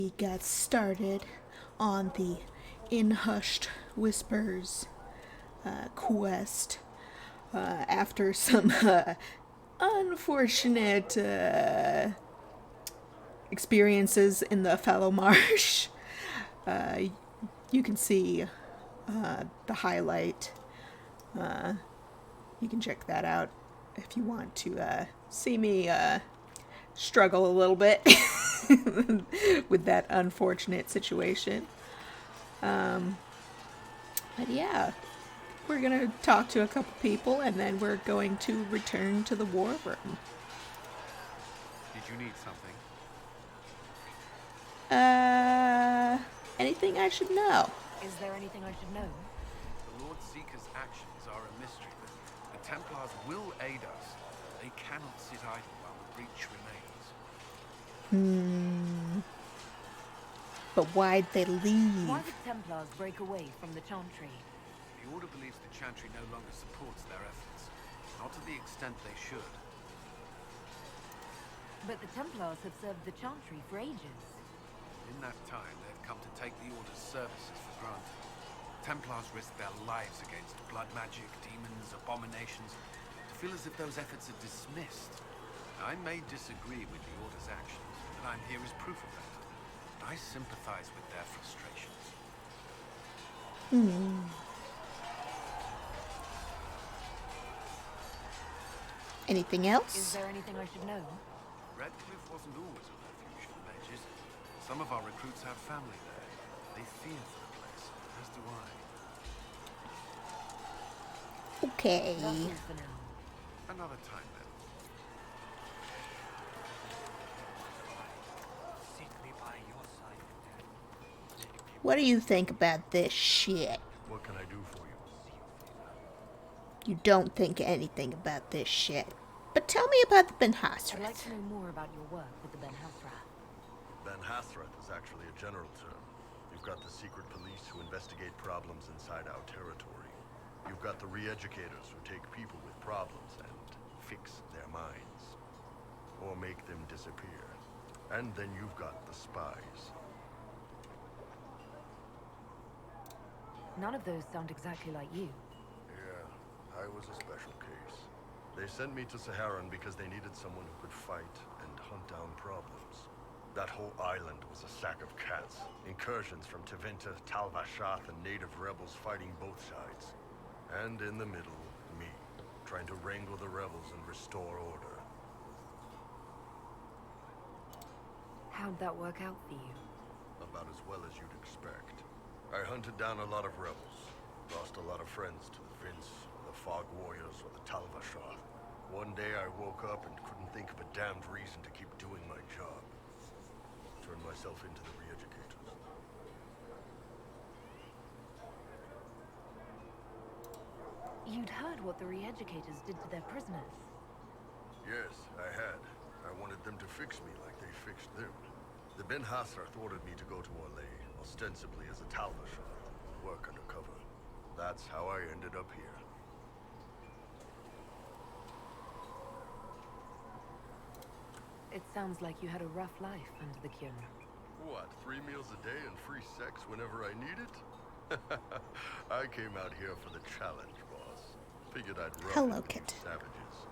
We got started on the In Hushed Whispers quest after some unfortunate experiences in the Fallow Marsh. You can see the highlight. You can check that out if you want to see me struggle a little bit with that unfortunate situation. But yeah, we're going to talk to a couple people and then we're going to return to the war room. Did you need something? Anything I should know? Is there anything I should know? The Lord Seeker's actions are a mystery, but the Templars will aid us. They cannot sit idle while the breach remains. But why'd they leave? Why would Templars break away from the Chantry? The Order believes the Chantry no longer supports their efforts. Not to the extent they should. But the Templars have served the Chantry for ages. In that time, they've come to take the Order's services for granted. Templars risk their lives against blood magic, demons, abominations, to feel as if those efforts are dismissed. I may disagree with the Order's actions, but I'm here as proof of that. I sympathize with their frustrations. Anything Is else? there anything I should know? Redcliffe wasn't always a refuge for mages. Some of our recruits have family there. They fear for the place, as do I. Okay. Nothing for now. Another time then. What do you think about this shit? What can I do for you? You don't think anything about this shit. But tell me about the Ben I'd like Hasrath. to know more about your work with the Ben Hasrath. Ben Hasrath is actually a general term. You've got the secret police who investigate problems inside our territory. You've got the re-educators who take people with problems and fix their minds. Or make them disappear. And then you've got the spies. None of those sound exactly like you. Yeah, I was a special case. They sent me to Saharan because they needed someone who could fight and hunt down problems. That whole island was a sack of cats. Incursions from Tevinter, Tal-Vashath, and native rebels fighting both sides. And in the middle, me, trying to wrangle the rebels and restore order. How'd that work out for you? About as well as you'd expect. I hunted down a lot of rebels. Lost a lot of friends to the Vince, the Fog Warriors, or the Tal-Vashath. One day I woke up and couldn't think of a damned reason to keep doing my job. Turned myself into the re-educators. You'd heard what the re-educators did to their prisoners. Yes, I had. I wanted them to fix me like they fixed them. The Ben Hasrath ordered me to go to Orlais, ostensibly as a Tal-Vashath, work undercover. That's how I ended up here. It sounds like you had a rough life under the Kyun. What, 3 meals a day and free sex whenever I need it? I came out here for the challenge, boss. Figured I'd rough Hello, it with Kit. the savages.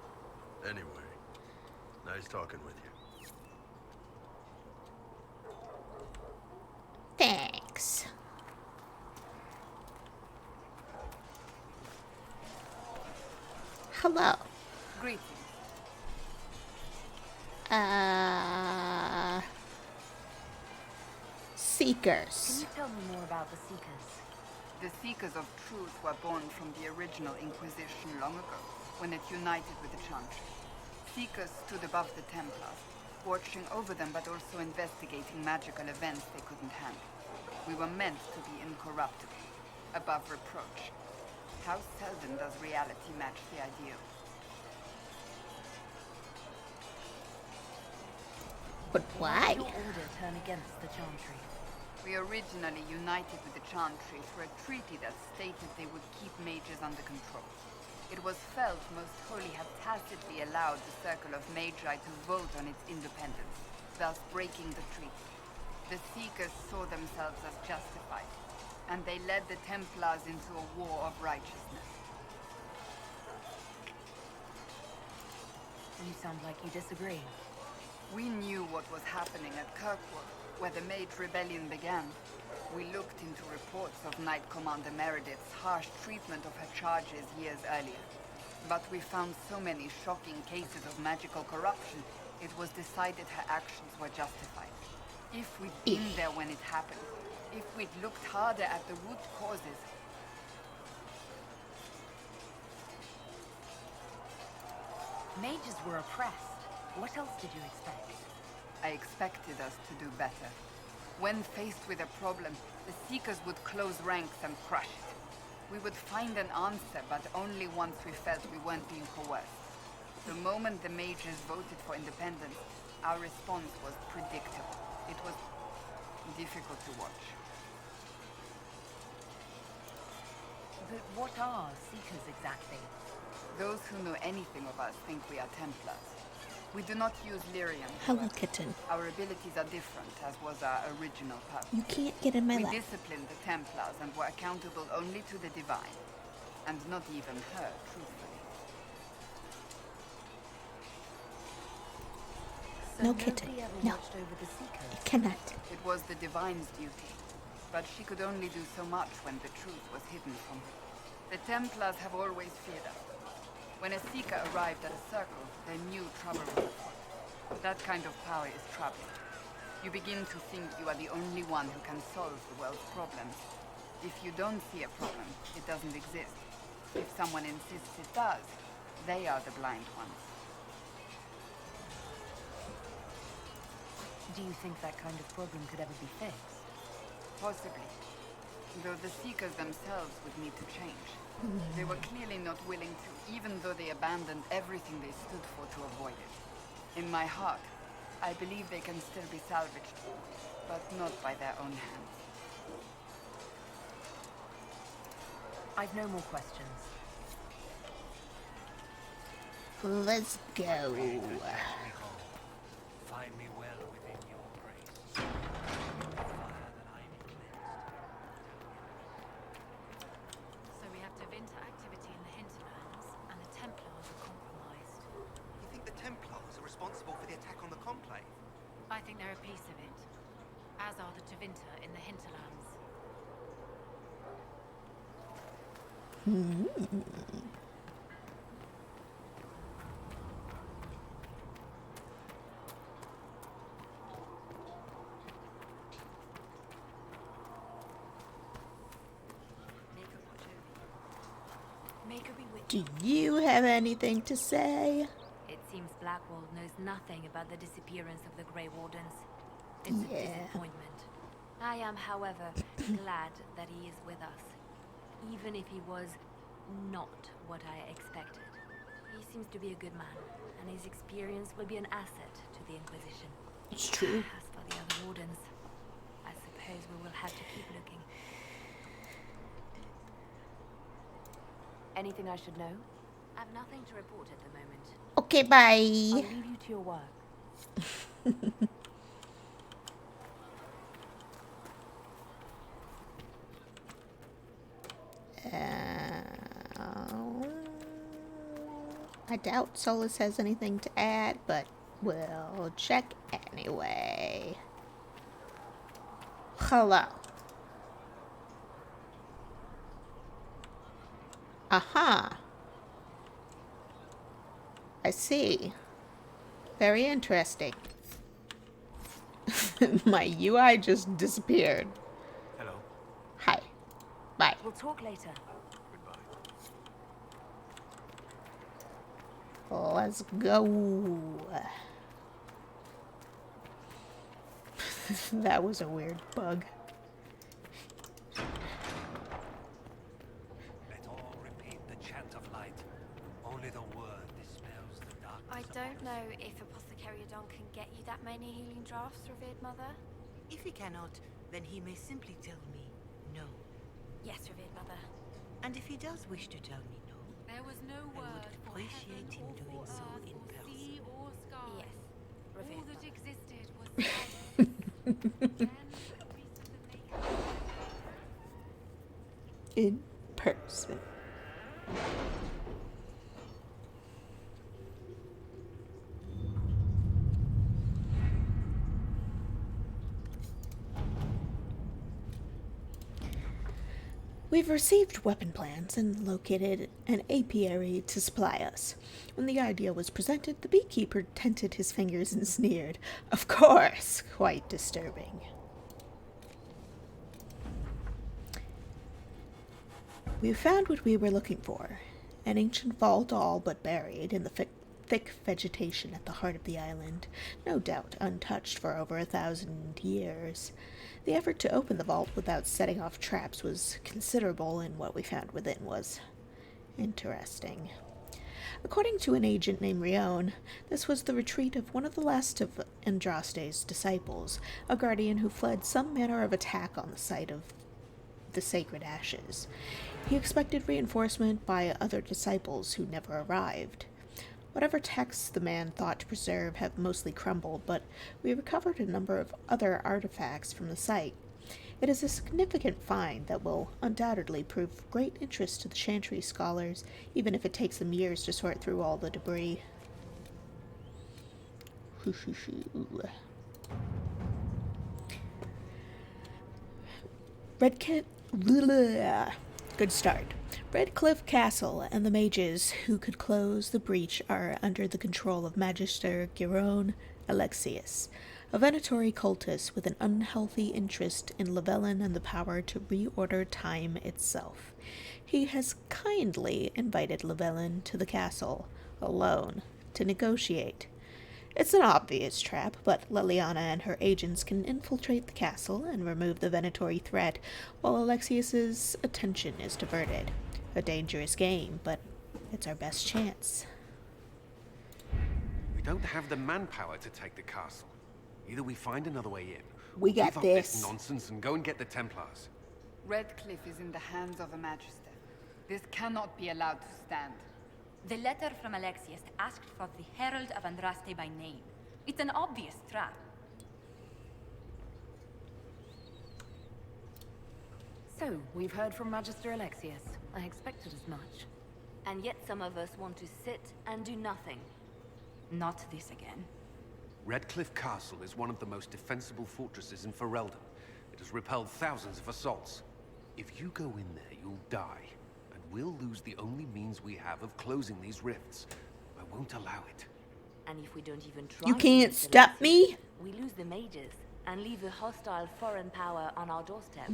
Anyway, nice talking with you. Thanks. Hello. Greetings. Seekers. Can you tell me more about the Seekers? The Seekers of Truth were born from the original Inquisition long ago, when it united with the Chantry. Seekers stood above the Templars, watching over them but also investigating magical events they couldn't handle. We were meant to be incorruptible, above reproach. How seldom does reality match the ideal? But why? Did your order turn against the Chantry? We originally united with the Chantry through a treaty that stated they would keep mages under control. It was felt Most Holy had tacitly allowed the Circle of Magi to vote on its independence, thus breaking the treaty. The Seekers saw themselves as justified, and they led the Templars into a war of righteousness. You sound like you disagree. We knew what was happening at Kirkwood, where the Mage Rebellion began. We looked into reports of Knight Commander Meredith's harsh treatment of her charges years earlier. But we found so many shocking cases of magical corruption, it was decided her actions were justified. If we'd been there when it happened, if we'd looked harder at the root causes. Mages were oppressed. What else did you expect? I expected us to do better. When faced with a problem, the Seekers would close ranks and crush it. We would find an answer, but only once we felt we weren't being coerced. The moment the Mages voted for independence, our response was predictable. It was difficult to watch. But what are Seekers exactly? Those who know anything of us think we are Templars. We do not use lyrium. Hello, however. kitten. Our abilities are different, as was our original purpose. You can't get in my We lap. disciplined the Templars and were accountable only to the Divine. And not even her, truthfully. So No, nobody kitten. ever No. watched over the Seekers? You cannot. It was the Divine's duty. But she could only do so much when the truth was hidden from her. The Templars have always feared us. When a Seeker arrived at a circle, they knew trouble was afoot. That kind of power is troubling. You begin to think you are the only one who can solve the world's problems. If you don't see a problem, it doesn't exist. If someone insists it does, they are the blind ones. Do you think that kind of problem could ever be fixed? Possibly. Though the Seekers themselves would need to change. They were clearly not willing to, even though they abandoned everything they stood for to avoid it. In my heart, I believe they can still be salvaged, but not by their own hands. I've no more questions. Let's go. Find me well within your grace. Fire that I may cleanse. So we have Tevinter activity in the hinterlands, and the Templars are compromised. You think the Templars are responsible for the attack on the Conclave? I think they're a piece of it, as are the Tevinter in the hinterlands. Make her be with Do you have anything to say? It seems Blackwall knows nothing about the disappearance of the Grey Wardens. It's a Yeah. disappointment. I am, however, glad that he is with us, even if he was not what I expected. He seems to be a good man, and his experience will be an asset to the Inquisition. It's true. As for the other Wardens, I suppose we will have to keep looking. Anything I should know? I have nothing to report at the moment. Okay, I'll bye. leave you to your work. I doubt Solas has anything to add, but we'll check anyway. Hello. Aha. I see. Very interesting. My UI just disappeared. Hello. Hi. Bye. We'll talk later. Goodbye. Let's go. That was a weird bug. Let all repeat the chant of light. Only the word dispels the darkness. I don't know if Apothecary Adon can get you that many healing drafts, Revered Mother. If he cannot, then he may simply tell me no. Yes, Revered Mother. And if he does wish to tell me no, There was no I would word for appreciate heaven him or doing for so earth in or person. sea or sky. Yes, All Revered that Mother. existed was silence. In person. We've received weapon plans and located an apiary to supply us. When the idea was presented, the beekeeper tented his fingers and sneered. Of course, quite disturbing. We found what we were looking for. An ancient vault all but buried in the thick vegetation at the heart of the island, no doubt untouched for over 1,000 years. The effort to open the vault without setting off traps was considerable, and what we found within was interesting. According to an agent named Rion, this was the retreat of one of the last of Andraste's disciples, a guardian who fled some manner of attack on the site of the sacred ashes. He expected reinforcement by other disciples who never arrived. Whatever texts the man thought to preserve have mostly crumbled, but we recovered a number of other artifacts from the site. It is a significant find that will undoubtedly prove of great interest to the Chantry scholars, even if it takes them years to sort through all the debris. Good start. Redcliffe Castle and the mages who could close the breach are under the control of Magister Giron Alexius, a Venatori cultist with an unhealthy interest in Llewellyn and the power to reorder time itself. He has kindly invited Llewellyn to the castle, alone, to negotiate. It's an obvious trap, but Liliana and her agents can infiltrate the castle and remove the Venatori threat, while Alexius's attention is diverted. A dangerous game, but it's our best chance. We don't have the manpower to take the castle. Either we find another way in, We or got give up this. this nonsense and go and get the Templars. Redcliffe is in the hands of a Magister. This cannot be allowed to stand. The letter from Alexius asked for the Herald of Andraste by name. It's an obvious trap. So, we've heard from Magister Alexius. I expected as much. And yet some of us want to sit and do nothing. Not this again. Redcliffe Castle is one of the most defensible fortresses in Ferelden. It has repelled thousands of assaults. If you go in there, you'll die. And we'll lose the only means we have of closing these rifts. I won't allow it. And if we don't even try You to can't use the stop Alexius, me? we lose the mages and leave a hostile foreign power on our doorstep.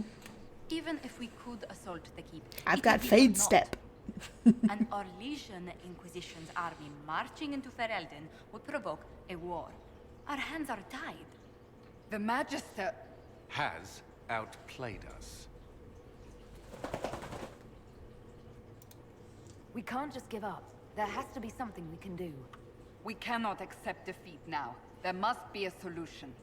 Even if we could assault the keep, I've it got would be fade for naught. step. An Orlesian Inquisition's army marching into Ferelden would provoke a war. Our hands are tied. The Magister... Has outplayed us. We can't just give up. There has to be something we can do. We cannot accept defeat now. There must be a solution.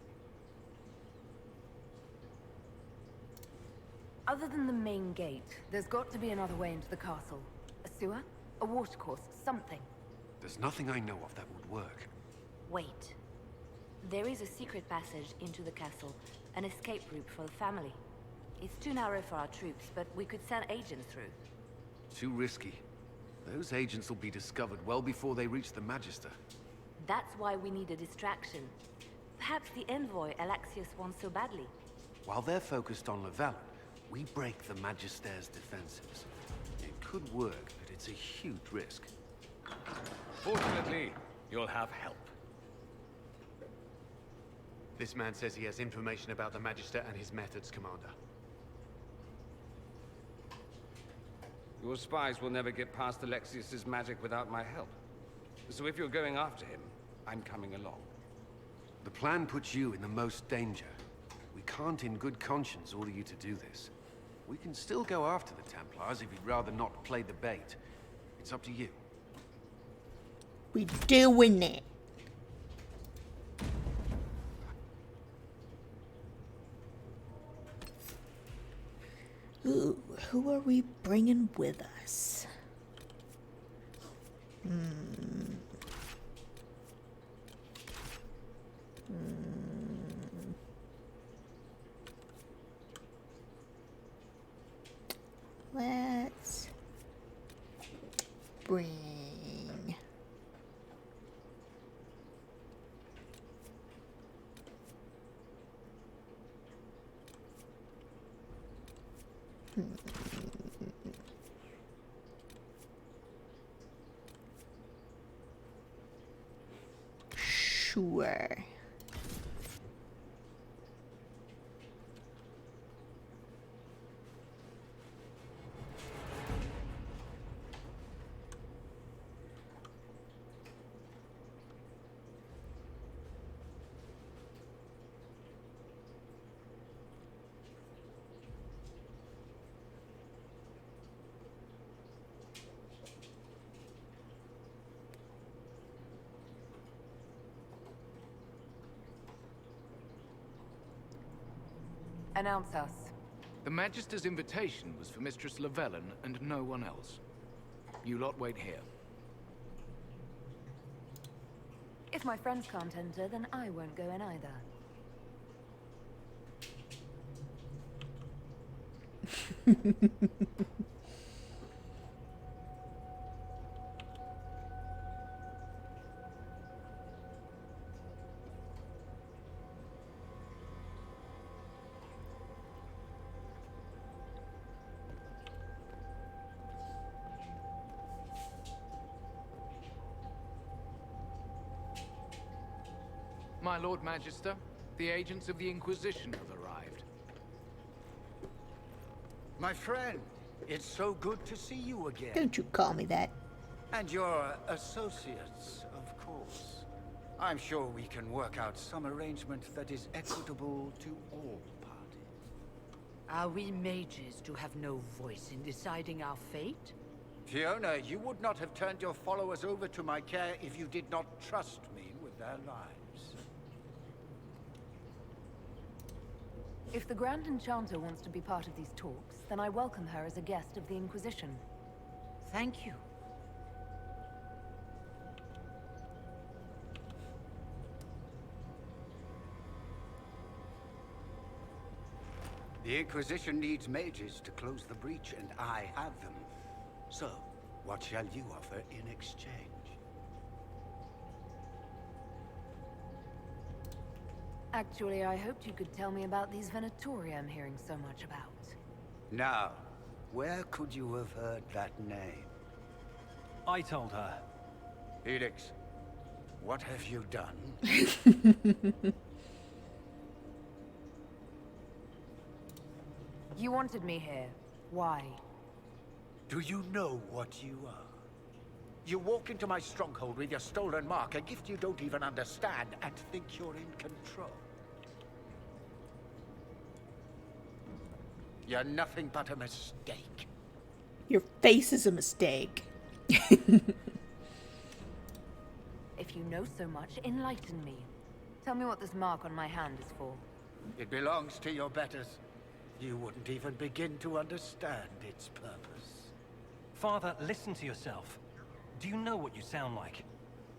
Other than the main gate, there's got to be another way into the castle. A sewer? A watercourse? Something. There's nothing I know of that would work. Wait. There is a secret passage into the castle, an escape route for the family. It's too narrow for our troops, but we could send agents through. Too risky. Those agents will be discovered well before they reach the Magister. That's why we need a distraction. Perhaps the envoy Alexius wants so badly. While they're focused on Llewellyn, we break the Magister's defenses. It could work, but it's a huge risk. Fortunately, you'll have help. This man says he has information about the Magister and his methods, Commander. Your spies will never get past Alexius's magic without my help. So if you're going after him, I'm coming along. The plan puts you in the most danger. We can't in good conscience order you to do this. We can still go after the Templars if you'd rather not play the bait. It's up to you. We doing it. Ooh, who are we bringing with us? Let's bring sure. Announce us. The Magister's invitation was for Mistress Llewellyn and no one else. You lot wait here. If my friends can't enter, then I won't go in either. My Lord Magister, the agents of the Inquisition have arrived. My friend, it's so good to see you again. Don't you call me that. And your associates, of course. I'm sure we can work out some arrangement that is equitable to all parties. Are we mages to have no voice in deciding our fate? Fiona, you would not have turned your followers over to my care if you did not trust me with their lives. If the Grand Enchanter wants to be part of these talks, then I welcome her as a guest of the Inquisition. Thank you. The Inquisition needs mages to close the breach, and I have them. So, what shall you offer in exchange? Actually, I hoped you could tell me about these Venatori I'm hearing so much about. Now, where could you have heard that name? I told her. Felix, what have you done? You wanted me here. Why? Do you know what you are? You walk into my stronghold with your stolen mark, a gift you don't even understand, and think you're in control. You're nothing but a mistake. Your face is a mistake. If you know so much, enlighten me. Tell me what this mark on my hand is for. It belongs to your betters. You wouldn't even begin to understand its purpose. Father, listen to yourself. Do you know what you sound like?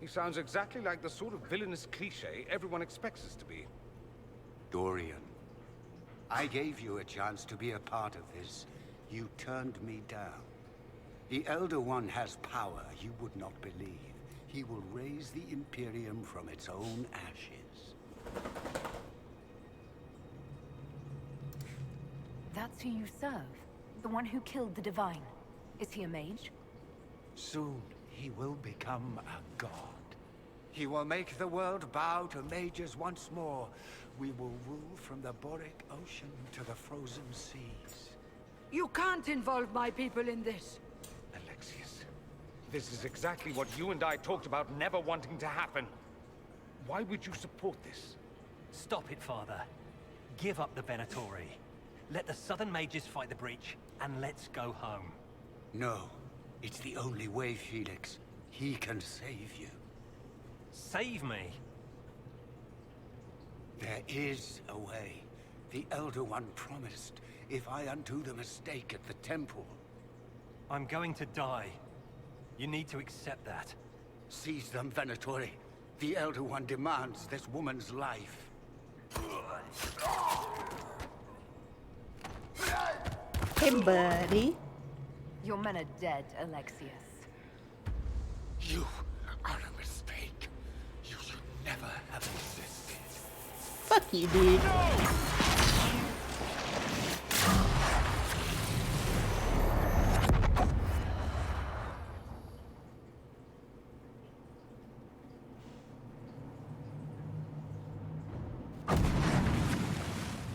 He sounds exactly like the sort of villainous cliché everyone expects us to be. Dorian, I gave you a chance to be a part of this. You turned me down. The Elder One has power you would not believe. He will raise the Imperium from its own ashes. That's who you serve? The one who killed the Divine? Is he a mage? Soon, he will become a god. He will make the world bow to mages once more. We will rule from the Boric Ocean to the frozen seas. You can't involve my people in this. Alexius, this is exactly what you and I talked about never wanting to happen. Why would you support this? Stop it, Father. Give up the Venatori. Let the Southern Mages fight the breach, and let's go home. No. It's the only way, Felix. He can save you. Save me? There is a way. The Elder One promised, if I undo the mistake at the temple. I'm going to die. You need to accept that. Seize them, Venatori. The Elder One demands this woman's life. Hey, buddy. Your men are dead, Alexius. You are a mistake. You should never have existed. Fuck you, dude.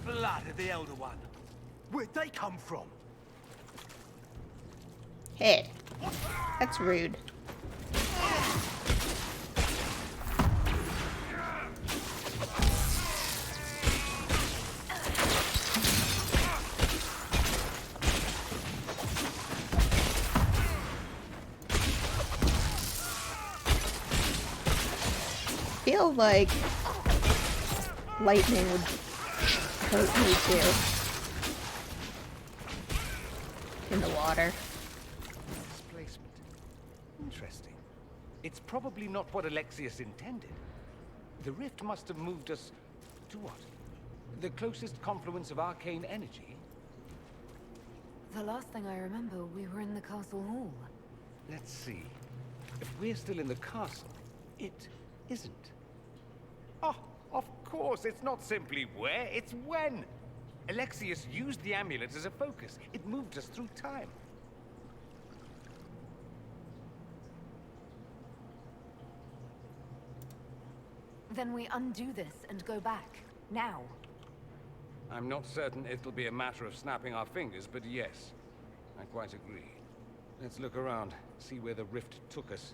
Blood of the Elder One. Where'd they come from? Hey, that's rude. Feel like lightning would hurt me too. In the water. Displacement. Interesting. It's probably not what Alexius intended. The rift must have moved us to what? The closest confluence of arcane energy? The last thing I remember, we were in the castle hall. Let's see. If we're still in the castle, it isn't. Oh, of course, it's not simply where, it's when. Alexius used the amulet as a focus. It moved us through time. Then we undo this and go back. Now. I'm not certain it'll be a matter of snapping our fingers, but yes, I quite agree. Let's look around, see where the rift took us.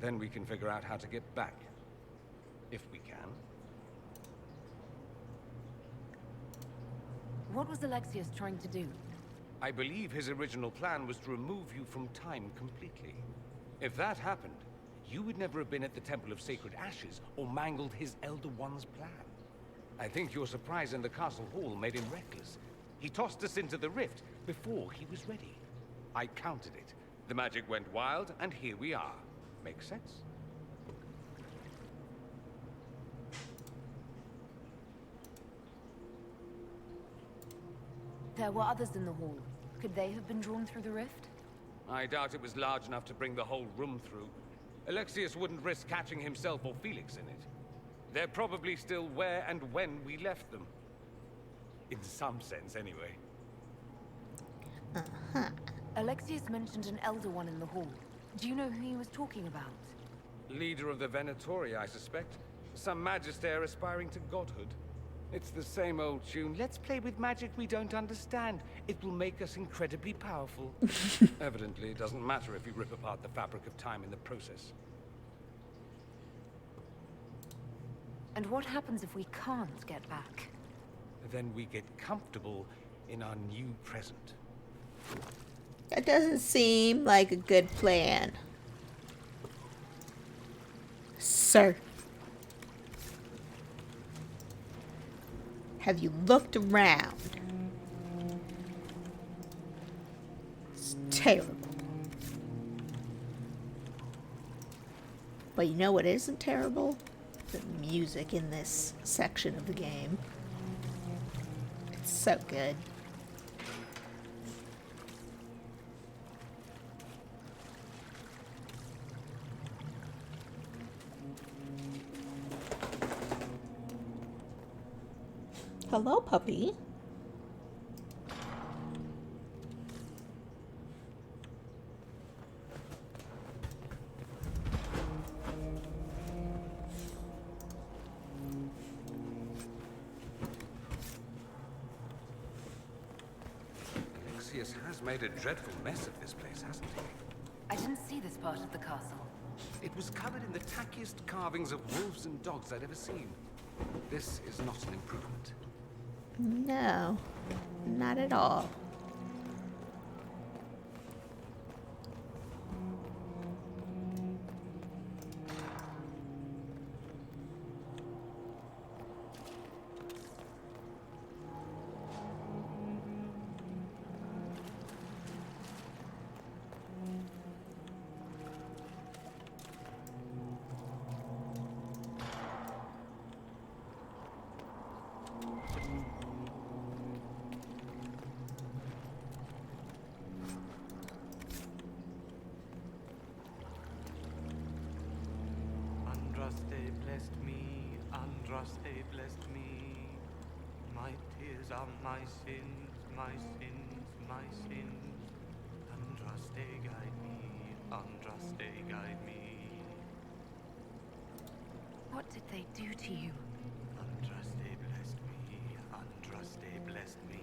Then we can figure out how to get back. If we can. What was Alexius trying to do? I believe his original plan was to remove you from time completely. If that happened, you would never have been at the Temple of Sacred Ashes or mangled his Elder One's plan. I think your surprise in the castle hall made him reckless. He tossed us into the rift before he was ready. I countered it. The magic went wild, and here we are. Makes sense? There were others in the hall. Could they have been drawn through the rift? I doubt it was large enough to bring the whole room through. Alexius wouldn't risk catching himself or Felix in it. They're probably still where and when we left them. In some sense, anyway. Uh-huh. Alexius mentioned an Elder One in the hall. Do you know who he was talking about? Leader of the Venatori, I suspect. Some magister aspiring to godhood. It's the same old tune. Let's play with magic we don't understand. It will make us incredibly powerful. Evidently, it doesn't matter if you rip apart the fabric of time in the process. And what happens if we can't get back? Then we get comfortable in our new present. That doesn't seem like a good plan. Sir. Have you looked around? It's terrible. But you know what isn't terrible? The music in this section of the game. It's so good. Hello, puppy. Alexius has made a dreadful mess of this place, hasn't he? I didn't see this part of the castle. It was covered in the tackiest carvings of wolves and dogs I'd ever seen. This is not an improvement. No, not at all. blessed me. My tears are my sins, my sins, my sins. Andraste, guide me, Andraste, guide me. What did they do to you? Andraste blessed me, Andraste blessed me.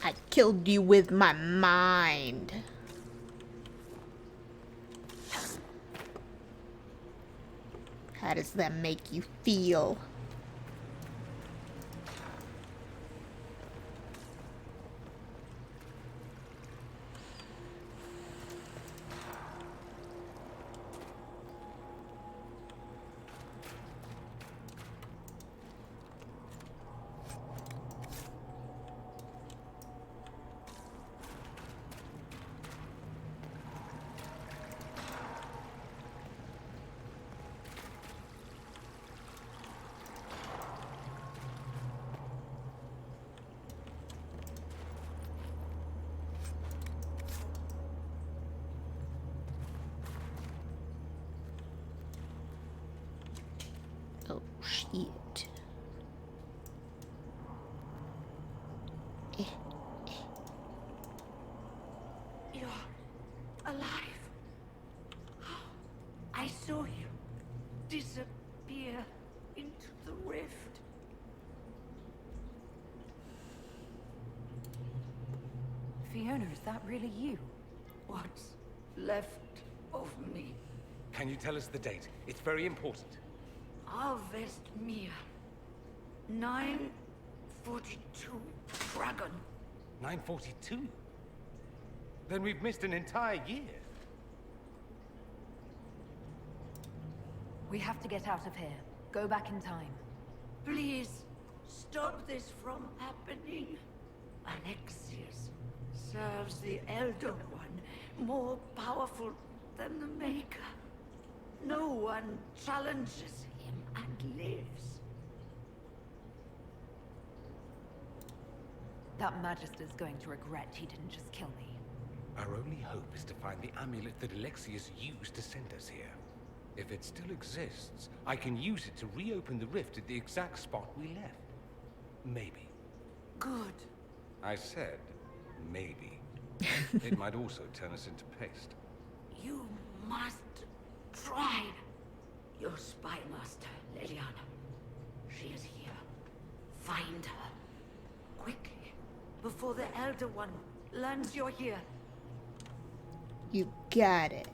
I killed you with my mind. How does that make you feel? Oh, shit. You're alive. I saw you disappear into the rift. Fiona, is that really you? What's left of me? Can you tell us the date? It's very important. Harvest Mire. 942 Dragon. 942? Then we've missed an entire year. We have to get out of here. Go back in time. Please, stop this from happening. Alexius serves the Elder One, more powerful than the Maker. No one challenges him and lives. That Magister's going to regret he didn't just kill me. Our only hope is to find the amulet that Alexius used to send us here. If it still exists, I can use it to reopen the rift at the exact spot we left. Maybe. Good. I said, maybe. It might also turn us into paste. You must try. Your spy master, Leliana. She is here. Find her. Quickly. Before the Elder One learns you're here. You got it.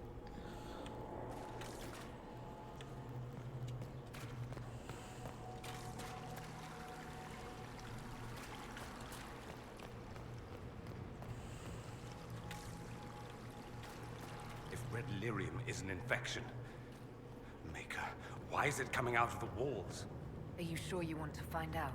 If red lyrium is an infection, Maker, why is it coming out of the walls? Are you sure you want to find out?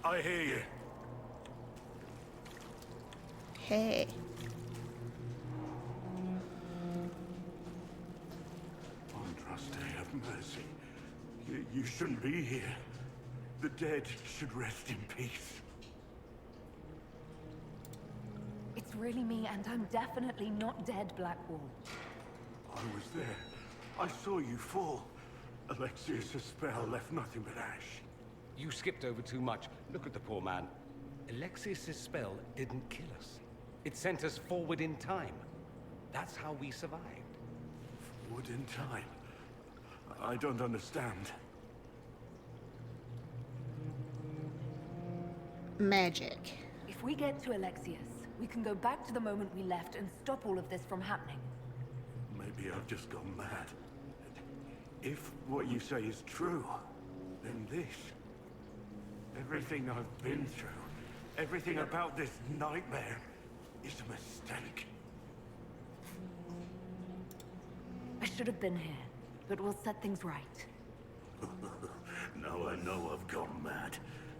I hear you. Hey. Andraste, have mercy. You shouldn't be here. The dead should rest in peace. It's really me, and I'm definitely not dead, Blackwall. I was there. I saw you fall. Alexius' spell left nothing but ash. You skipped over too much. Look at the poor man. Alexius' spell didn't kill us. It sent us forward in time. That's how we survived. Forward in time? I don't understand. Magic. If we get to Alexius, we can go back to the moment we left and stop all of this from happening. Maybe I've just gone mad. If what you say is true, then this... everything I've been through, everything about this nightmare, is a mistake. I should have been here, but we'll set things right. Now I know I've gone mad.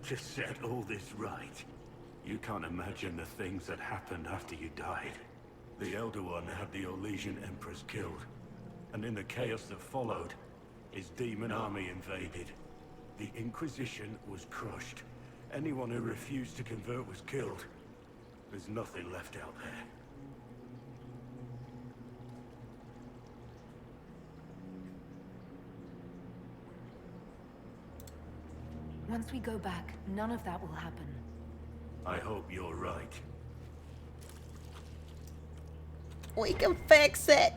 To set all this right. You can't imagine the things that happened after you died. The Elder One had the Orlesian Empress killed. And in the chaos that followed, his demon army invaded. The Inquisition was crushed. Anyone who refused to convert was killed. There's nothing left out there. Once we go back, none of that will happen. I hope you're right. We can fix it.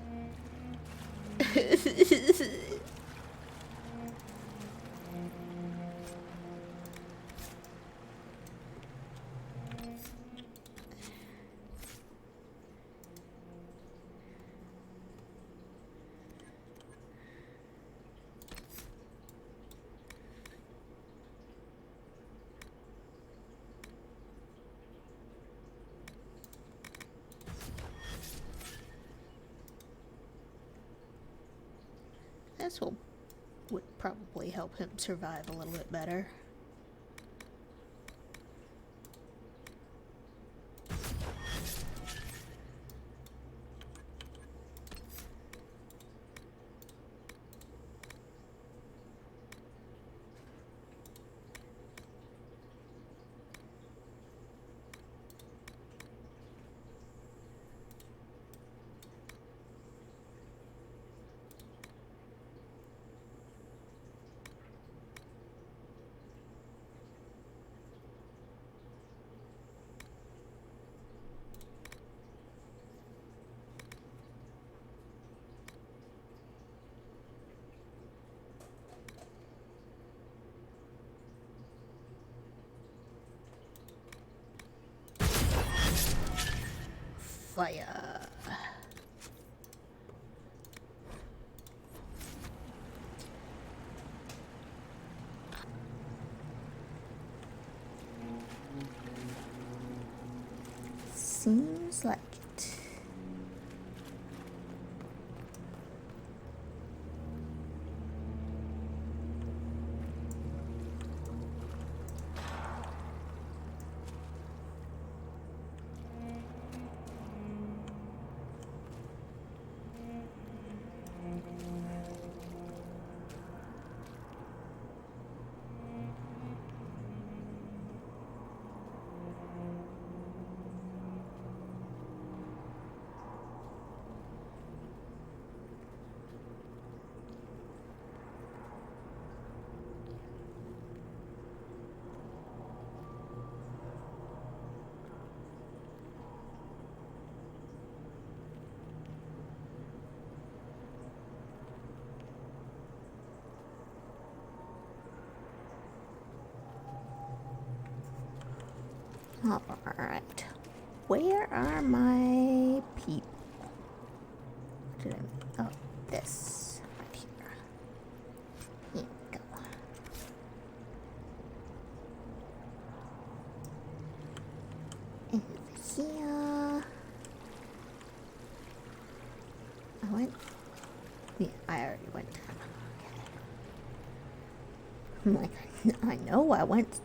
This would probably help him survive a little bit better. Fire. Seems like it. Alright. Where are my people? Oh, this. Right here. Here we go. Over here. I went. Yeah, I already went. Okay. I'm like, I know I went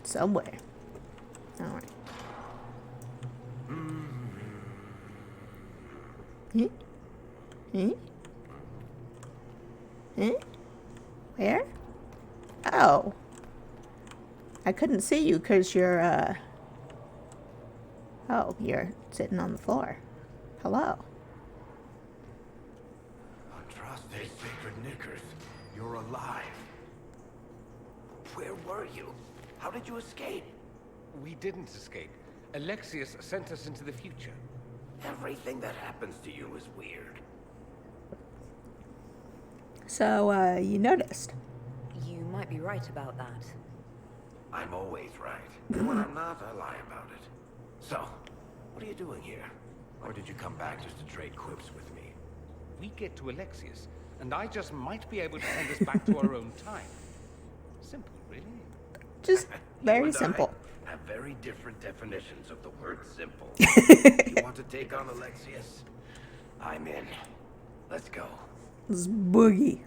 somewhere. Alright. Hmm? Hmm? Hmm? Where? Oh. I couldn't see you because you're, oh, you're sitting on the floor. Hello. Andraste Sacred Knickers, you're alive. Where were you? How did you escape? We didn't escape. Alexius sent us into the future. Everything that happens to you is weird. So, you noticed. You might be right about that. I'm always right. And when I'm not, I lie about it. So, what are you doing here? Or did you come back just to trade quips with me? We get to Alexius, and I just might be able to send us back to our own time. Simple, really. Just very You and simple. I have very different definitions of the word simple. You want to take on Alexius? I'm in. Let's go. This boogie.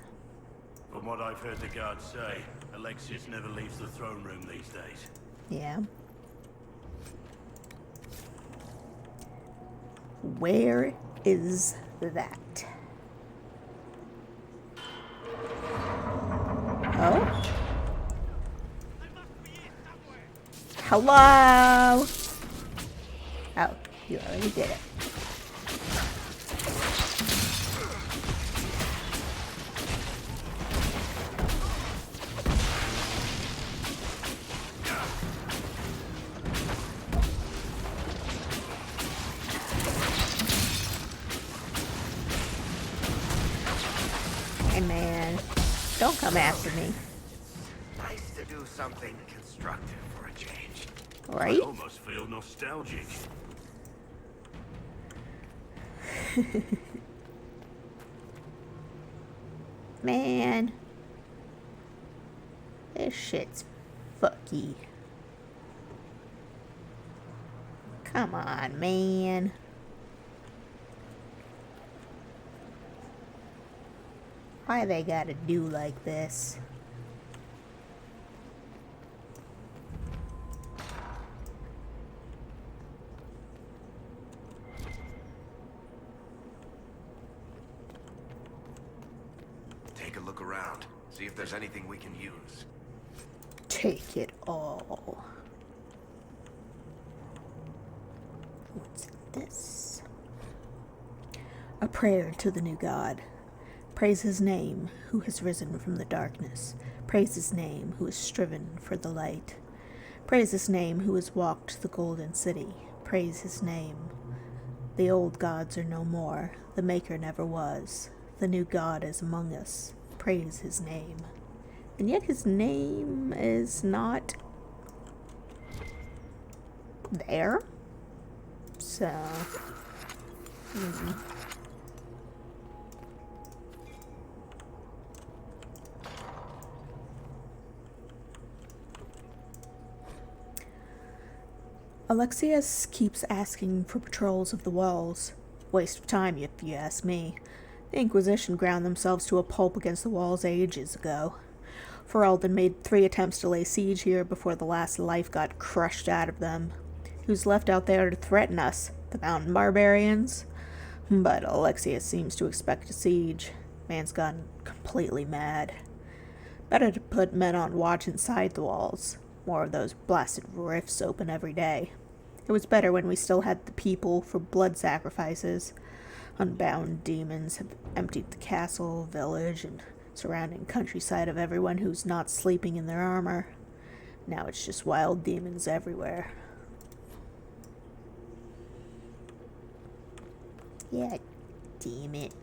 From what I've heard the guards say, Alexius never leaves the throne room these days. Yeah. Where is that? Oh? Hello? Oh, you already did it. Hey man, don't come after me. Nice to do something constructive for a change. Right? I almost feel nostalgic. Man. This shit's fucky. Come on, man. Why they gotta do like this? Take a look around. See if there's anything we can use. Take it all. What's this? A prayer to the new God. Praise his name, who has risen from the darkness. Praise his name, who has striven for the light. Praise his name, who has walked the golden city. Praise his name. The old gods are no more. The maker never was. The new God is among us. Praise his name. And yet his name is not there. So... Alexius keeps asking for patrols of the walls. Waste of time, if you ask me. The Inquisition ground themselves to a pulp against the walls ages ago. Ferelden made 3 attempts to lay siege here before the last life got crushed out of them. Who's left out there to threaten us? The mountain barbarians? But Alexius seems to expect a siege. Man's gone completely mad. Better to put men on watch inside the walls. More of those blasted rifts open every day. It was better when we still had the people for blood sacrifices. Unbound demons have emptied the castle, village, and surrounding countryside of everyone who's not sleeping in their armor. Now it's just wild demons everywhere. Yeah, damn it.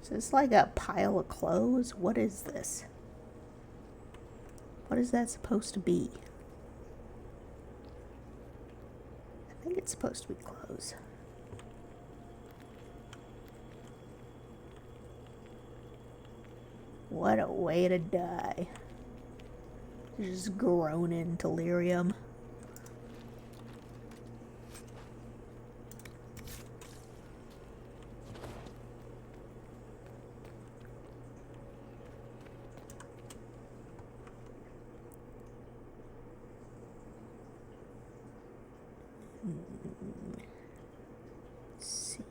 Is this like a pile of clothes? What is this? What is that supposed to be? I think it's supposed to be clothes. What a way to die. Just groan in delirium. Let's see.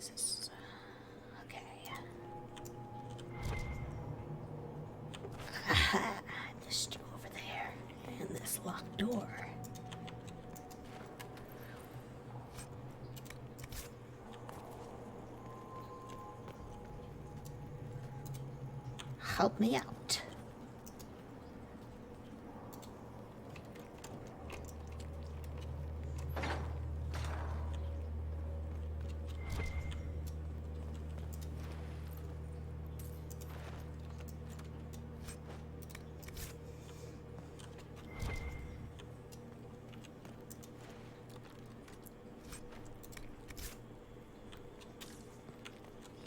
Jesus. Okay. Aha, there's still over there. And this locked door. Help me out.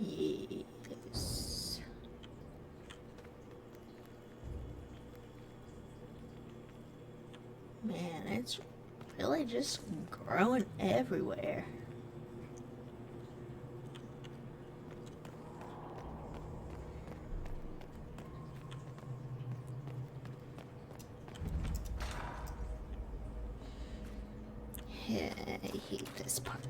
Yes. Man, it's really just growing everywhere. Yeah, I hate this part.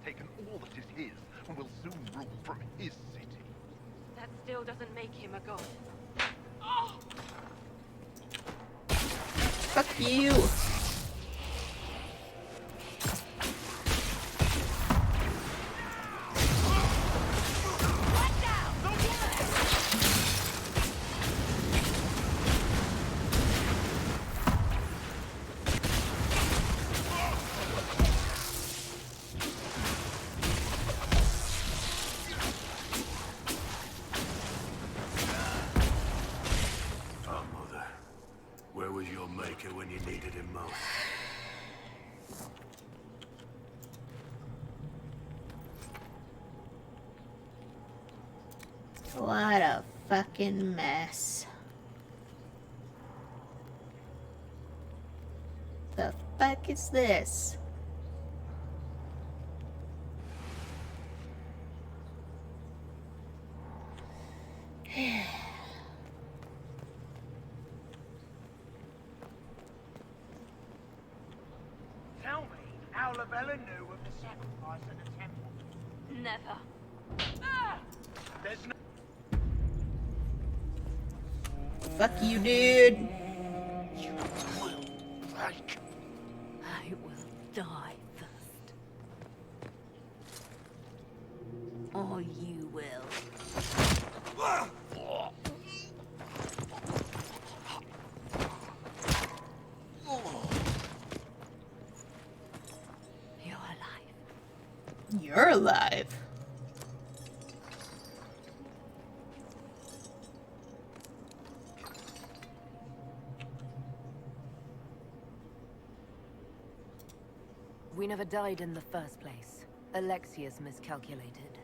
Taken all that is his, and will soon rule from his city. That still doesn't make him a god. Fuck you! When you needed him most. What a fucking mess. The fuck is this? Tell me how Lavella knew of the sacrifice at the temple. Never. There's no... Fuck you, dude. You will break. I will die first. Or you will. You're alive. We never died in the first place. Alexius miscalculated.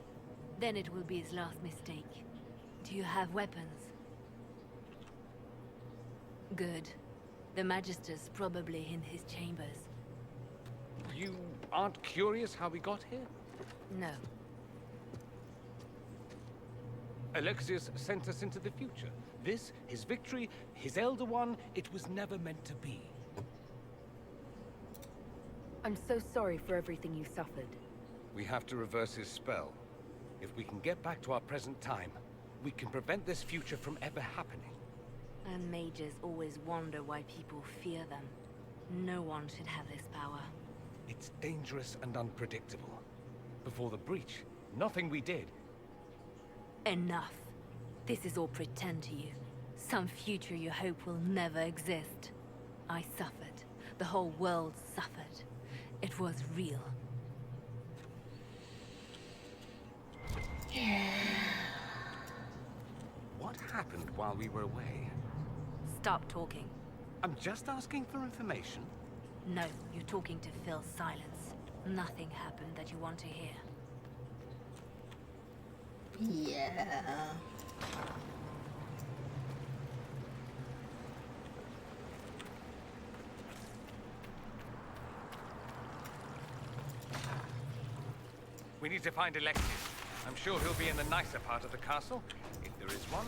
Then it will be his last mistake. Do you have weapons? Good. The Magister's probably in his chambers. You aren't curious how we got here? No. Alexius sent us into the future. This, his victory, his Elder One, it was never meant to be. I'm so sorry for everything you suffered. We have to reverse his spell. If we can get back to our present time, we can prevent this future from ever happening. And mages always wonder why people fear them. No one should have this power. It's dangerous and unpredictable. Before the breach, nothing we did. Enough. This is all pretend to you. Some future you hope will never exist. I suffered. The whole world suffered. It was real. What happened while we were away? Stop talking. I'm just asking for information. No, you're talking to fill silence. Nothing happened that you want to hear. Yeah. We need to find Alexius. I'm sure he'll be in the nicer part of the castle, if there is one.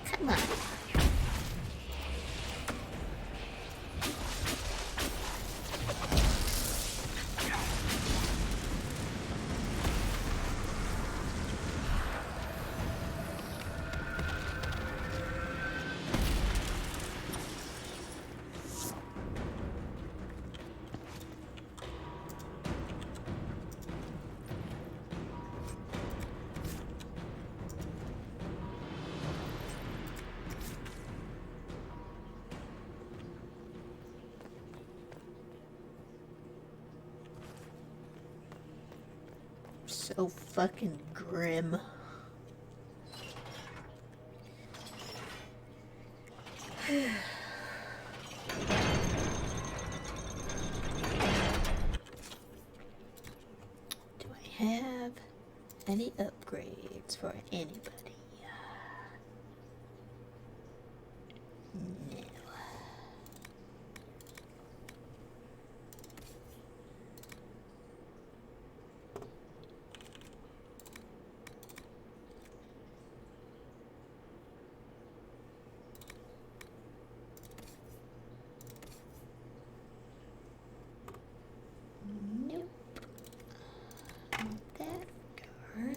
Come on. So fucking grim. Do I have any upgrades for anybody? No. Nope. Not that card.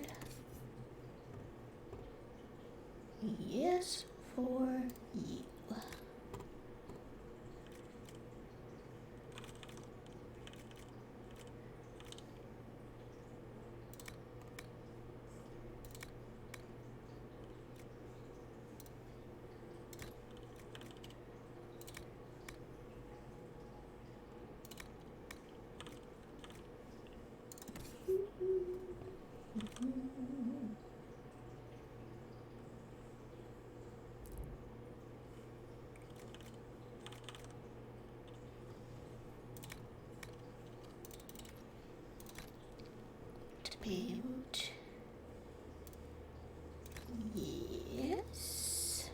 Yes, for you. About yes.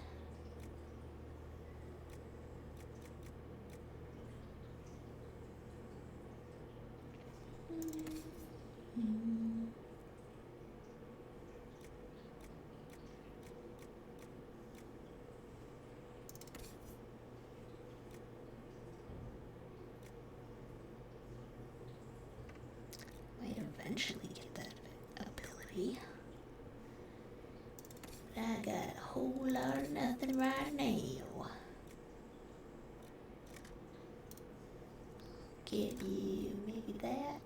Might eventually get that ability. But I got a whole lot of nothing right now. Give you maybe that.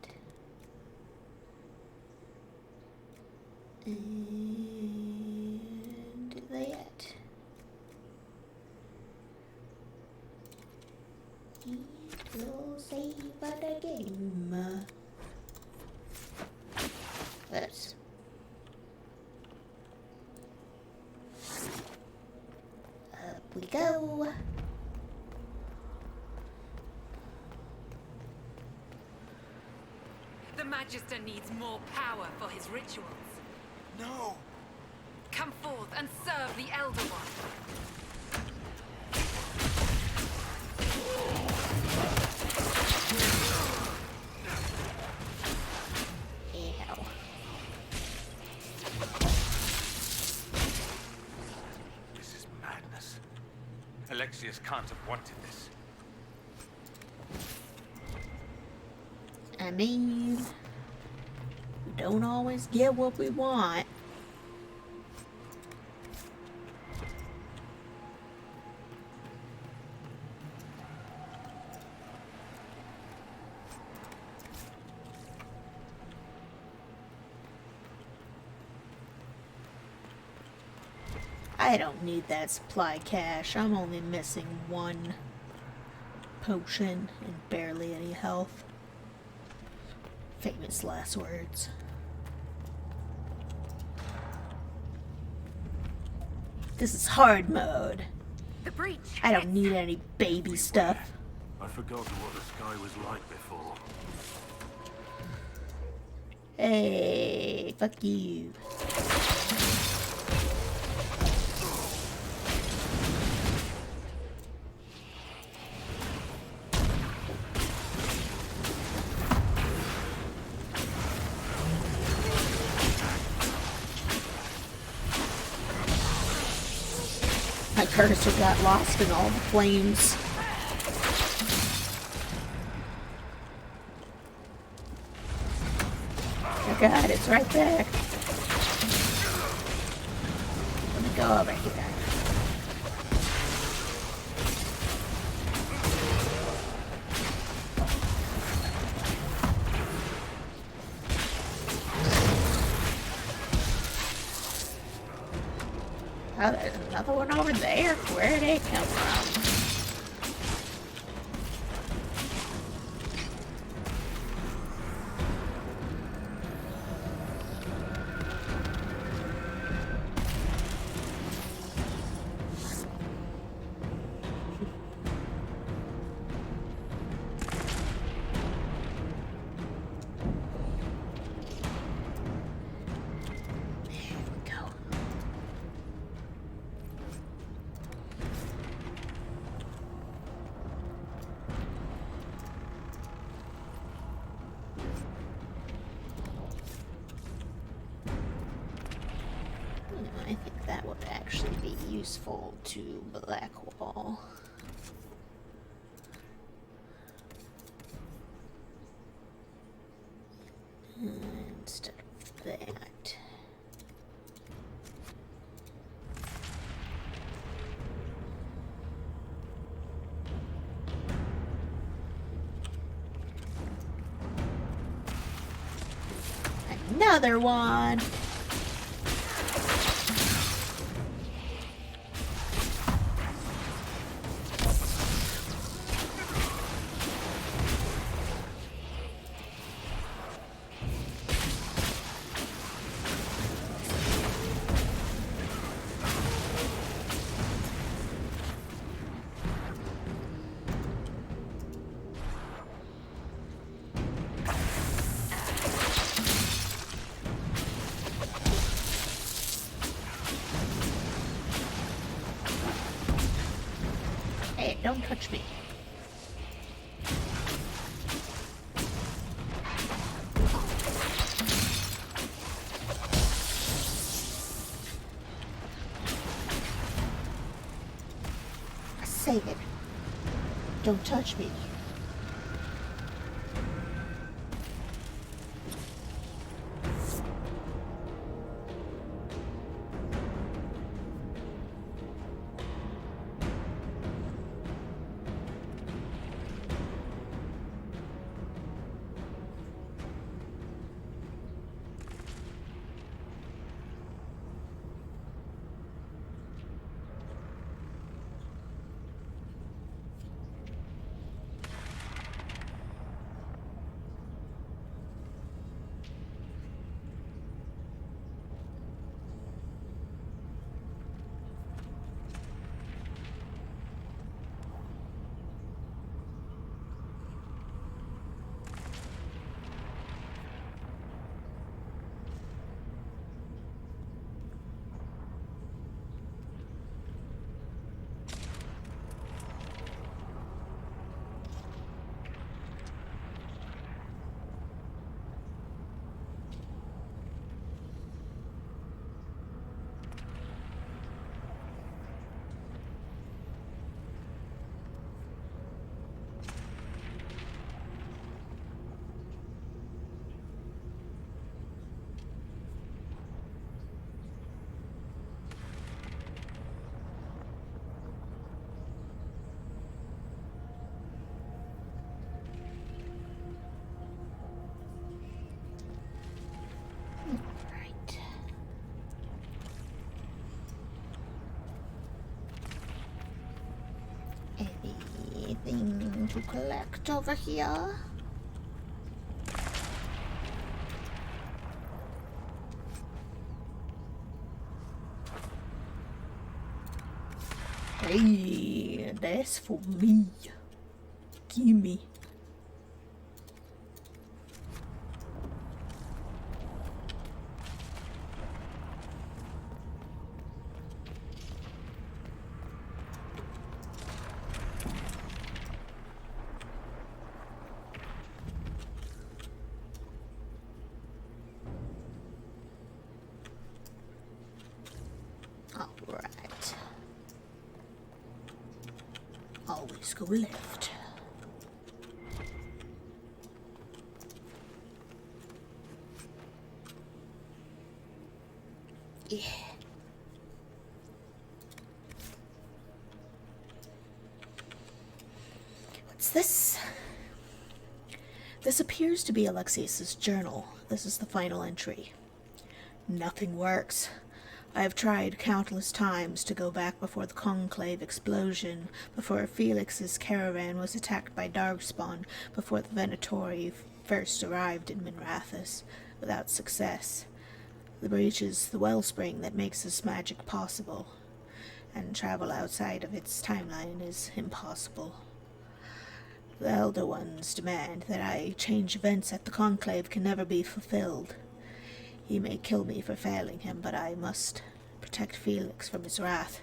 And that. We'll save the game. Oops. Up we go. The Magister needs more power for his rituals. No! Come forth and serve the Elder One. Ew. This is madness. Alexius can't have wanted this. I mean, we don't always get what we want. I don't need that supply cache. I'm only missing one potion and barely any health. Famous last words. This is hard mode. The breach. I don't need any baby stuff. I've forgotten what the sky was like before. Hey, fuck you. My cursor got lost in all the flames. Oh god, it's right there. Let me go over here. Oh, there's another one over there. Where did it come from? I think that would actually be useful to Blackwall. Instead of that. Another one! Hey, don't touch me. Say it. Don't touch me. Anything to collect over here? Hey, that's for me. Gimme. Alright. Always go left. Yeah. What's this? This appears to be Alexius's journal. This is the final entry. Nothing works. I have tried countless times to go back before the Conclave explosion, before Felix's caravan was attacked by Darkspawn, before the Venatori first arrived in Minrathous, without success. The breach is the wellspring that makes this magic possible, and travel outside of its timeline is impossible. The Elder One's demand that I change events at the Conclave can never be fulfilled. He may kill me for failing him, but I must protect Felix from his wrath.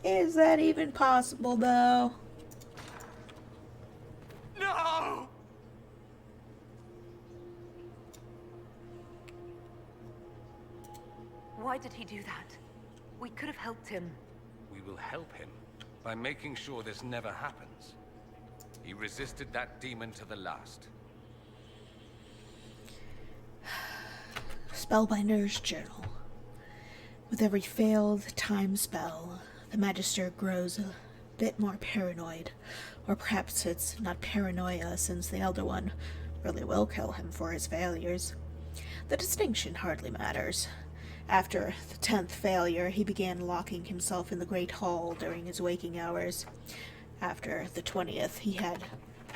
Is that even possible, though? No! Why did he do that? We could have helped him. We will help him by making sure this never happens. He resisted that demon to the last. Spellbinder's Journal. With every failed time spell, the Magister grows a bit more paranoid. Or perhaps it's not paranoia, since the Elder One really will kill him for his failures. The distinction hardly matters. After the 10th failure, he began locking himself in the Great Hall during his waking hours. After the 20th, he had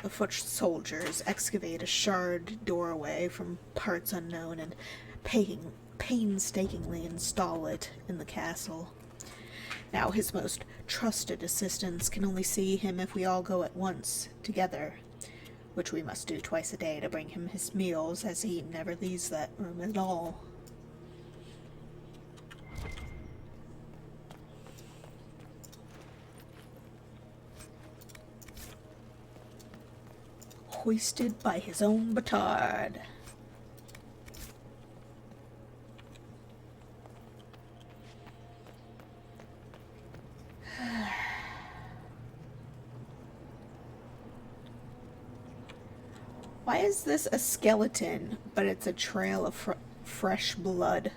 the foot soldiers excavate a shard doorway from parts unknown and painstakingly install it in the castle. Now his most trusted assistants can only see him if we all go at once, together, which we must do twice a day to bring him his meals, as he never leaves that room at all. Hoisted by his own petard. Why is this a skeleton, but it's a trail of fresh blood?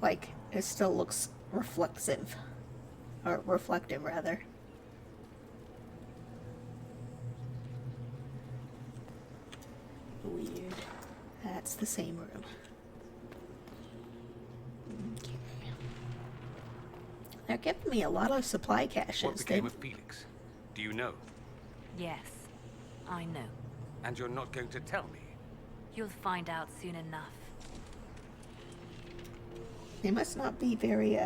Like, it still looks reflexive. Or reflective, rather. Weird. That's the same room. Okay. They're giving me a lot of supply caches. What became of Felix? Do you know? Yes, I know. And you're not going to tell me? You'll find out soon enough. They must not be very,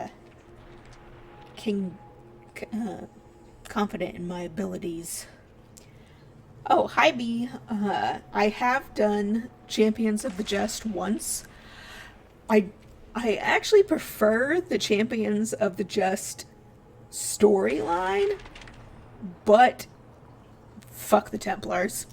confident in my abilities. Oh, hi B. I have done Champions of the Just once. I actually prefer the Champions of the Just storyline, but fuck the Templars.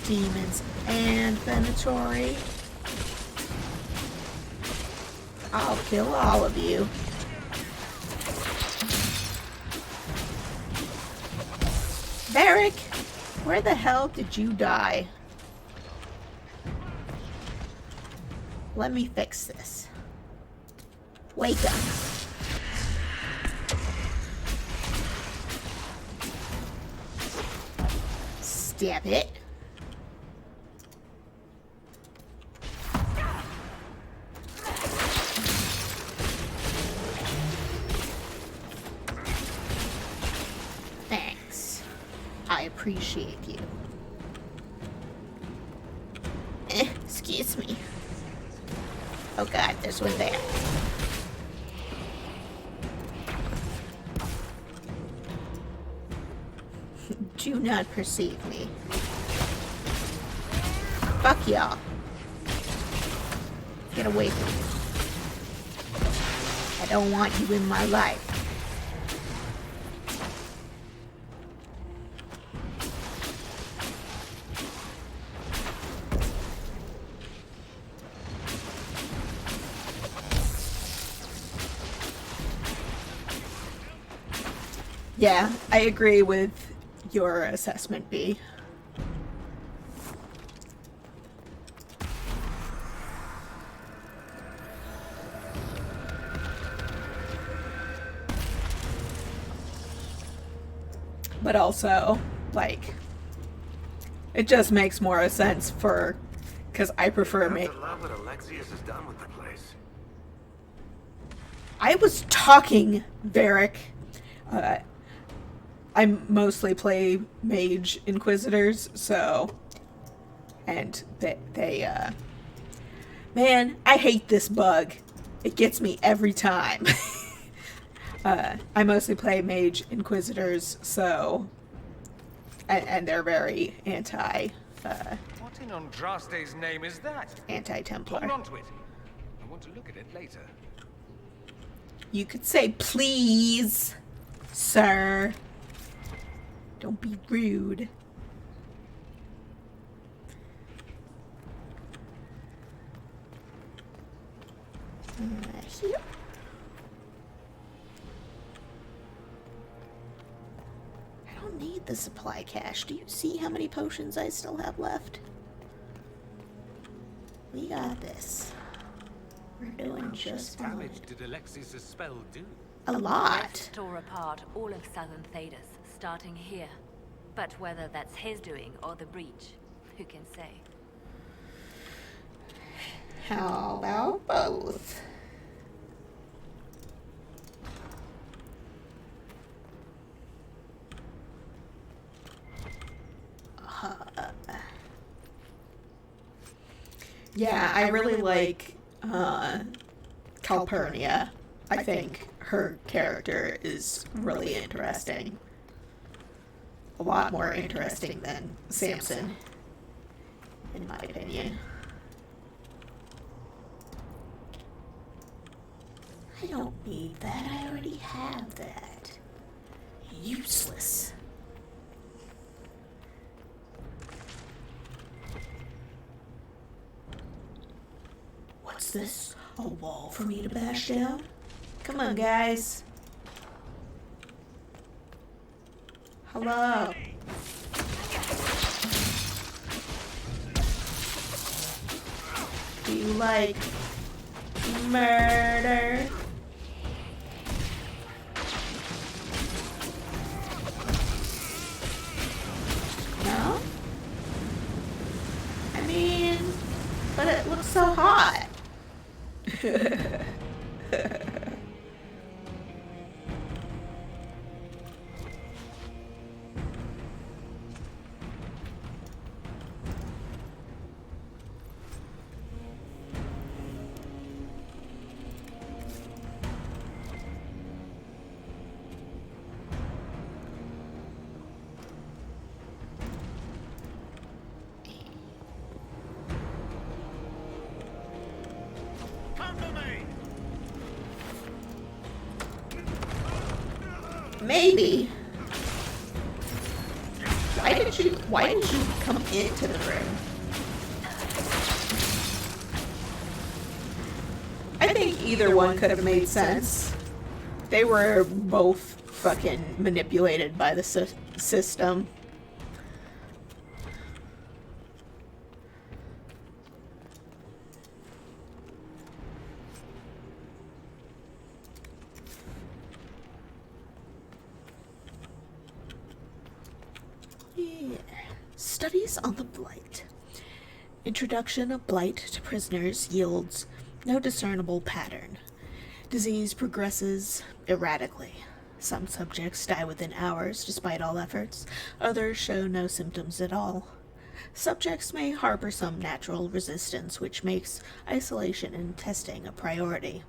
demons and Venatori. I'll kill all of you. Varric, where the hell did you die? Let me fix this. Wake up. Stab it. Thanks. I appreciate you. Excuse me. Oh god, there's one there. Do not perceive me. Fuck y'all. Get away from me. I don't want you in my life. Yeah, I agree with your assessment, B. But also, like, it just makes more sense for, because I prefer me. Love what Alexius has done with the place. I was talking, Varric. I mostly play mage inquisitors, so, and they man, I hate this bug. It gets me every time. I mostly play mage inquisitors, so, and they're very anti, What in Andraste's name is that? Anti-Templar. Hold on to it. I want to look at it later. You could say please, sir. Don't be rude. Here. I don't need the supply cache. Do you see how many potions I still have left? We got this. We're doing just fine. damage did Alexius' spell do? A lot. Let's tore apart all of Southern Thedas, starting here. But whether that's his doing or the breach, who can say? How about both? Yeah, I really like Calpurnia. I think her character is really interesting. A lot more interesting than Samson, in my opinion. I don't need that. I already have that. Useless. What's this? A wall for me to bash down? Come on, guys. Hello. Do you like murder? No? I mean, but it looks so hot. Maybe. Why did you come into the room? I think either one could have made sense. They were both fucking manipulated by the system. Yeah. Studies on the Blight. Introduction of Blight to prisoners yields no discernible pattern. Disease progresses erratically. Some subjects die within hours despite all efforts. Others show no symptoms at all. Subjects may harbor some natural resistance, which makes isolation and testing a priority.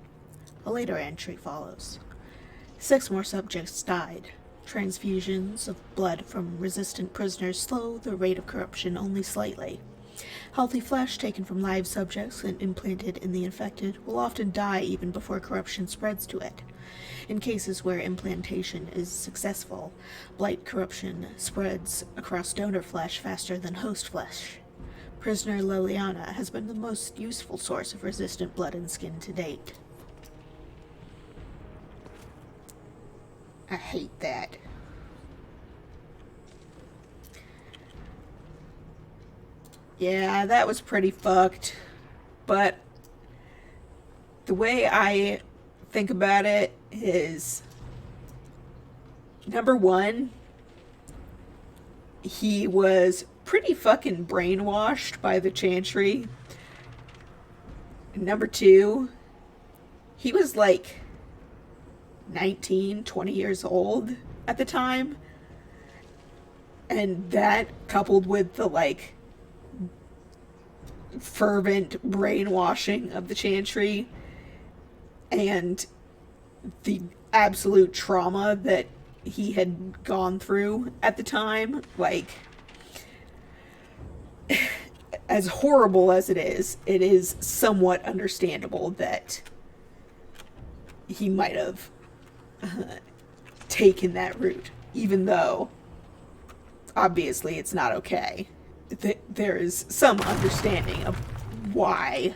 A later entry follows. 6 more subjects died. Transfusions of blood from resistant prisoners slow the rate of corruption only slightly. Healthy flesh taken from live subjects and implanted in the infected will often die even before corruption spreads to it. In cases where implantation is successful, blight corruption spreads across donor flesh faster than host flesh. Prisoner Liliana has been the most useful source of resistant blood and skin to date. I hate that. Yeah, that was pretty fucked. But the way I think about it is, number one, he was pretty fucking brainwashed by the Chantry. And number two, he was like 19, 20 years old at the time. And that, coupled with the like fervent brainwashing of the Chantry and the absolute trauma that he had gone through at the time, like, as horrible as it is somewhat understandable that he might have taken that route, even though obviously it's not okay. There is some understanding of why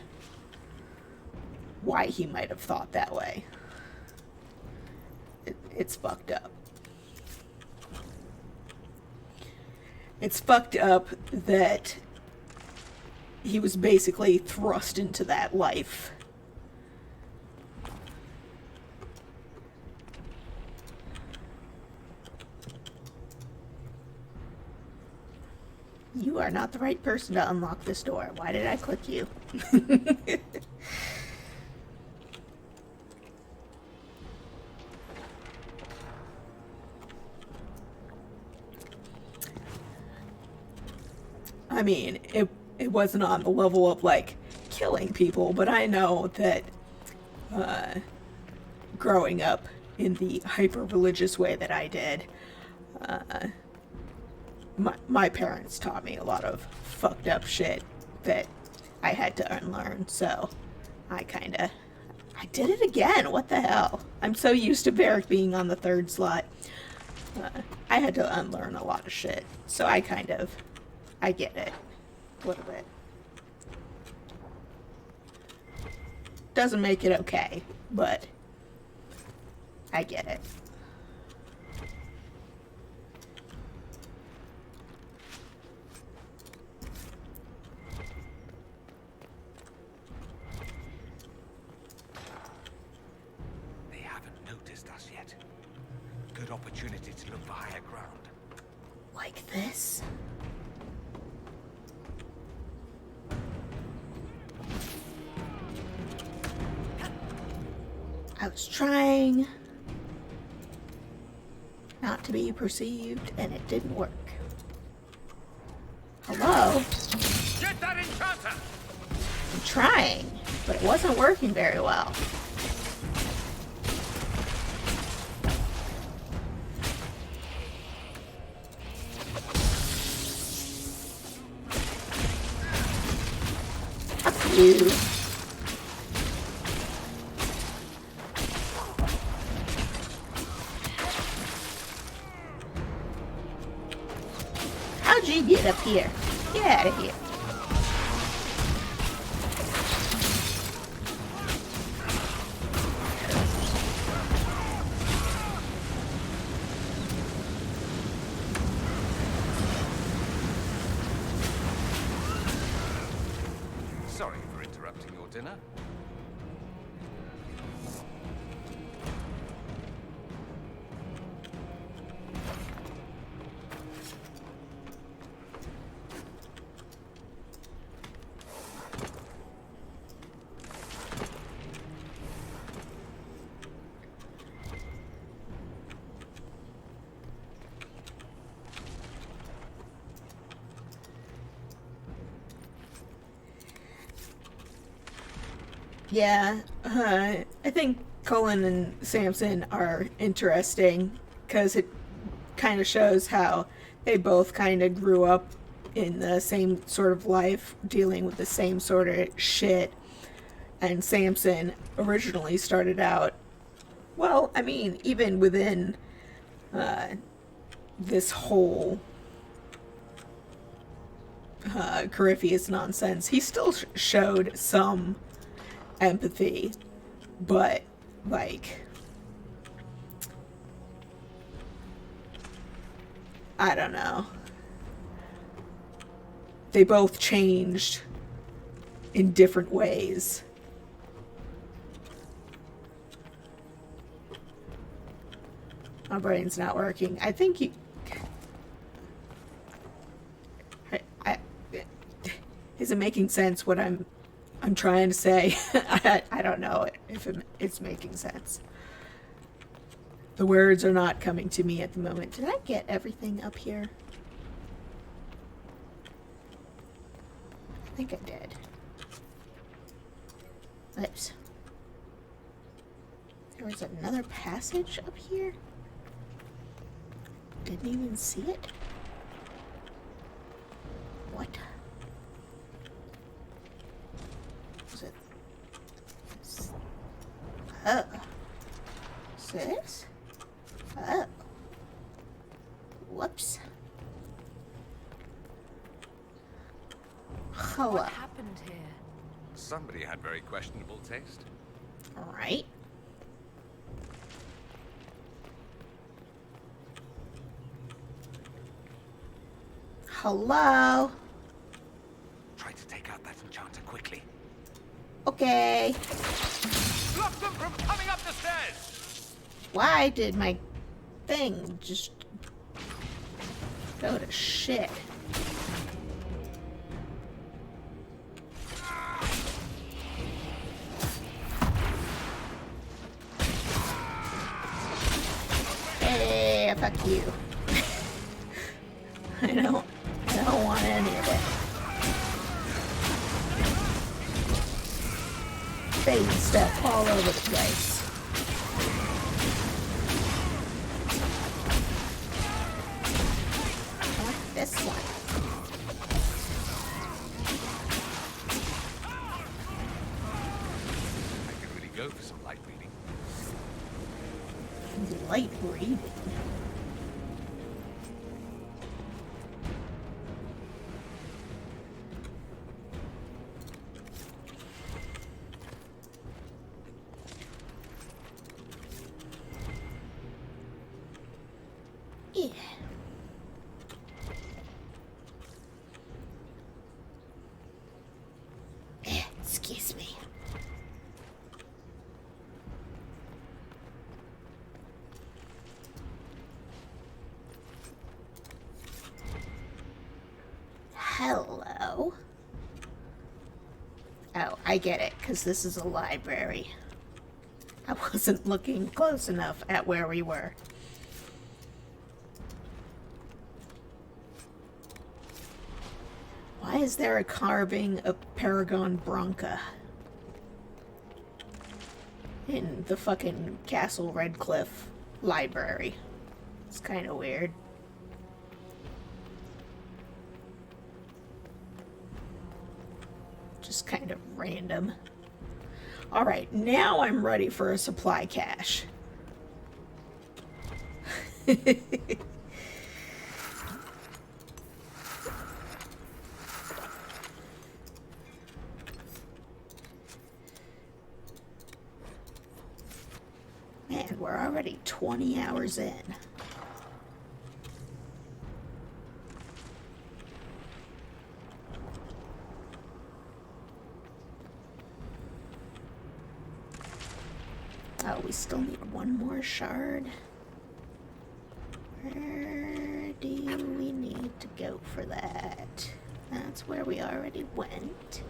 he might have thought that way. It's fucked up. It's fucked up that he was basically thrust into that life. You are not the right person to unlock this door. Why did I click you? I mean, it wasn't on the level of, like, killing people, but I know that growing up in the hyper-religious way that I did, my parents taught me a lot of fucked up shit that I had to unlearn, so I did it again. What the hell? I'm so used to Varric being on the 3rd slot. I had to unlearn a lot of shit, so I get it a little bit. Doesn't make it okay, but I get it. Opportunity to look for higher ground. Like this? I was trying not to be perceived, and it didn't work. Hello? Get that enchanter! I'm trying, but it wasn't working very well. You. How'd you get up here? Get out of here. Sorry for interrupting your dinner. Yeah, I think Cullen and Samson are interesting because it kind of shows how they both kind of grew up in the same sort of life, dealing with the same sort of shit. And Samson originally started out, well, I mean, even within this whole Corypheus nonsense, he still showed some empathy, but like, I don't know. They both changed in different ways. My brain's not working. I think you... Is it making sense what I'm trying to say? I don't know if it's making sense. The words are not coming to me at the moment. Did I get everything up here? I think I did. Oops. There was another passage up here? Didn't even see it? What? Was it? Oh. Is this? Oh. Whoops. Hello. What happened here? Somebody had very questionable taste. All right. Hello. Try to take out that enchanter quickly. Okay. Block them from coming up the stairs! Why did my thing just go to shit? Hey, fuck you. I don't want any of it. Fade stuff all over the place. I want this one. I could really go for some light reading. Light reading. Yeah. Excuse me. Hello. Oh, I get it, because this is a library. I wasn't looking close enough at where we were. Why is there a carving of Paragon Branca in the fucking Castle Redcliffe library? It's kind of weird. Just kind of random. Alright, now I'm ready for a supply cache. 20 hours in. Oh, we still need one more shard. Where do we need to go for that? That's where we already went.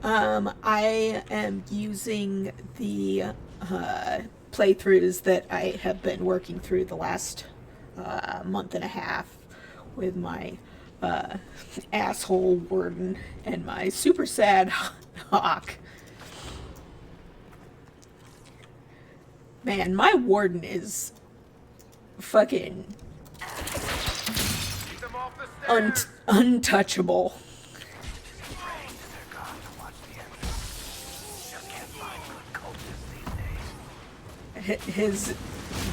I am using the playthroughs that I have been working through the last month and a half with my asshole warden and my super sad hawk. Man, my warden is fucking untouchable. His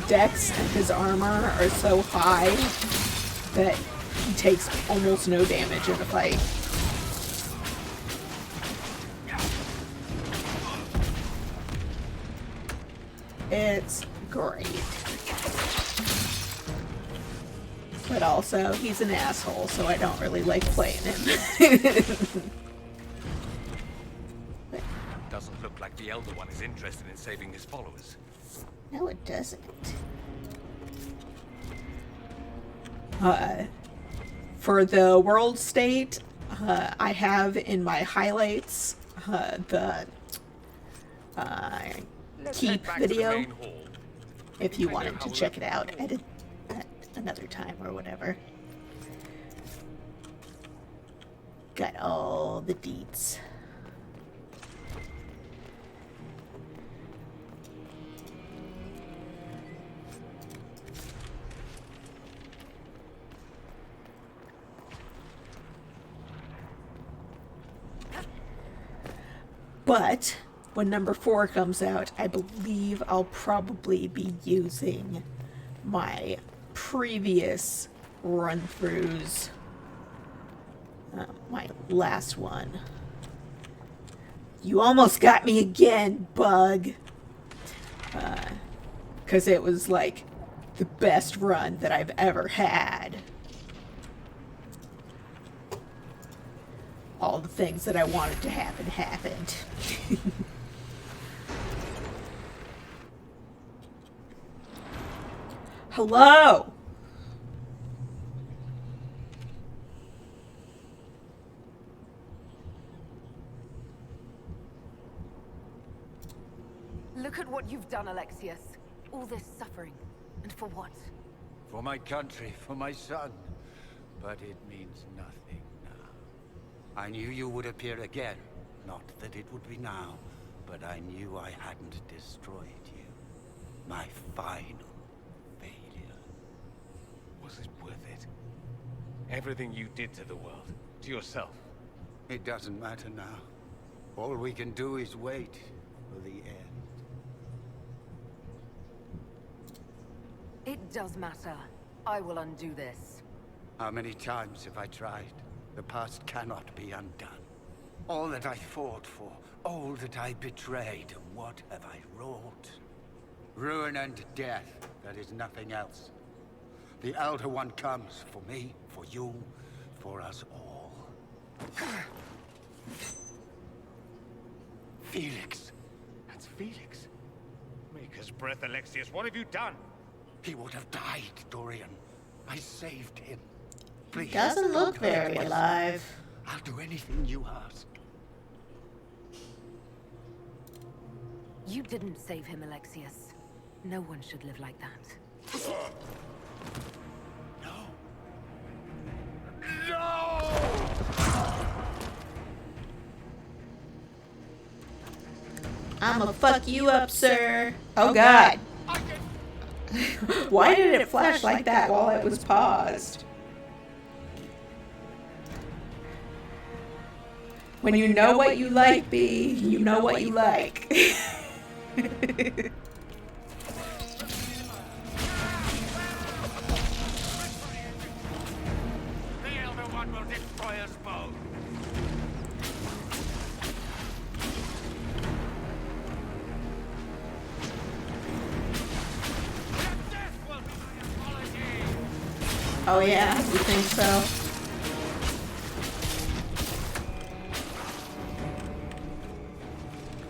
dex and his armor are so high that he takes almost no damage in a fight. It's great. But also, he's an asshole, so I don't really like playing him. Doesn't look like the Elder One is interested in saving his followers. No, it doesn't. For the world state, I have in my highlights the keep video, if you wanted to check it out at another time or whatever. Got all the deets. But when number 4 comes out, I believe I'll probably be using my previous run-throughs. My last one. You almost got me again, bug. 'Cause it was like the best run that I've ever had. All the things that I wanted to happen happened. Hello! Look at what you've done, Alexius. All this suffering. And for what? For my country, for my son. But it means nothing now. I knew you would appear again. Not that it would be now, but I knew I hadn't destroyed you. My final failure. Was it worth it? Everything you did to the world, to yourself. It doesn't matter now. All we can do is wait for the end. It does matter. I will undo this. How many times have I tried? The past cannot be undone. All that I fought for, all that I betrayed, what have I wrought? Ruin and death, that is nothing else. The Elder One comes for me, for you, for us all. Felix. That's Felix. Maker's breath, Alexius. What have you done? He would have died, Dorian. I saved him. Please. Doesn't look very alive. I'll do anything you ask. You didn't save him, Alexius. No one should live like that. No. I'ma fuck you up, sir. Oh god. Why did it flash like that while it was paused? When you know what you like, B, you know what you like. The Elder One will destroy us both. Oh yeah, you think so?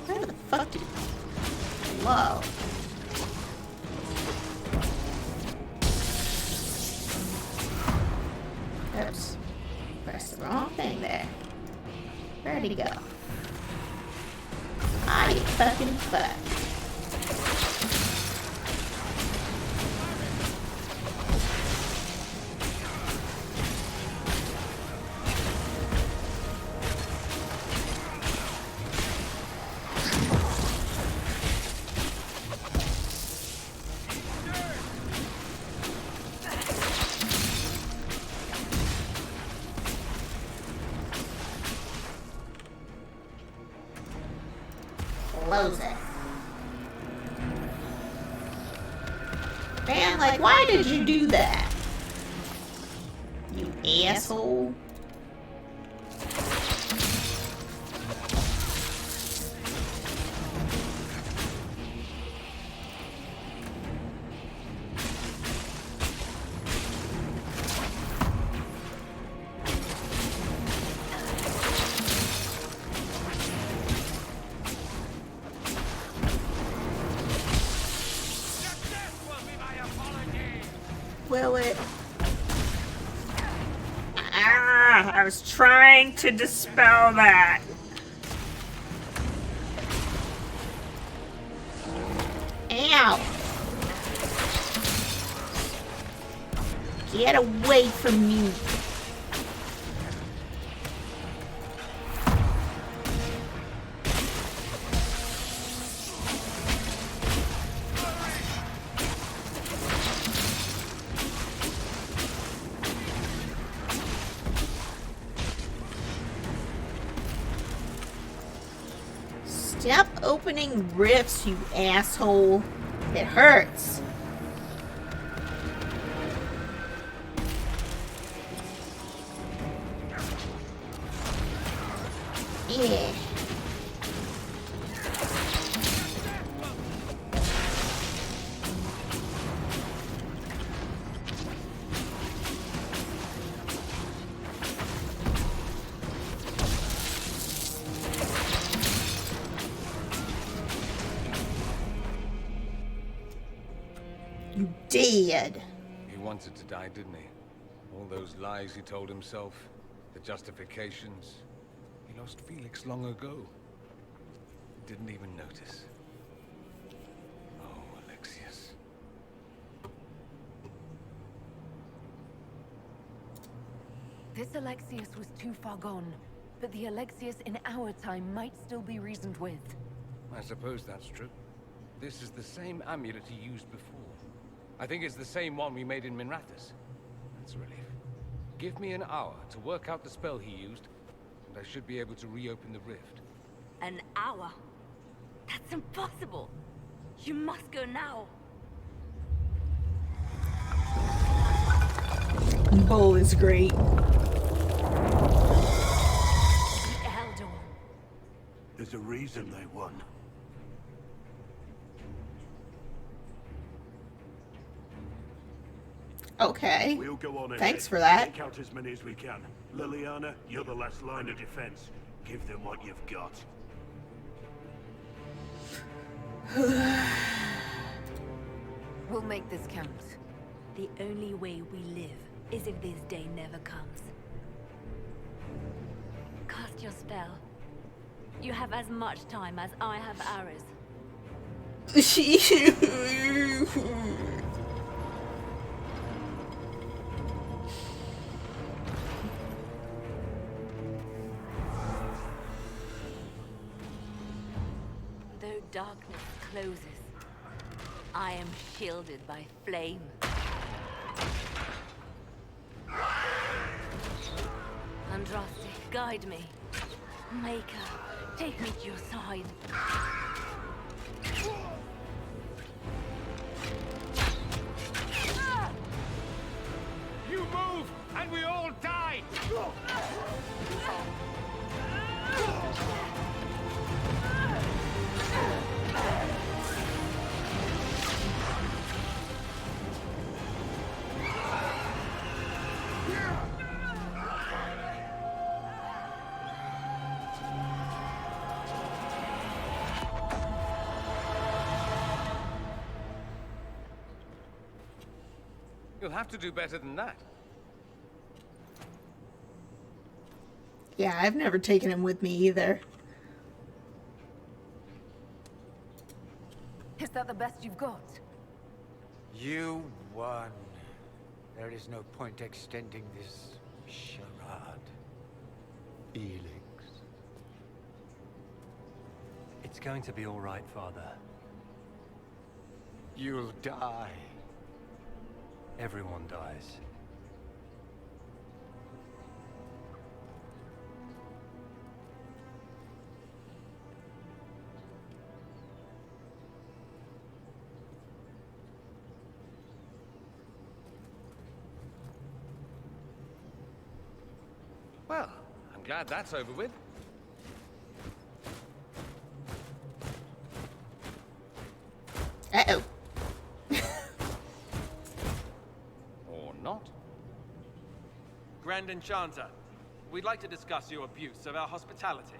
Where the fuck did... Whoa. Oops. Pressed the wrong thing there. Where'd he go? Ah, you fucking fuck. Close it. Man, like, why did you do that? You asshole. Will it? Ah, I was trying to dispel that. Ow. Get away from me. Stop opening rifts, you asshole. It hurts. Yeah. You did. He wanted to die, didn't he? All those lies he told himself, the justifications. He lost Felix long ago. Didn't even notice. Oh, Alexius. This Alexius was too far gone, but the Alexius in our time might still be reasoned with. I suppose that's true. This is the same amulet he used before. I think it's the same one we made in Minrathous. That's a relief. Give me an hour to work out the spell he used, and I should be able to reopen the rift. An hour? That's impossible. You must go now. Bull is great. The Elder One. There's a reason they won. Okay. We'll go on Thanks ahead. for that. Take out as many as we can. Liliana, you're the last line of defense. Give them what you've got. We'll make this count. The only way we live is if this day never comes. Cast your spell. You have as much time as I have hours. Though darkness closes, I am shielded by flame. Andraste, guide me. Maker, take me to your side. You move, and we all die! You'll have to do better than that. Yeah, I've never taken him with me either. Is that the best you've got? You won. There is no point extending this charade. Elix. It's going to be all right, Father. You'll die. Everyone dies. Well, I'm glad that's over with. Uh-oh. Or not. Grand Enchanter, we'd like to discuss your abuse of our hospitality.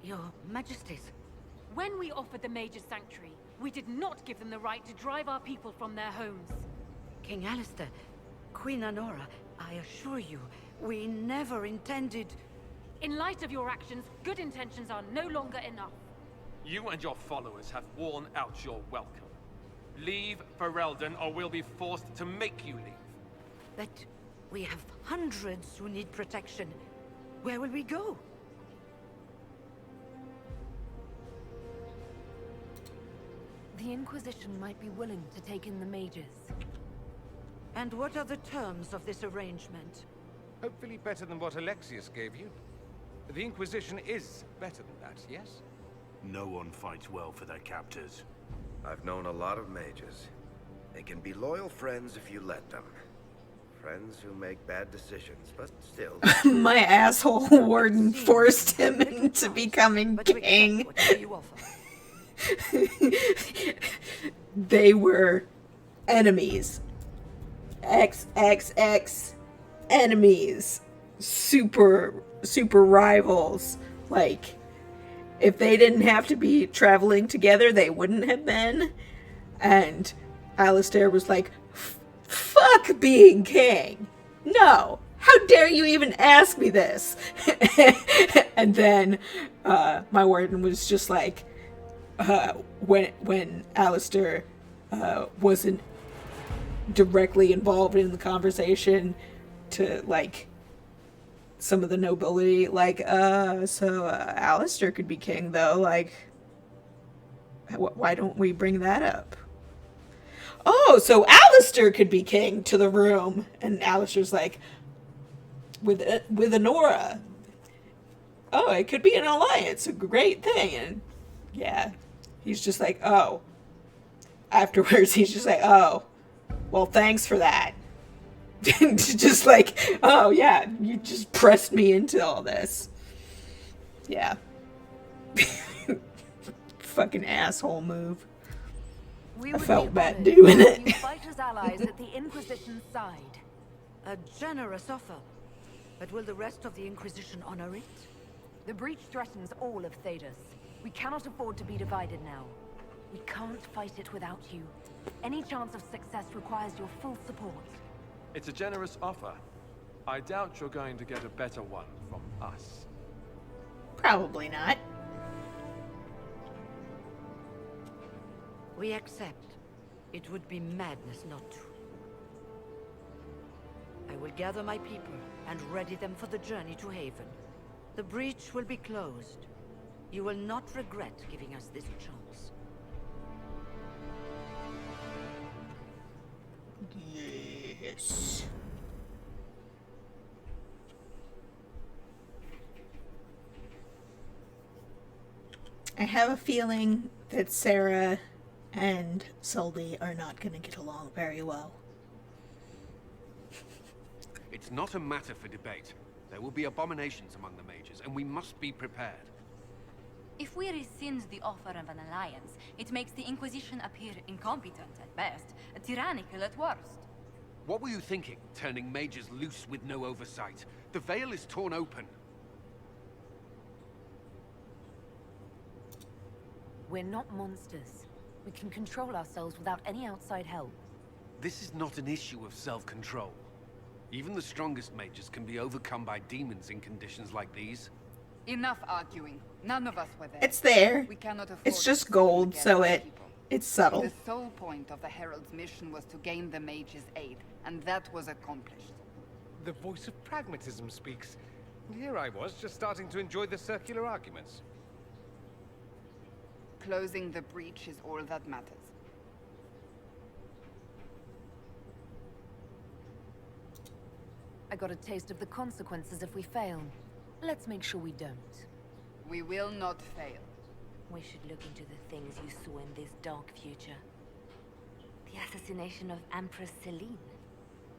Your Majesties. When we offered the Mage's Sanctuary, we did not give them the right to drive our people from their homes. King Alistair, Queen Honora, I assure you, we never intended... In light of your actions, good intentions are no longer enough. You and your followers have worn out your welcome. Leave Ferelden, or we'll be forced to make you leave. But we have hundreds who need protection. Where will we go? The Inquisition might be willing to take in the mages. And what are the terms of this arrangement? Hopefully better than what Alexius gave you. The Inquisition is better than that, yes? No one fights well for their captors. I've known a lot of mages. They can be loyal friends if you let them. Friends who make bad decisions, but still... My asshole warden forced him into becoming king. They were enemies. XXX enemies. Super rivals. Like, if they didn't have to be traveling together, they wouldn't have been. And Alistair was like, fuck being king. No. How dare you even ask me this? And then my warden was just like, when Alistair wasn't directly involved in the conversation to, like, some of the nobility, like, so Alistair could be king, though, like, why don't we bring that up? Oh, so Alistair could be king, to the room. And Alistair's like, with Honora. Oh, it could be an alliance, a great thing. And yeah, he's just like, oh. Afterwards, he's just like, oh, well, thanks for that. Just like, oh yeah, you just pressed me into all this. Yeah. Fucking asshole move. I felt bad doing it. You fight as allies at the Inquisition's side. A generous offer. But will the rest of the Inquisition honor it? The breach threatens all of Thedas. We cannot afford to be divided now. We can't fight it without you. Any chance of success requires your full support. It's a generous offer. I doubt you're going to get a better one from us. Probably not. We accept. It would be madness not to. I will gather my people and ready them for the journey to Haven. The breach will be closed. You will not regret giving us this chance. Yes. I have a feeling that Sarah and Sully are not going to get along very well. It's not a matter for debate. There will be abominations among the mages, and we must be prepared. If we rescind the offer of an alliance, it makes the Inquisition appear incompetent at best, tyrannical at worst. What were you thinking, turning mages loose with no oversight? The veil is torn open. We're not monsters. We can control ourselves without any outside help. This is not an issue of self-control. Even the strongest mages can be overcome by demons in conditions like these. Enough arguing. None of us were there. It's there. We cannot afford It's just to gold, get so our people. it's subtle. The sole point of the Herald's mission was to gain the mage's aid, and that was accomplished. The voice of pragmatism speaks. And here I was, just starting to enjoy the circular arguments. Closing the breach is all that matters. I got a taste of the consequences if we fail. Let's make sure we don't. We will not fail. We should look into the things you saw in this dark future. The assassination of Empress Celine.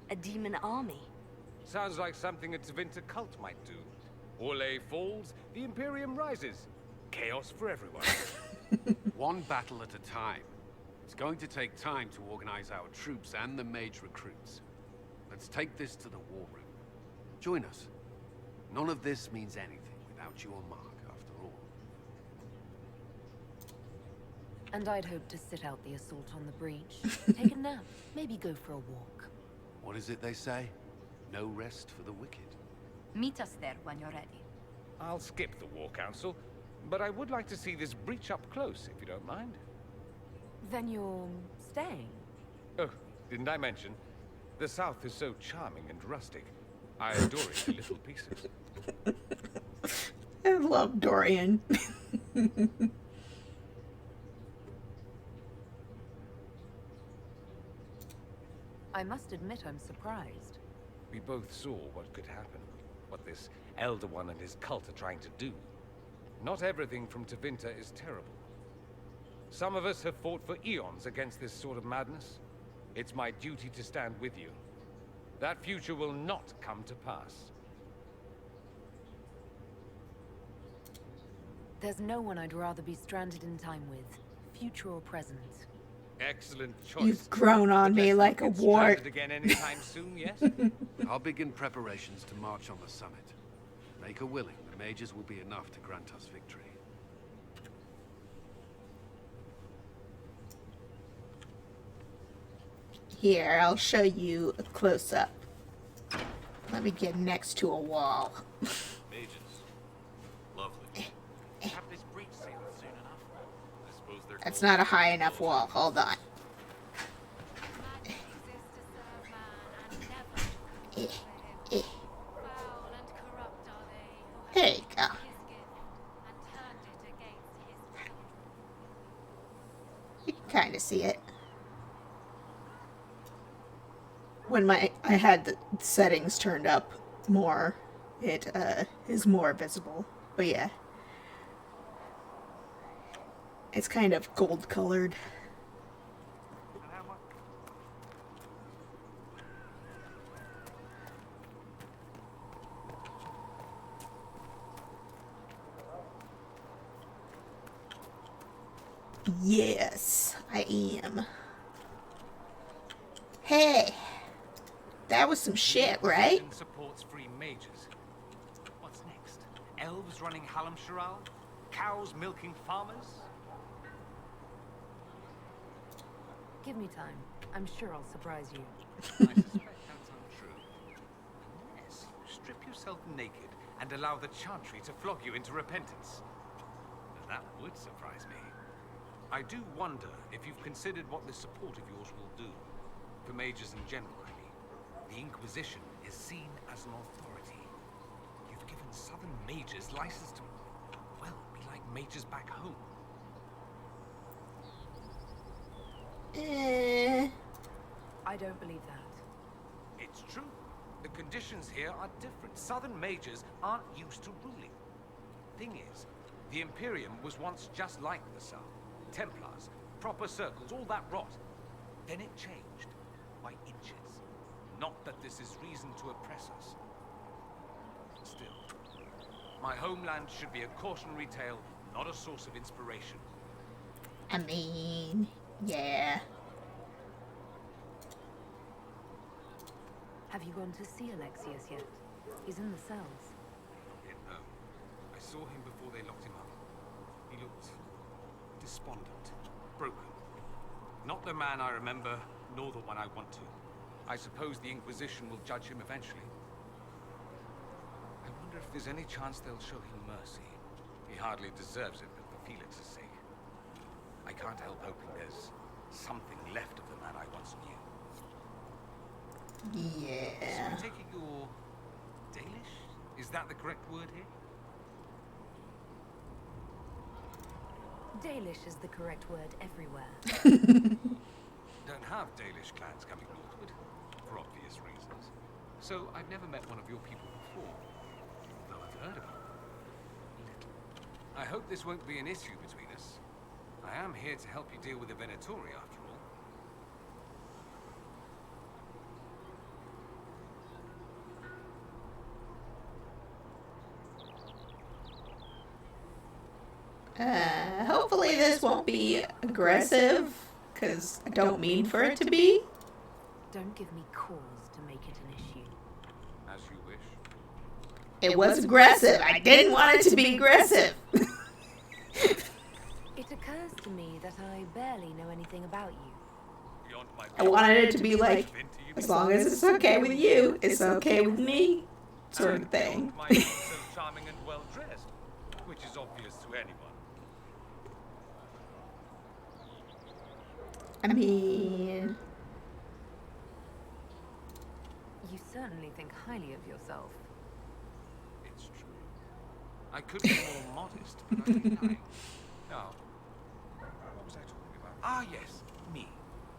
A demon army. Sounds like something a Tevinter cult might do. Orlais falls, the Imperium rises. Chaos for everyone. One battle at a time. It's going to take time to organize our troops and the mage recruits. Let's take this to the war room. Join us. None of this means anything without your mark, after all. And I'd hope to sit out the assault on the breach. Take a nap. Maybe go for a walk. What is it they say? No rest for the wicked. Meet us there when you're ready. I'll skip the War Council, but I would like to see this breach up close, if you don't mind. Then you're staying? Oh, didn't I mention? The South is so charming and rustic. I adore it in little pieces. I love Dorian. I must admit I'm surprised. We both saw what could happen, what this Elder One and his cult are trying to do. Not everything from Tevinter is terrible. Some of us have fought for eons against this sort of madness. It's my duty to stand with you. That future will not come to pass. There's no one I'd rather be stranded in time with, future or present. Excellent choice. You've grown on me like a wart. Again anytime soon, yes? I'll begin preparations to march on the summit. Make her willing, the mages will be enough to grant us victory. Here, I'll show you a close-up. Let me get next to a wall. Mages. Lovely. Have this breach sealed soon enough? I suppose they're That's not a high enough wall. Hold on. There you go. You can kind of see it. When I had the settings turned up more, it is more visible. But yeah. It's kind of gold colored. Yes, I am. Hey, that was some shit, right? Supports free mages. What's next? Elves running Halamsharal? Cows milking farmers? Give me time. I'm sure I'll surprise you. I suspect that's untrue. Unless you strip yourself naked and allow the Chantry to flog you into repentance. That would surprise me. I do wonder if you've considered what this support of yours will do. For mages in general, I mean. The Inquisition is seen as an authority. You've given Southern mages license to, well, be like mages back home. I don't believe that. It's true. The conditions here are different. Southern mages aren't used to ruling. Thing is, the Imperium was once just like the South. Templars, proper circles, all that rot. Then it changed. By inches. Not that this is reason to oppress us. Still, my homeland should be a cautionary tale, not a source of inspiration. I mean, yeah. Have you gone to see Alexius yet? He's in the cells. Not yet, no. I saw him before they locked him up. He looked despondent, broken. Not the man I remember, nor the one I want to. I suppose the Inquisition will judge him eventually. I wonder if there's any chance they'll show him mercy. He hardly deserves it, but for Felix's sake. I can't help hoping there's something left of the man I once knew. Yeah. So I take it you're Dalish? Is that the correct word here? Dalish is the correct word everywhere. Don't have Dalish clans coming northward, for obvious reasons. So I've never met one of your people before, though I've heard about them. Little. I hope this won't be an issue between us. I am here to help you deal with the Venatori, after all. Hopefully this won't be aggressive, because I don't mean for it to be. Don't give me cause to make it an issue. As you wish. It was aggressive. I didn't want it to be aggressive. It occurs to me that I barely know anything about you. I wanted it to be like, as long as it's okay with you, it's okay with me, sort of thing. So charming and well dressed, which is obvious to anyone. I mean, You certainly think highly of yourself. It's true. I could be more modest, but I'm lying. Now, what was I talking about? Ah, yes, me.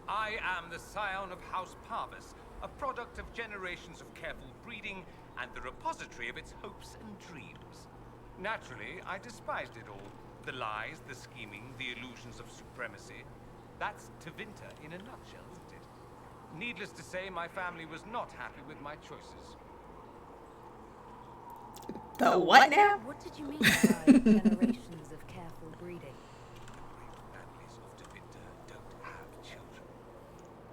I am the scion of House Parvis, a product of generations of careful breeding and the repository of its hopes and dreams. Naturally, I despised it all. The lies, the scheming, the illusions of supremacy. That's Tevinter in a nutshell, isn't it? Needless to say, my family was not happy with my choices. The what now? What did you mean by generations of careful breeding? Families of Tevinter don't have children.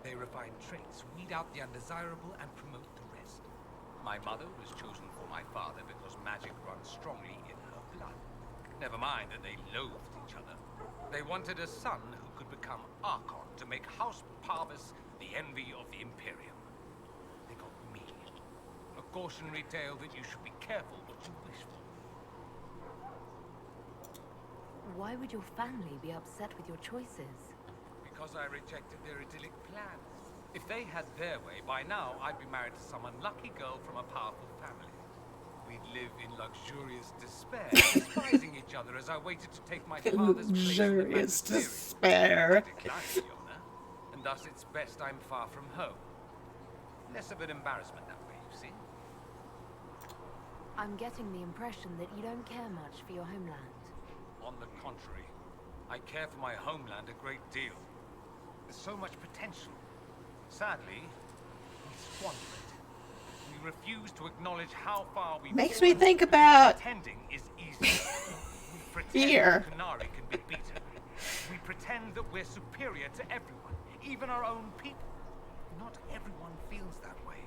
They refine traits, weed out the undesirable, and promote the rest. My mother was chosen for my father because magic runs strongly in her blood. Never mind that they loathed each other. They wanted a son who could become Archon to make House Parvis the envy of the Imperium. They got me. A cautionary tale that you should be careful what you wish for. Why would your family be upset with your choices? Because I rejected their idyllic plans. If they had their way, by now I'd be married to some unlucky girl from a powerful family. We'd live in luxurious despair, despising each other as I waited to take my father's place in the Luxurious Magistery. despair. I declined the honor, and thus it's best I'm far from home. Less of an embarrassment that way, you see. I'm getting the impression that you don't care much for your homeland. On the contrary, I care for my homeland a great deal. There's so much potential. Sadly, we squander it. We refuse to acknowledge how far we Makes me think about pretending is easy. We pretend fear. Kunari can be beaten. We pretend that we're superior to everyone, even our own people. Not everyone feels that way.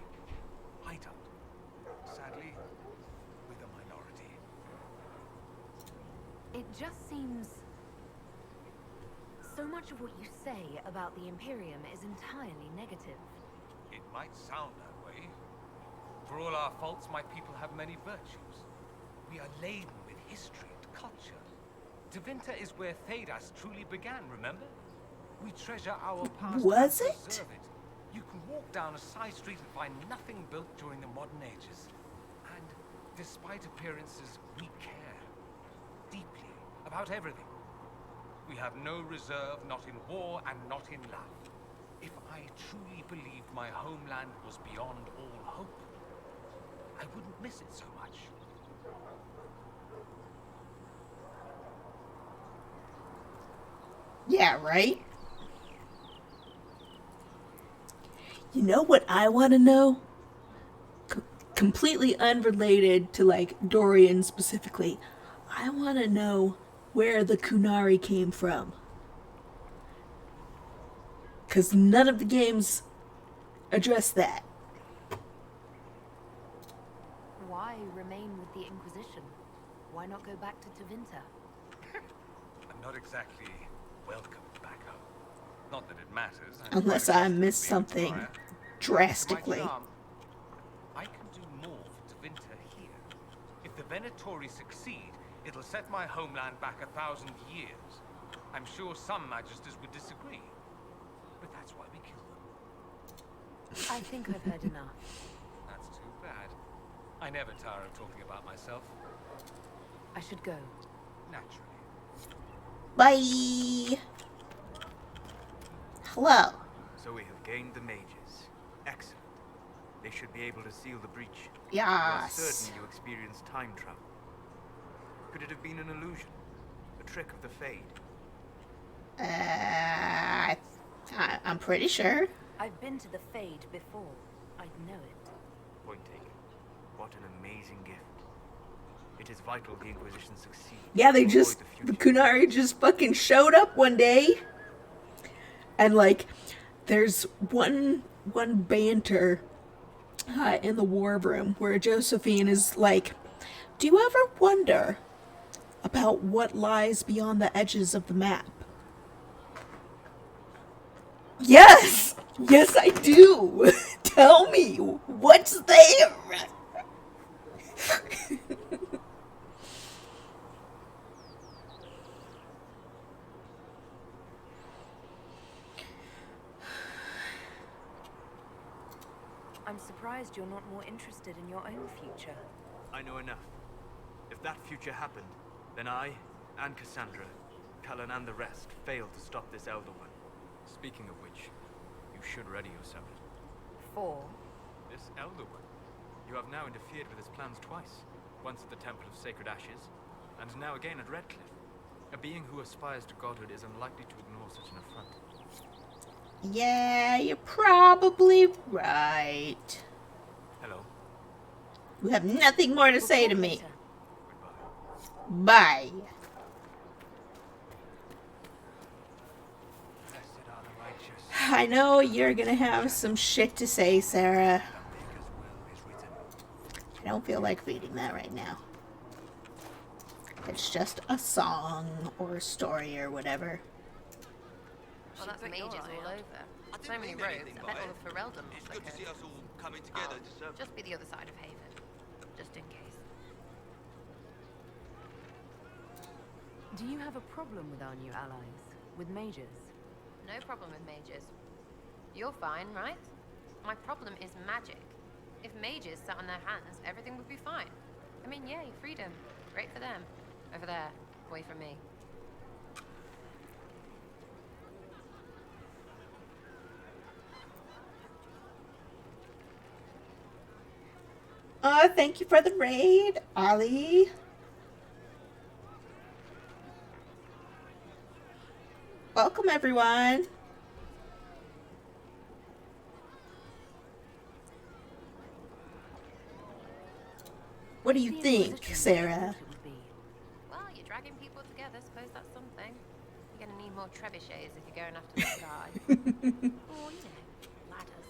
I don't. Sadly, we're the minority. It just seems... So much of what you say about the Imperium is entirely negative. It might sound that way. For all our faults, my people have many virtues. We are laden with history and culture. Tevinter is where Thedas truly began, remember? We treasure our past Was and it? preserve it. You can walk down a side street and find nothing built during the modern ages. And despite appearances, we care deeply about everything. We have no reserve, not in war and not in love. If I truly believed my homeland was beyond all hope, I wouldn't miss it so much. Yeah, right? You know what I want to know? Completely unrelated to, like, Dorian specifically. I want to know where the Kunari came from. Because none of the games address that. Why remain with the Inquisition? Why not go back to Tevinter? I'm not exactly welcome back home. Not that it matters. Unless I missed something drastically. I can do more for Tevinter here. If the Venatori succeed, it'll set my homeland back 1,000 years. I'm sure some magisters would disagree, but that's why we kill them. I think I've heard enough. That's too bad. I never tire of talking about myself. I should go. Naturally. Bye. Hello. So we have gained the mages. Excellent. They should be able to seal the breach. Yes. You are certain you experienced time travel. Could it have been an illusion? A trick of the Fade? I'm pretty sure. I've been to the Fade before. I'd know it. Point taken. What an amazing gift. It is vital the Inquisition succeed. Yeah, the Kunari just fucking showed up one day. And like, there's one banter in the war room where Josephine is like, do you ever wonder about what lies beyond the edges of the map? Yes! Yes, I do! Tell me, what's there? I'm surprised you're not more interested in your own future. I know enough. If that future happened, then I, and Cassandra, Cullen and the rest, failed to stop this Elder One. Speaking of which, you should ready yourself. For? This Elder One. You have now interfered with his plans twice. Once at the Temple of Sacred Ashes, and now again at Redcliffe. A being who aspires to godhood is unlikely to ignore such an affront. Yeah, you're probably right. Hello. You have nothing more to say to me. Bye. I know you're gonna have some shit to say, Sarah. I don't feel like reading that right now. It's just a song or a story or whatever. Well, that's mages all over. So many robes. I bet all of Ferelden must look good. us all coming together Just be the other side of Haven. Just in case. Do you have a problem with our new allies? With mages? No problem with mages. You're fine, right? My problem is magic. If mages sat on their hands, everything would be fine. I mean, yay, freedom. Great for them. Over there, away from me. Thank you for the raid, Ollie. Welcome, everyone. What do you think, Sarah? Well, you're dragging people together. Suppose that's something. You're gonna need more trebuchets if you're going after that guy. Or, you know, ladders.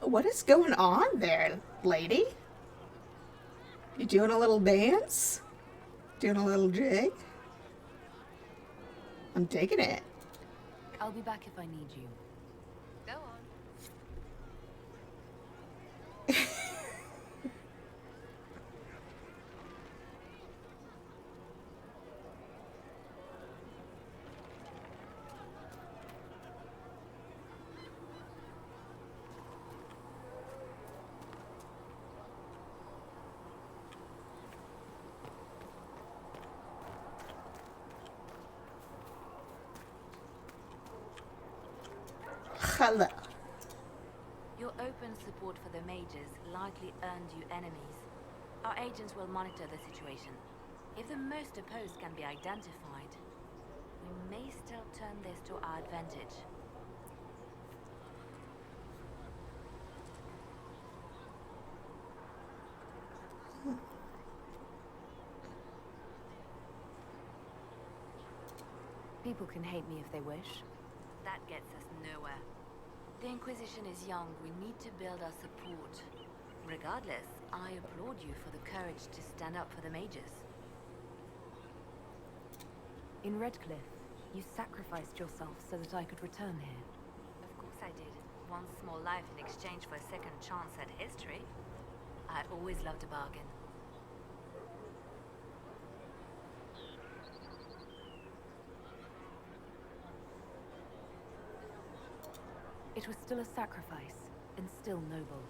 What is going on there, lady? You doing a little dance? Doing a little jig? I'm digging it. I'll be back if I need you. Go on. Hello. Your open support for the mages likely earned you enemies. Our agents will monitor the situation. If the most opposed can be identified, we may still turn this to our advantage. People can hate me if they wish. That gets us nowhere. The Inquisition is young. We need to build our support. Regardless, I applaud you for the courage to stand up for the mages. In Redcliffe, You sacrificed yourself so that I could return here. Of course I did. One small life in exchange for a second chance at history. I always loved a bargain. It was still a sacrifice, and still noble.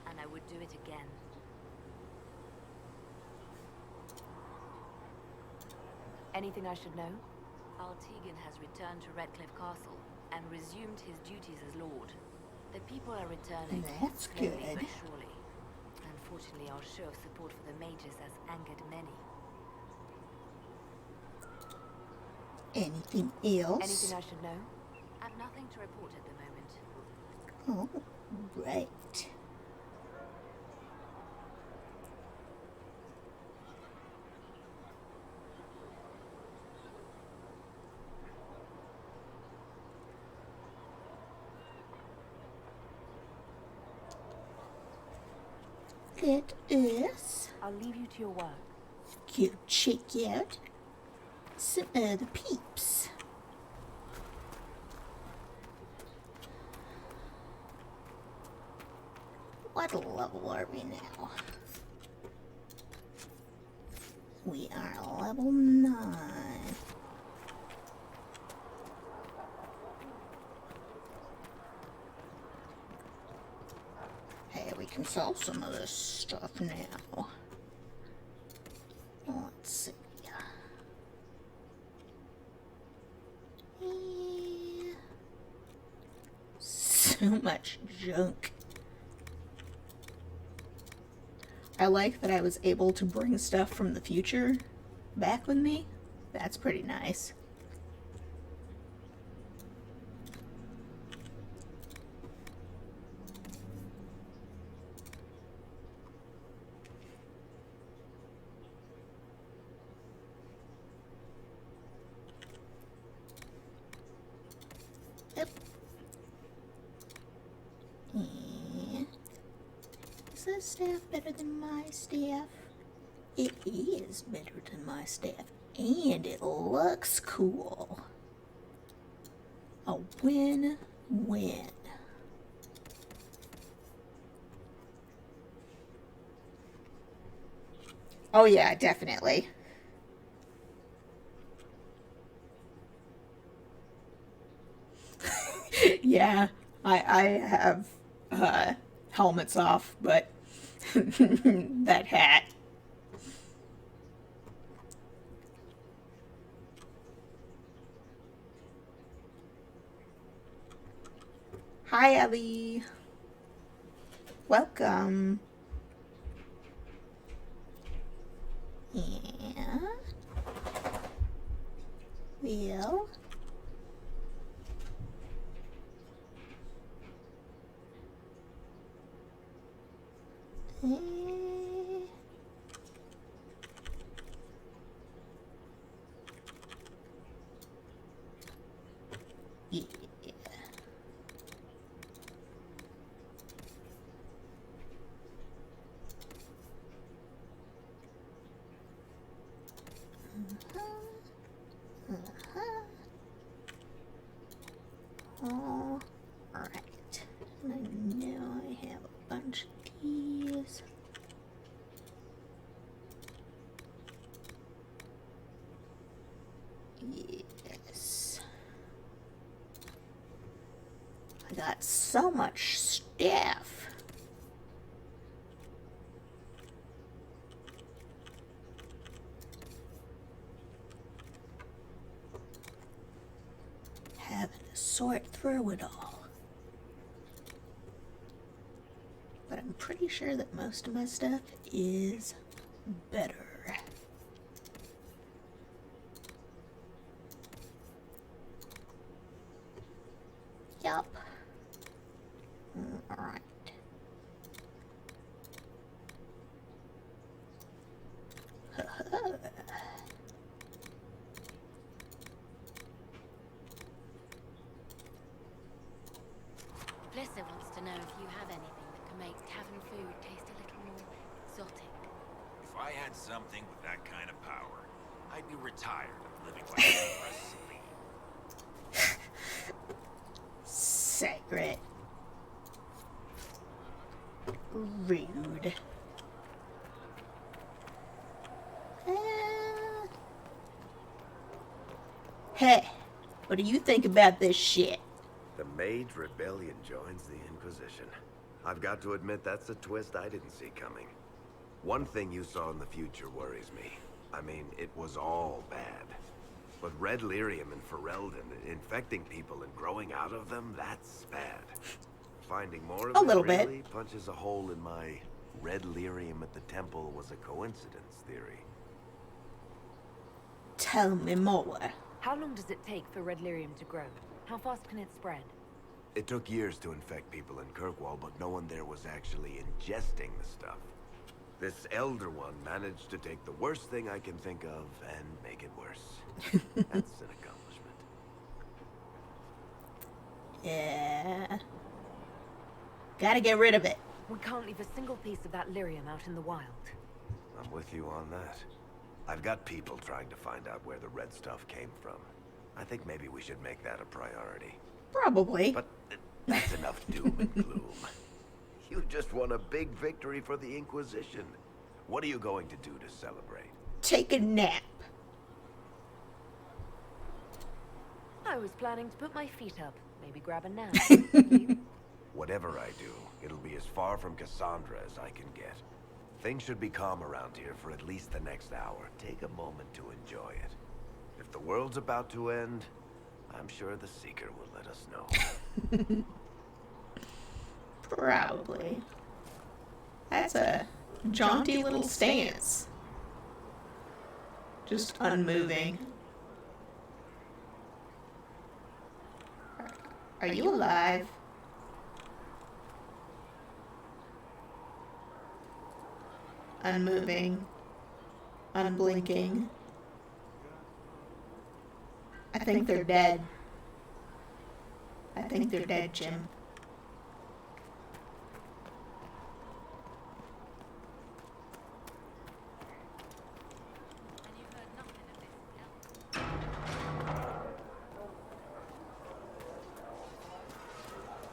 And I would do it again. Anything I should know? Tegan has returned to Redcliffe Castle and resumed his duties as Lord. The people are returning. That's slowly good. but surely. Unfortunately, our show of support for the mages has angered many. Anything else? Anything I should know? I've nothing to report at the moment. Oh, right. Let us I'll leave you to your work. go check out some other peeps. What level are we now? We are level 9. Hey, we can solve some of this stuff now. Let's see. So much junk. I like that I was able to bring stuff from the future back with me. That's pretty nice. Yep. And is this staff better than my staff? It is better than my staff. And it looks cool. A win-win. Oh yeah, definitely. Yeah, I have helmets off, but that hat. Hi, Ellie. Welcome. Yeah. Well. Yeah. All right. I know I have a bunch of these. Yes. I got so much stuff. Having to sort through it all. But I'm pretty sure that most of my stuff is better. Yup. Alright. Blissa wants to know if you have anything that can make tavern food taste a little more exotic. If I had something with that kind of power, I'd be retired and living like a slave. secret. Rude. Hey, what do you think about this shit? The Mage Rebellion joins the Inquisition. I've got to admit that's a twist I didn't see coming. One thing you saw in the future worries me. I mean, it was all bad. But Red Lyrium and Ferelden, infecting people and growing out of them, that's bad. Finding more of A it little really bit. punches a hole in my Red Lyrium at the temple was a coincidence theory. Tell me more. How long does it take for Red Lyrium to grow? How fast can it spread? It took years to infect people in Kirkwall, but no one there was actually ingesting the stuff. This Elder One managed to take the worst thing I can think of and make it worse. That's an accomplishment. Yeah. Gotta get rid of it. We can't leave a single piece of that lyrium out in the wild. I'm with you on that. I've got people trying to find out where the red stuff came from. I think maybe we should make that a priority. Probably. But that's enough doom and gloom. You just won a big victory for the Inquisition. What are you going to do to celebrate? Take a nap. I was planning to put my feet up, maybe grab a nap. Whatever I do, it'll be as far from Cassandra as I can get. Things should be calm around here for at least the next hour. Take a moment to enjoy it. If the world's about to end, I'm sure the Seeker will let us know. Probably. That's a jaunty little stance. Just unmoving. Are you alive? Unmoving. Unblinking. I think they're dead. I think they're dead, Jim.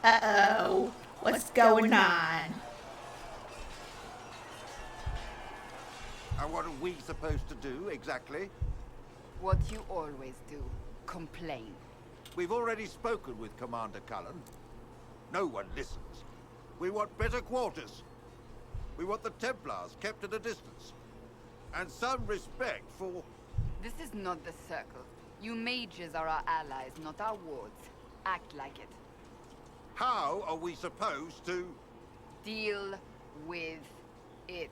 Uh-oh. What's going on? And what are we supposed to do, exactly? What you always do. Complain. We've already spoken with Commander Cullen. No one listens. We want better quarters. We want the Templars kept at a distance. And some respect for... This is not the Circle. You mages are our allies, not our wards. Act like it. How are we supposed to... Deal with it.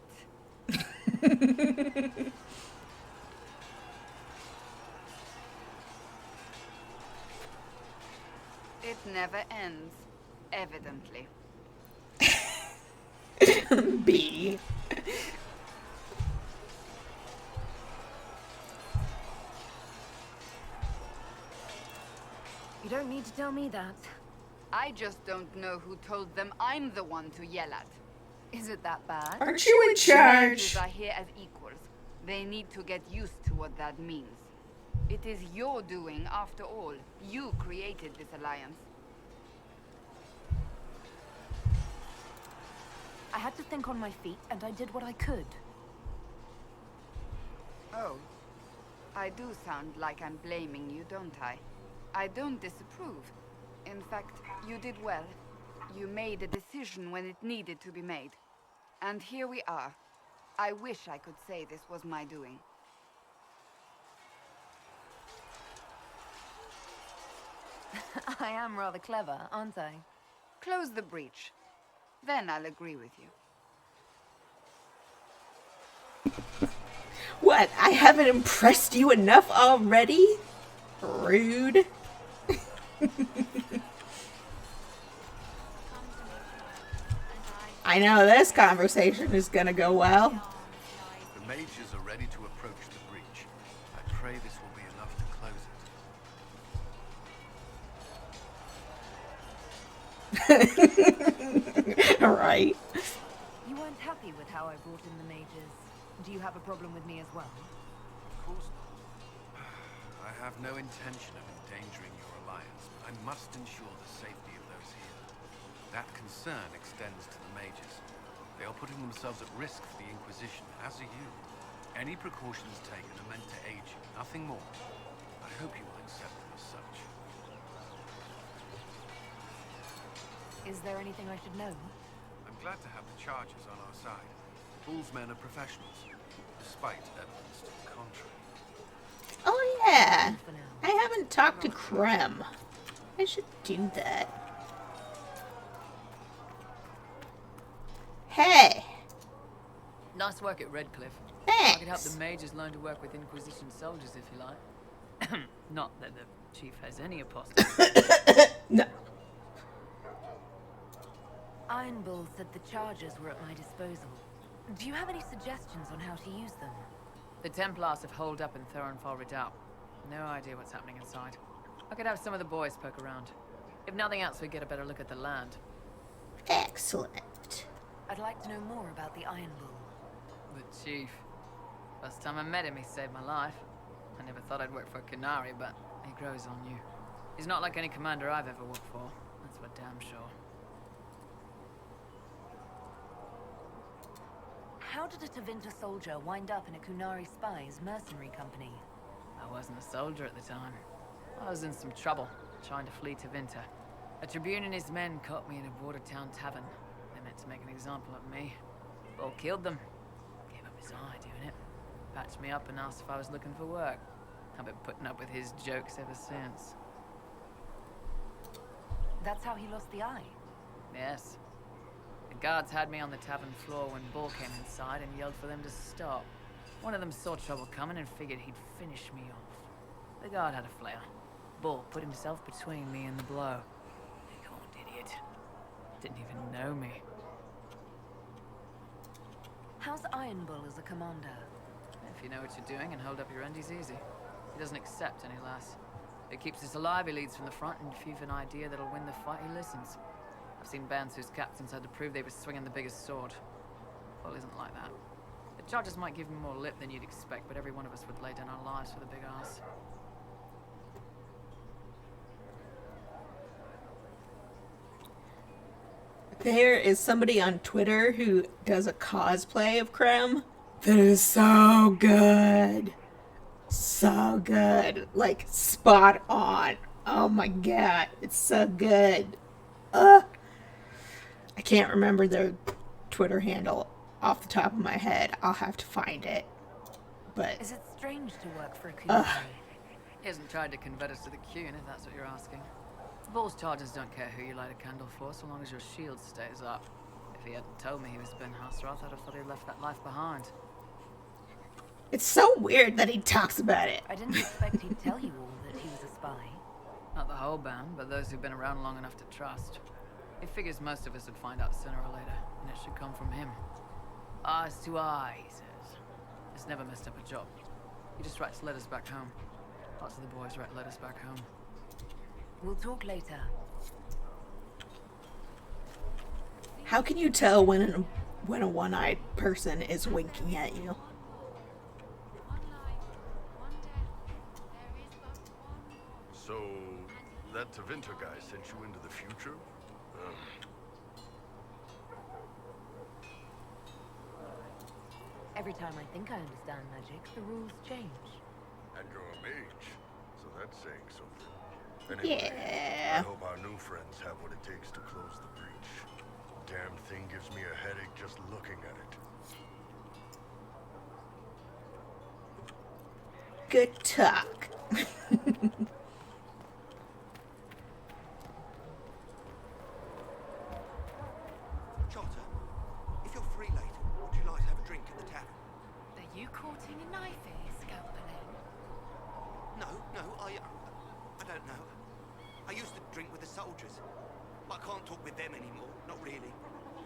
It never ends, evidently. B. You don't need to tell me that. I just don't know who told them I'm the one to yell at. Is it that bad? Aren't you in charge? Mages are here as equals. They need to get used to what that means. It is your doing, after all. You created this alliance. I had to think on my feet, and I did what I could. Oh. I do sound like I'm blaming you, don't I? I don't disapprove. In fact, you did well. You made a decision when it needed to be made. And here we are. I wish I could say this was my doing. I am rather clever, aren't I? Close the breach. Then I'll agree with you. What? I haven't impressed you enough already? Rude. I know this conversation is gonna go well. The mages are ready to approach the breach. I pray this will be enough to close it. Right. You weren't happy with how I brought in the mages. Do you have a problem with me as well? Of course not. I have no intention of endangering your alliance, but I must ensure the safety of those here. That concern extends to the mages. They are putting themselves at risk for the Inquisition, as are you. Any precautions taken are meant to aid you, nothing more. I hope you will accept them as such. Is there anything I should know? I'm glad to have the charges on our side. Bull's men are professionals, despite evidence to the contrary. Oh yeah, I haven't talked to Krem. I should do that. Hey! Nice work at Redcliffe. Thanks. I could help the mages learn to work with Inquisition soldiers if you like. Not that the chief has any apostles. No. Iron Bull said the charges were at my disposal. Do you have any suggestions on how to use them? The Templars have holed up in Thurenfall Redoubt. No idea what's happening inside. I could have some of the boys poke around. If nothing else, we get a better look at the land. Excellent. I'd like to know more about the Iron Bull. The chief. First time I met him, he saved my life. I never thought I'd work for Canary, but he grows on you. He's not like any commander I've ever worked for. That's for damn sure. How did a Tevinter soldier wind up in a Kunari spy's mercenary company? I wasn't a soldier at the time. I was in some trouble, trying to flee Tevinter. A Tribune and his men caught me in a border town tavern. They meant to make an example of me. Bull killed them. Gave up his eye doing it. Patched me up and asked if I was looking for work. I've been putting up with his jokes ever since. That's how he lost the eye? Yes. The guards had me on the tavern floor when Bull came inside and yelled for them to stop. One of them saw trouble coming and figured he'd finish me off. The guard had a flare. Bull put himself between me and the blow. Big-horned idiot. Didn't even know me. How's Iron Bull as a commander? If you know what you're doing and hold up your end, he's easy. He doesn't accept any less. If he keeps us alive, he leads from the front, and if you've an idea that'll win the fight, he listens. I've seen bands whose captains had to prove they were swinging the biggest sword. Bull isn't like that. The charges might give him more lip than you'd expect, but every one of us would lay down our lives for the big ass. There is somebody on Twitter who does a cosplay of Krem that is so good. So good. Like, spot on. Oh my god. It's so good. I can't remember their Twitter handle off the top of my head. I'll have to find it. But is it strange to work for a Kunari? He hasn't tried to convert us to the Qun, if that's what you're asking. Bull's charges don't care who you light a candle for, so long as your shield stays up. If he hadn't told me he was Ben Hasrath, I'd have thought he'd left that life behind. it's so weird that he talks about it. I didn't expect he'd tell you all that he was a spy. Not the whole band, but those who've been around long enough to trust. He figures most of us would find out sooner or later, and it should come from him. Eyes to eye, he says. He's never messed up a job. He just writes letters back home. Lots of the boys write letters back home. We'll talk later. How can you tell when a one-eyed person is winking at you? So, that Tevinter guy sent you into the future? Every time I think I understand magic, the rules change. And you're a mage, so that's saying something. Anyway, Yeah. I hope our new friends have what it takes to close the breach. Damn thing gives me a headache just looking at it. Good talk. Charter, if you're free later, would you like to have a drink at the tavern? Are you courting a knife here, Scalpelin? No, I don't know. I used to drink with the soldiers. I can't talk with them anymore, not really.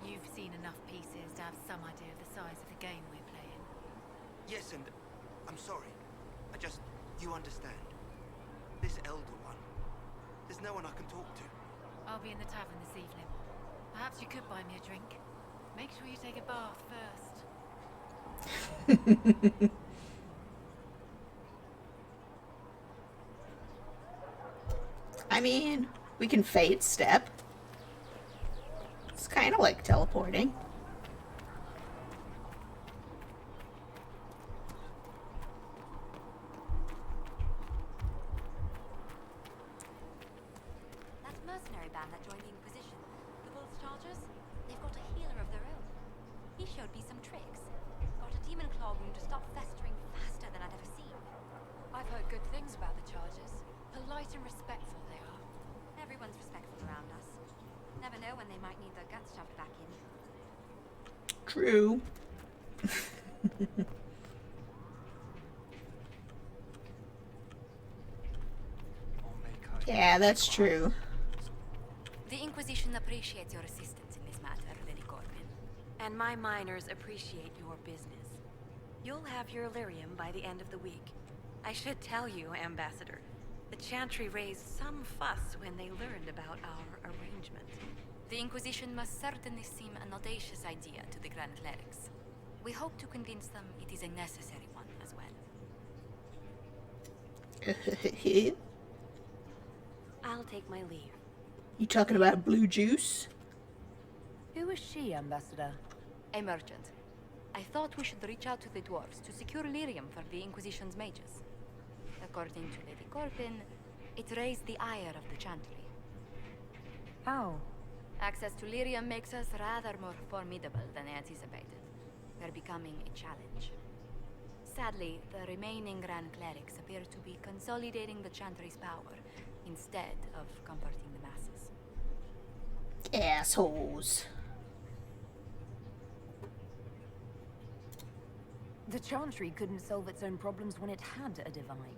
You've seen enough pieces to have some idea of the size of the game we're playing. Yes, and I'm sorry. You understand. This Elder One, there's no one I can talk to. I'll be in the tavern this evening. Perhaps you could buy me a drink. Make sure you take a bath first. I mean, we can fade step. It's kind of like teleporting. That mercenary band that joined the Inquisition, the Wolf's Chargers, they've got a healer of their own. He showed me some tricks. Got a demon claw wound to stop festering faster than I'd ever seen. I've heard good things about the Chargers. Polite and respectful they are. Everyone's respectful around us. Never know when they might need their guts shoved back in. True. Yeah, that's true. The Inquisition appreciates your assistance in this matter, Lady Corbin. And my miners appreciate your business. You'll have your Illyrium by the end of the week. I should tell you, Ambassador, the Chantry raised some fuss when they learned about our arrangement. The Inquisition must certainly seem an audacious idea to the Grand Clerics. We hope to convince them it is a necessary one as well. I'll take my leave. You talking about blue juice? Who is she, Ambassador? A merchant. I thought we should reach out to the dwarves to secure lyrium for the Inquisition's mages. According to Lady Corbin, it raised the ire of the Chantry. How? Access to lyrium makes us rather more formidable than anticipated. We're becoming a challenge. Sadly, the remaining Grand Clerics appear to be consolidating the Chantry's power instead of comforting the masses. Assholes. The Chantry couldn't solve its own problems when it had a divine.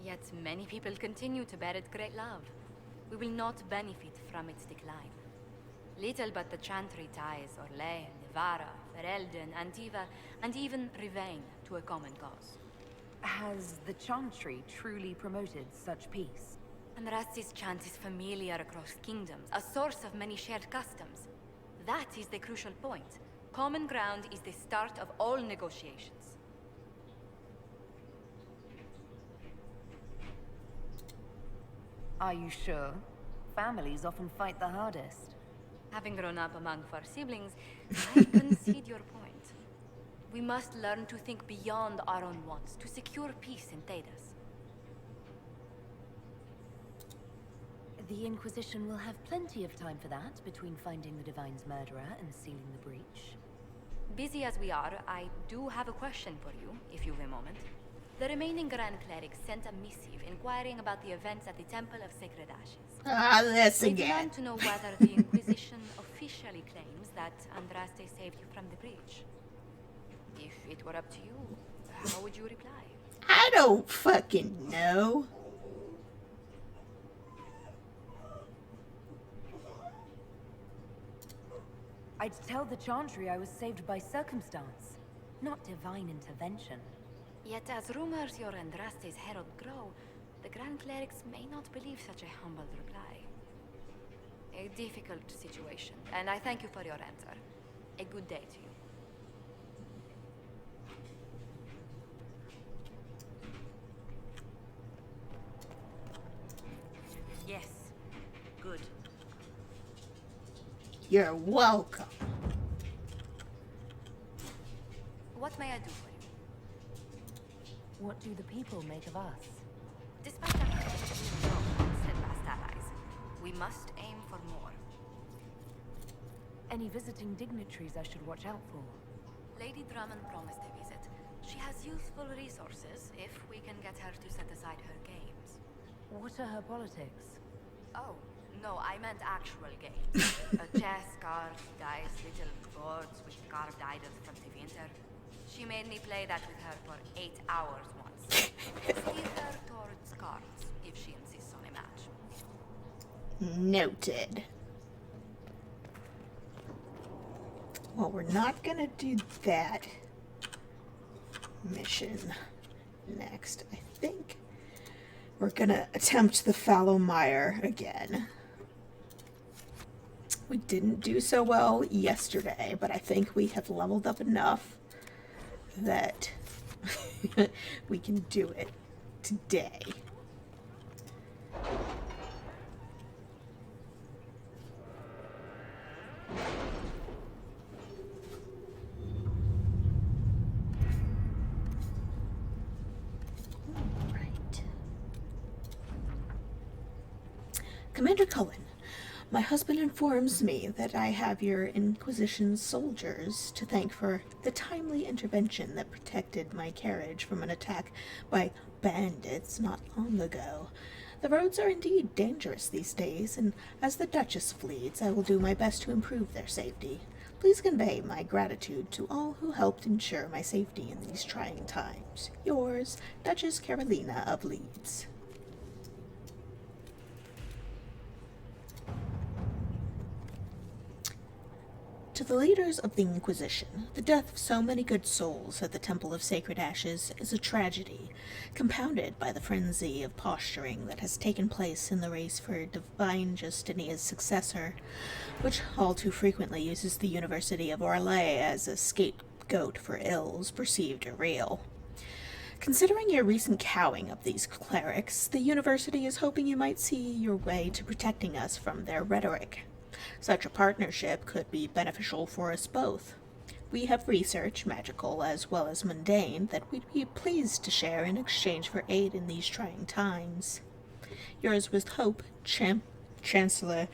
Yet many people continue to bear it great love. We will not benefit from its decline. Little but the Chantry ties Orlais, Nevarra, Ferelden, Antiva, and even Rivain to a common cause. Has the Chantry truly promoted such peace? Andraste's chant is familiar across kingdoms, a source of many shared customs. That is the crucial point. Common ground is the start of all negotiations. Are you sure? Families often fight the hardest. Having grown up among four siblings, I concede your point. We must learn to think beyond our own wants to secure peace in Thedas. The Inquisition will have plenty of time for that between finding the Divine's murderer and sealing the breach. Busy as we are, I do have a question for you, if you've a moment. The remaining Grand Clerics sent a missive inquiring about the events at the Temple of Sacred Ashes. This They again. demand to know whether the Inquisition officially claims that Andraste saved you from the breach. If it were up to you, how would you reply? I don't fucking know. I'd tell the Chantry I was saved by circumstance, not divine intervention. Yet as rumors your Andraste's herald grow, the Grand Clerics may not believe such a humble reply. A difficult situation, and I thank you for your answer. A good day to you. Yes. Good. You're welcome. What may I do for you? What do the people make of us? Despite our steadfast allies, we must aim for more. Any visiting dignitaries I should watch out for? Lady Drummond promised a visit. She has useful resources if we can get her to set aside her games. What are her politics? Oh, no, I meant actual games. A chess, cards, dice, little boards with carved idols from the winter. She made me play that with her for 8 hours once. Steer her towards cards if she insists on a match. Noted. Well, we're not gonna do that mission next. I think we're gonna attempt the Fallow Mire again. We didn't do so well yesterday, but I think we have leveled up enough that we can do it today. Commander Cullen, my husband informs me that I have your Inquisition soldiers to thank for the timely intervention that protected my carriage from an attack by bandits not long ago. The roads are indeed dangerous these days, and as the Duchess flees, I will do my best to improve their safety. Please convey my gratitude to all who helped ensure my safety in these trying times. Yours, Duchess Carolina of Leeds. To the leaders of the Inquisition, the death of so many good souls at the Temple of Sacred Ashes is a tragedy, compounded by the frenzy of posturing that has taken place in the race for Divine Justinia's successor, which all too frequently uses the University of Orlais as a scapegoat for ills perceived or real. Considering your recent cowing of these clerics, the University is hoping you might see your way to protecting us from their rhetoric. Such a partnership could be beneficial for us both. We have research, magical as well as mundane, that we'd be pleased to share in exchange for aid in these trying times. Yours with hope, Chancellor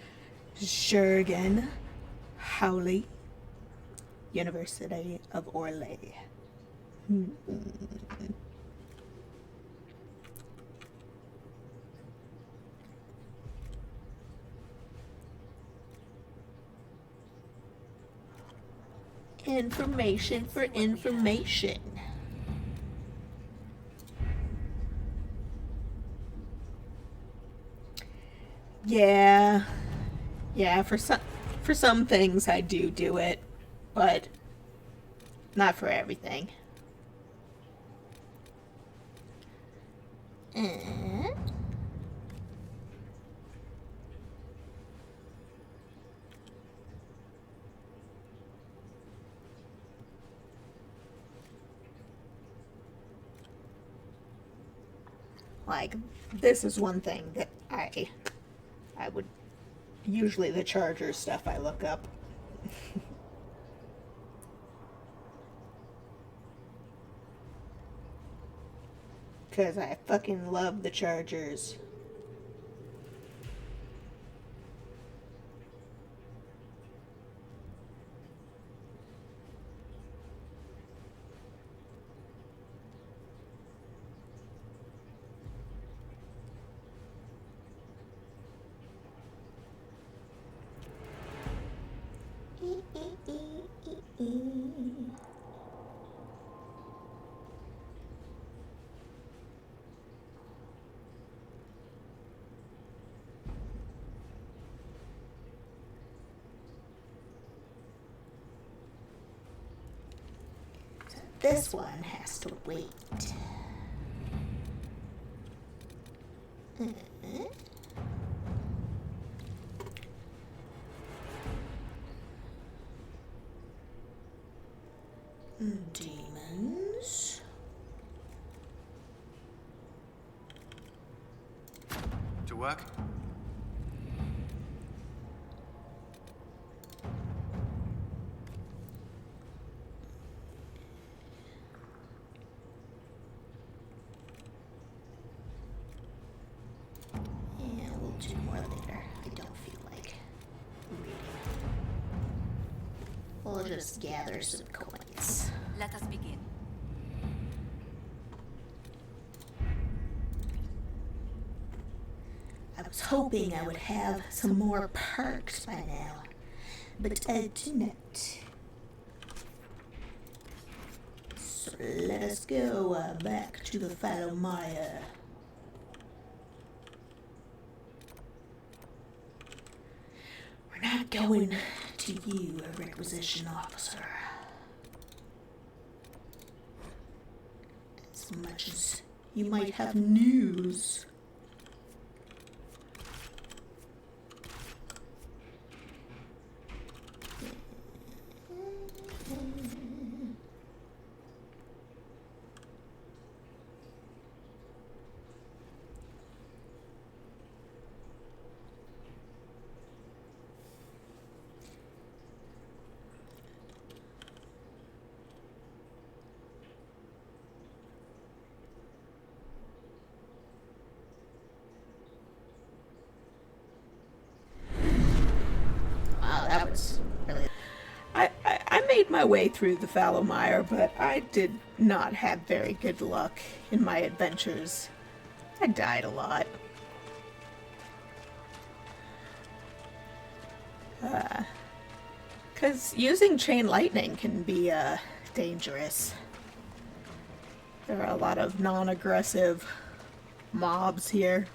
Jurgen Howley, University of Orlais. Information for information. Yeah, for some things I do it, but not for everything. Like, this is one thing that I would, usually the Charger stuff I look up. Because I fucking love the Chargers. This one has to wait. Demons. To work? Yeah, we'll do more later. I don't feel like reading. We'll just gather some coins. Let us begin. I was hoping I would have some more perks by now, but I do not. So let us go back to the Fallow Mire. We're not going to you, a requisition officer. As much as you might have news. that was really... I made my way through the Fallow Mire, but I did not have very good luck in my adventures. I died a lot. Because using chain lightning can be dangerous. There are a lot of non-aggressive mobs here.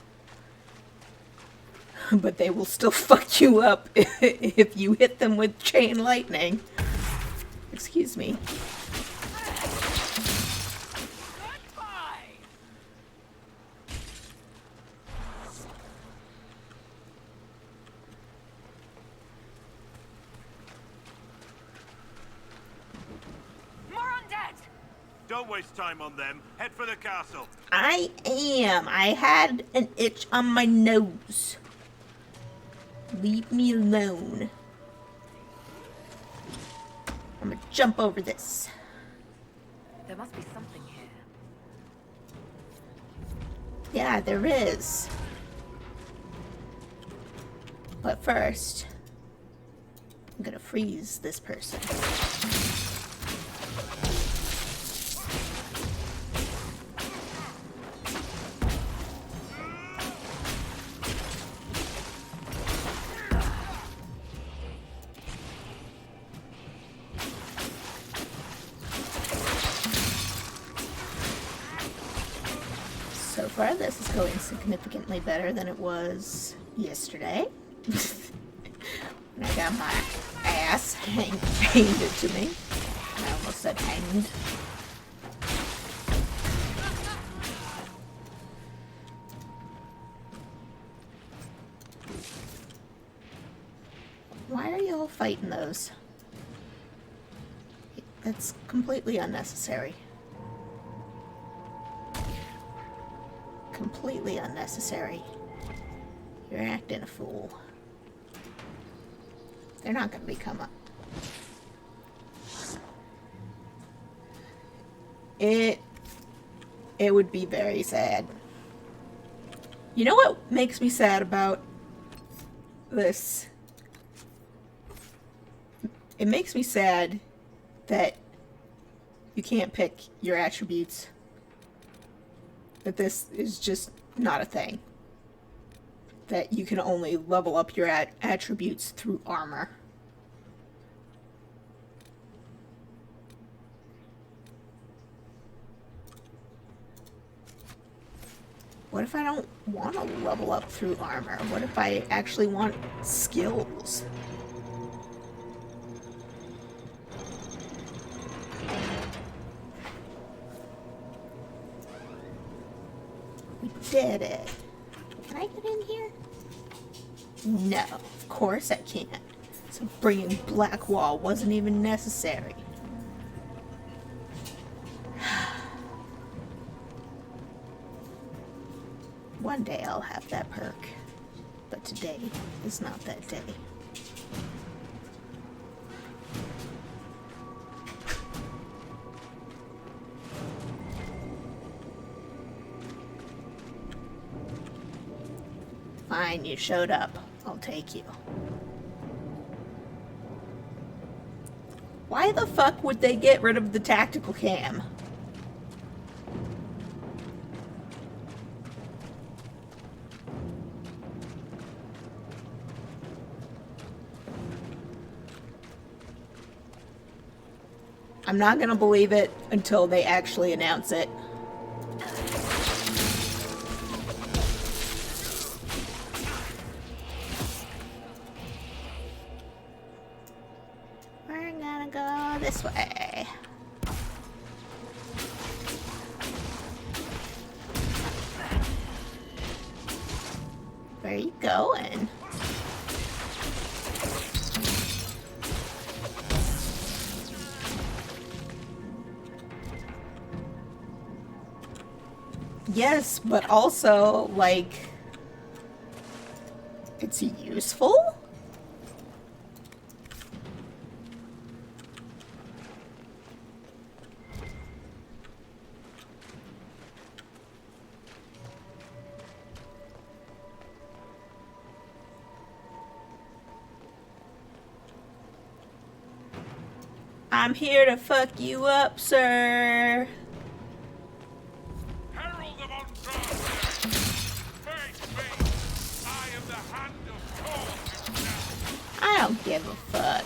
But they will still fuck you up if you hit them with chain lightning. Excuse me. Don't waste time on them. Head for the castle. I am. I had an itch on my nose. Leave me alone. I'm gonna jump over this. There must be something here. Yeah, there is. But first, I'm gonna freeze this person. So far, this is going significantly better than it was yesterday. When I got my ass handed to me. I almost said hanged. Why are you all fighting those? That's completely unnecessary. Completely unnecessary. You're acting a fool. They're not going to become up. It would be very sad. You know what makes me sad about this? It makes me sad that you can't pick your attributes. That this is just not a thing. That you can only level up your attributes through armor. What if I don't want to level up through armor? What if I actually want skills? We did it. Can I get in here? No, of course I can't. So bringing Blackwall wasn't even necessary. One day I'll have that perk, but today is not that day. Fine, you showed up. I'll take you. Why the fuck would they get rid of the tactical cam? I'm not gonna believe it until they actually announce it. We're gonna go this way. Where are you going? Yes, but also, like, it's useful? I'm here to fuck you up, sir. Herald of Untran! Face me! I am the hand of Thor himself! I don't give a fuck.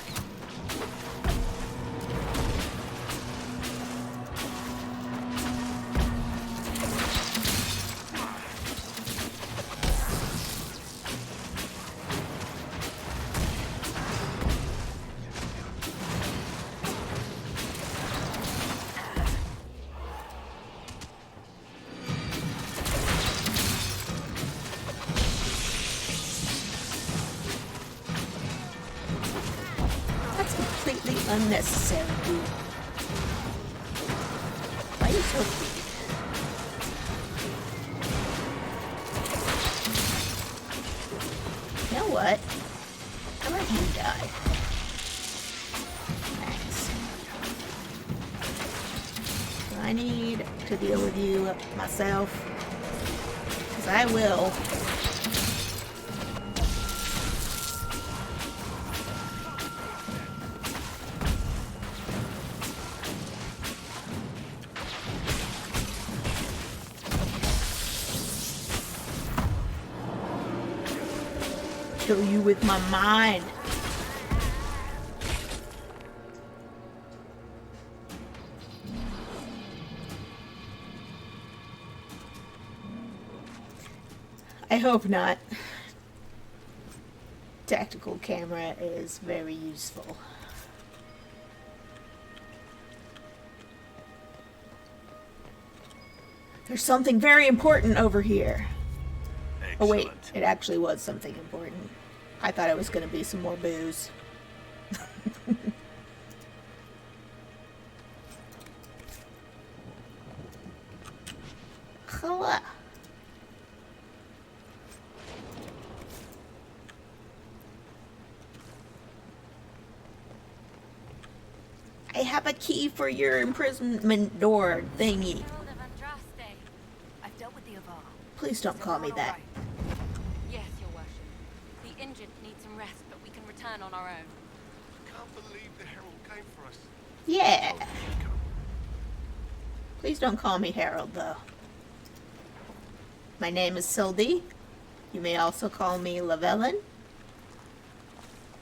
Unnecessary, dude. Why are you so weird? You know what? How about you die? Thanks. I need to deal with you myself. Because I will. Kill you with my mind. I hope not. Tactical camera is very useful. There's something very important over here. Excellent. Oh wait, it actually was something important. I thought it was going to be some more booze. Hello. I have a key for your imprisonment door thingy. Please don't call me that. Yes, Your Worship. The injured need some rest, but we can return on our own. I can't believe the Herald came for us. Yeah. Please don't call me Harold, though. My name is Sylvie. You may also call me Lavelin.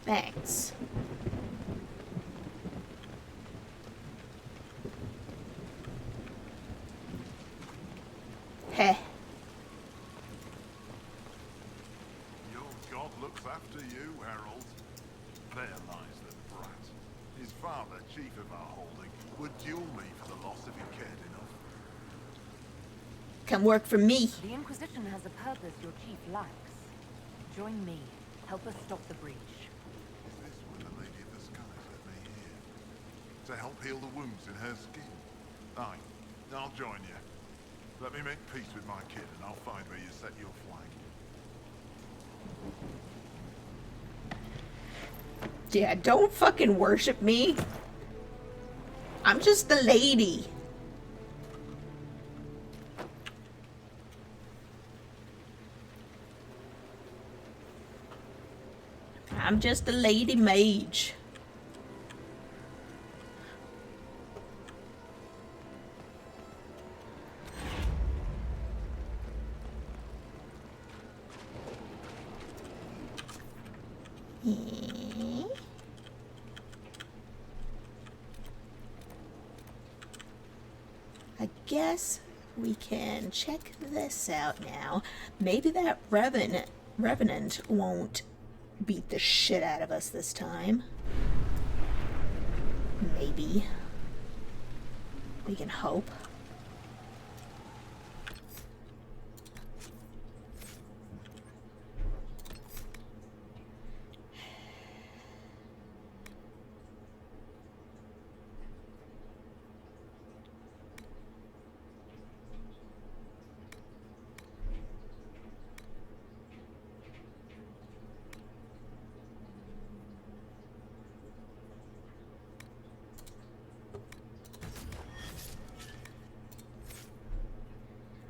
Thanks. Heh. After you, Harold. There lies the brat. His father, chief of our holding, would duel me for the loss if he cared enough. Come work for me. The Inquisition has a purpose your chief lacks. Join me. Help us stop the breach. Is this when the Lady of the Skies let me here? To help heal the wounds in her skin? Aye, I'll join you. Let me make peace with my kid and I'll find where you set your flag. Yeah, don't fucking worship me. I'm just the lady. I'm just a lady mage. I guess we can check this out now. Maybe that Revenant won't beat the shit out of us this time. Maybe. We can hope.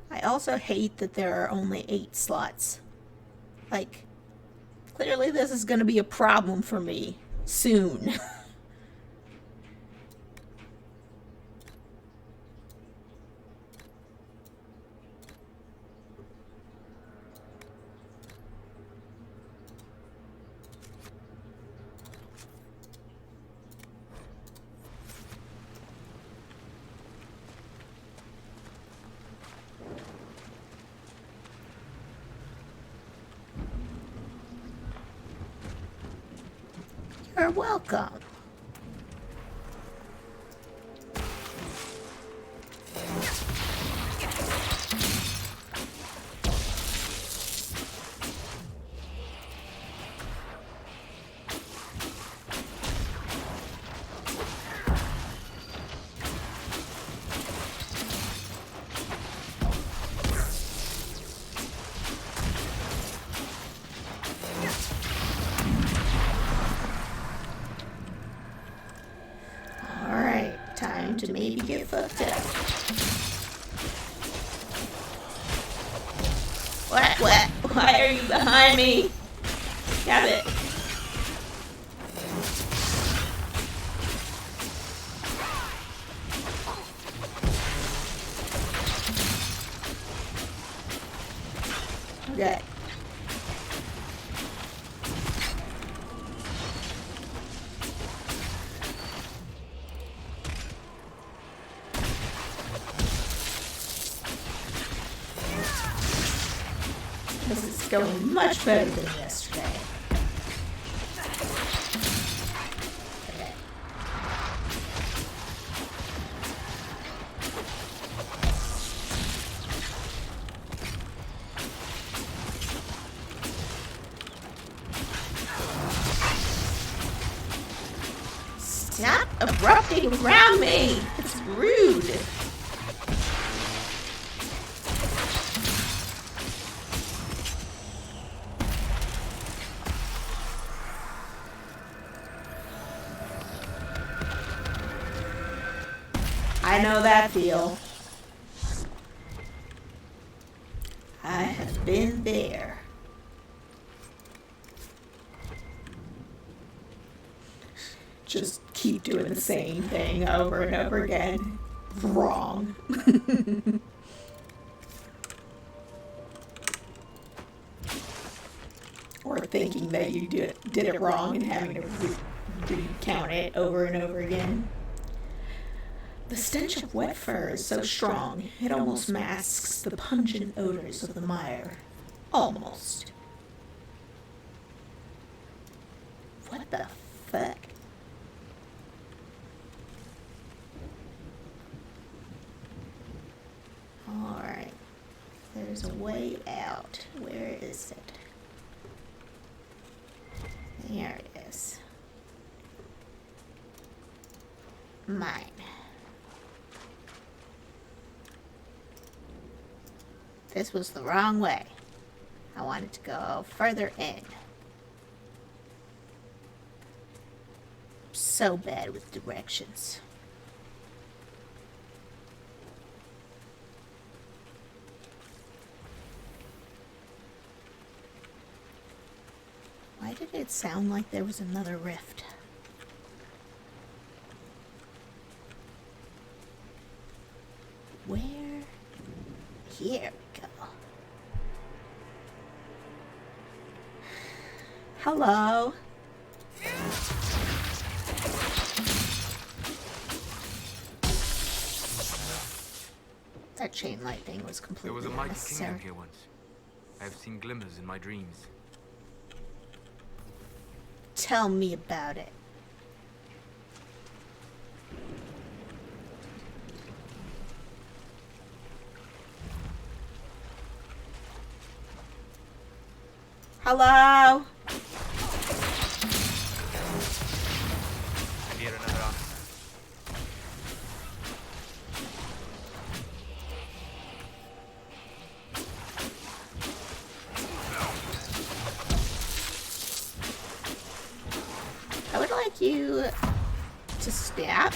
I also hate that there are only 8 slots. Like, clearly this is going to be a problem for me soon. You're welcome. To maybe get fucked up. What? Why are you behind me? Got it. Okay. This is going much better than yesterday. Okay. Stop erupting around me! It's rude! I know that feel. I have been there. Just keep doing the same thing over and over again. Wrong. Or thinking that you did it wrong and having to recount it over and over again. The stench of wet fur is so strong, it almost masks the pungent odors of the mire. Almost. What the fuck? Alright. There's a way out. Where is it? There it is. Mine. This was the wrong way. I wanted to go further in. I'm so bad with directions. Why did it sound like there was another rift? Where? Here we go. Hello. That chain light thing was completely There was a mighty unnecessary. kingdom here once. I have seen glimmers in my dreams. Tell me about it. Hello? I need another answer. I would like you to stab,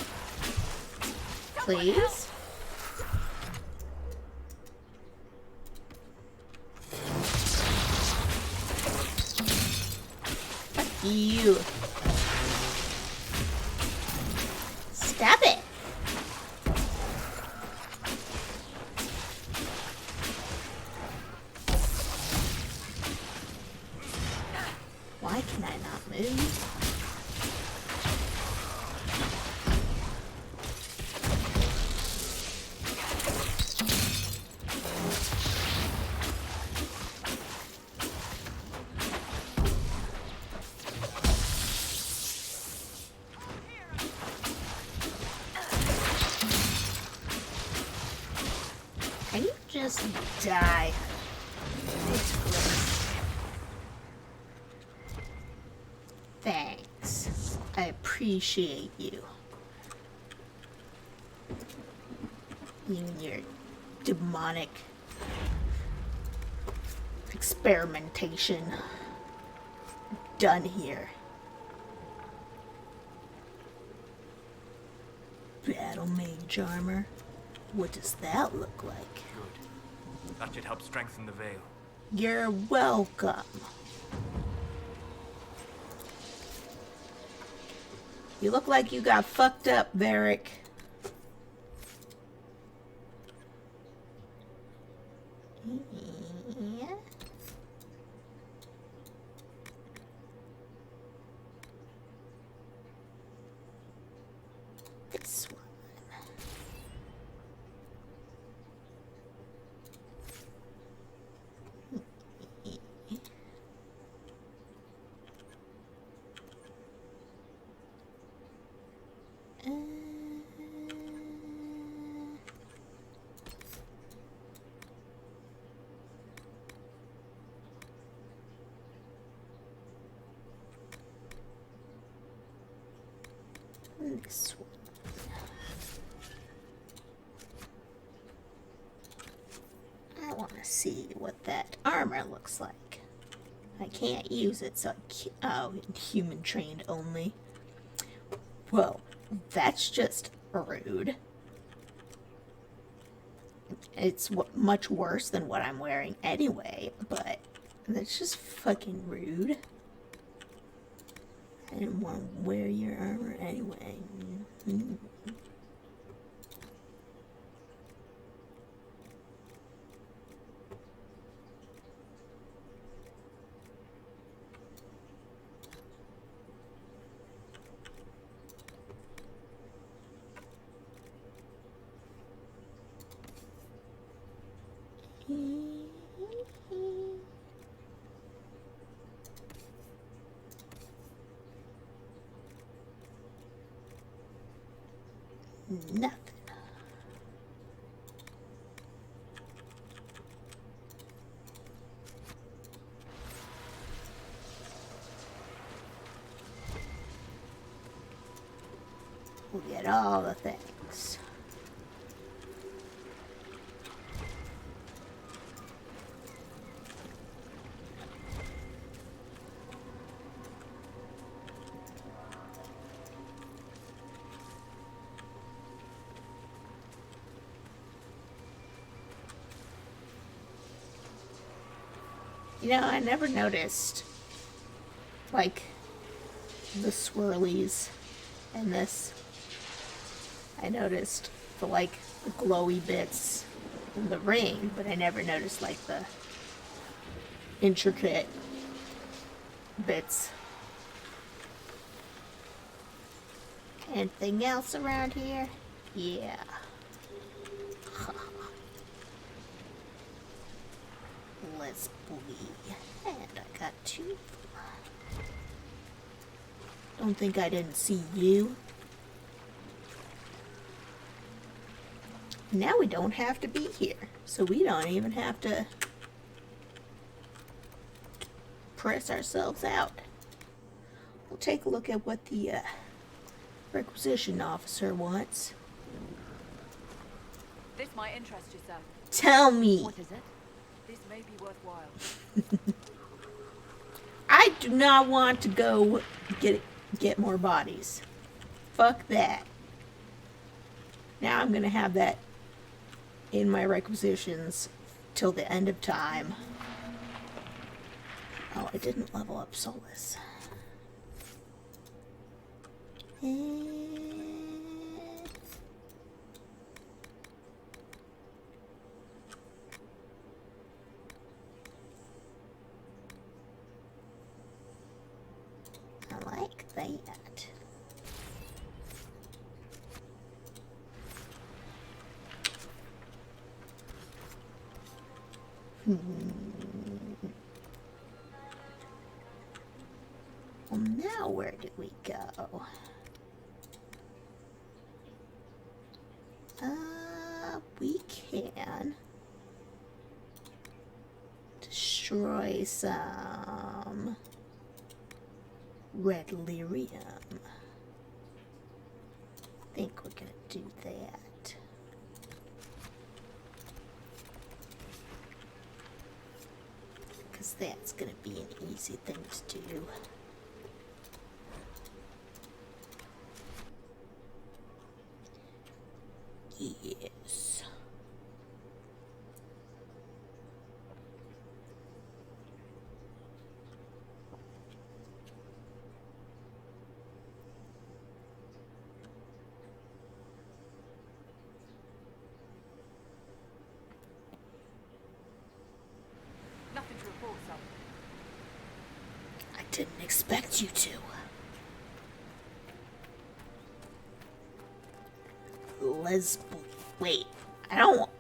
please. Fuck you. Stab it. Why can I not move? Just die. Thanks. I appreciate you. You and your demonic experimentation. Done here. Battle mage armor. What does that look like? Good. That should help strengthen the veil. You're welcome. You look like you got fucked up, Varric. Yeah. This one. This one. I want to see what that armor looks like. I can't use it, so oh, human trained only. Whoa, that's just rude. It's much worse than what I'm wearing anyway, but that's just fucking rude. I didn't want to wear your armor anyway. Mm-hmm. Nothing. We'll get all the things. You know, I never noticed, like, the swirlies in this. I noticed the, like, the glowy bits in the ring, but I never noticed, like, the intricate bits. Anything else around here? Yeah. Let's bleed. And I got 2. Don't think I didn't see you. Now we don't have to be here, so we don't even have to press ourselves out. We'll take a look at what the requisition officer wants. This might interest you, sir. Tell me. What is it? This may be worthwhile. I do not want to go get more bodies. Fuck that. Now I'm gonna have that in my requisitions till the end of time. Oh, I didn't level up Solas. I like that. Well, now where do we go? We can destroy some red lyrium. I think we're gonna do that. Because that's gonna be an easy thing to do. Yes. Nothing to report, son. I didn't expect you to. Wait. I don't want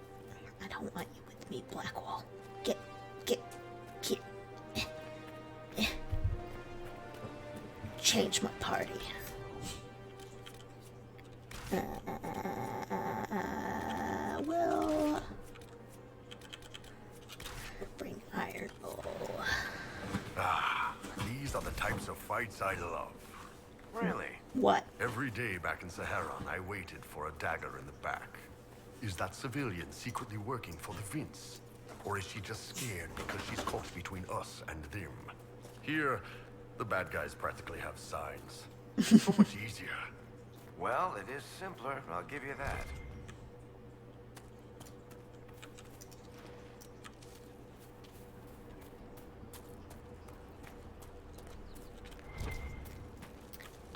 you with me, Blackwall. Get. Change my party. Well, bring iron ore. Ah, these are the types of fights I love. Really? What? Every day back in Saharan, I waited for a dagger in the back. Is that civilian secretly working for the Vince? Or is she just scared because she's caught between us and them? Here, the bad guys practically have signs. So much easier. Well, it is simpler, I'll give you that.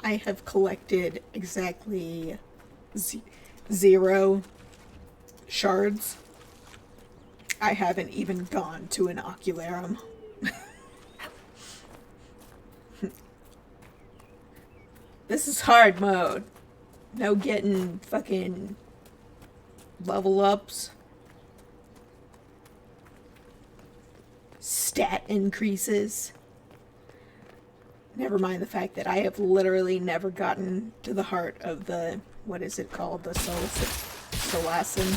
I have collected exactly 0 shards. I haven't even gone to an ocularum. This is hard mode. No getting fucking level ups. Stat increases. Never mind the fact that I have literally never gotten to the heart of the, what is it called? The Solasin.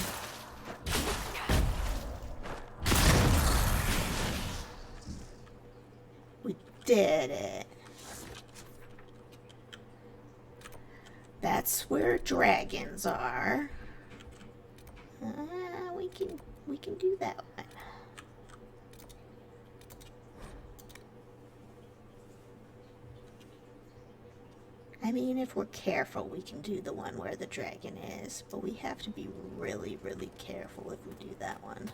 We did it. That's where dragons are. We can do that one. I mean, if we're careful, we can do the one where the dragon is, but we have to be really, really careful if we do that one.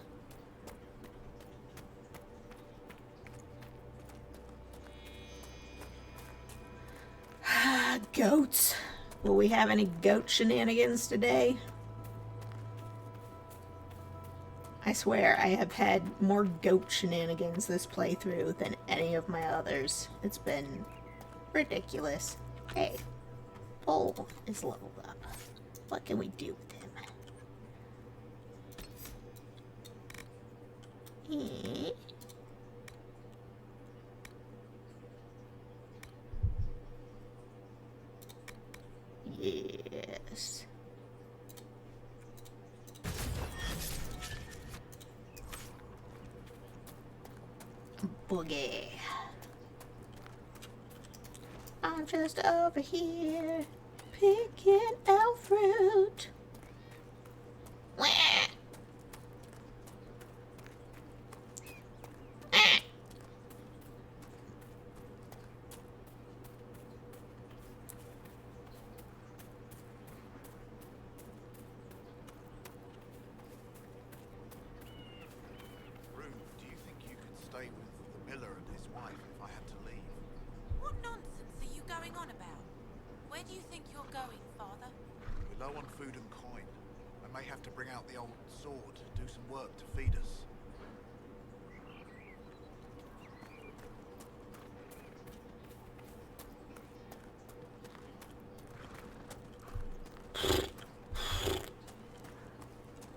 Goats. Will we have any goat shenanigans today? I swear, I have had more goat shenanigans this playthrough than any of my others. It's been ridiculous. Hey, Bull is leveled up. What can we do with him? Yes. Boogie. I'm just over here picking out fruit. Wah. Do you think you could stay with the miller and his wife if I had to leave? What nonsense are you going on about? Where do you think you're going, Father? We're low on food and coin. I may have to bring out the old sword, do some work to feed us.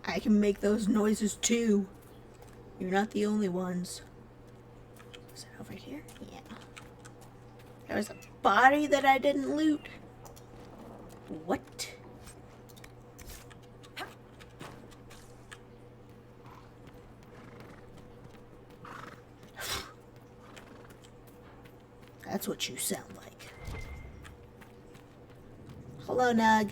I can make those noises too. You're not the only ones. Is it over here? Yeah. There was a body that I didn't loot. What? That's what you sound like. Hello, Nug.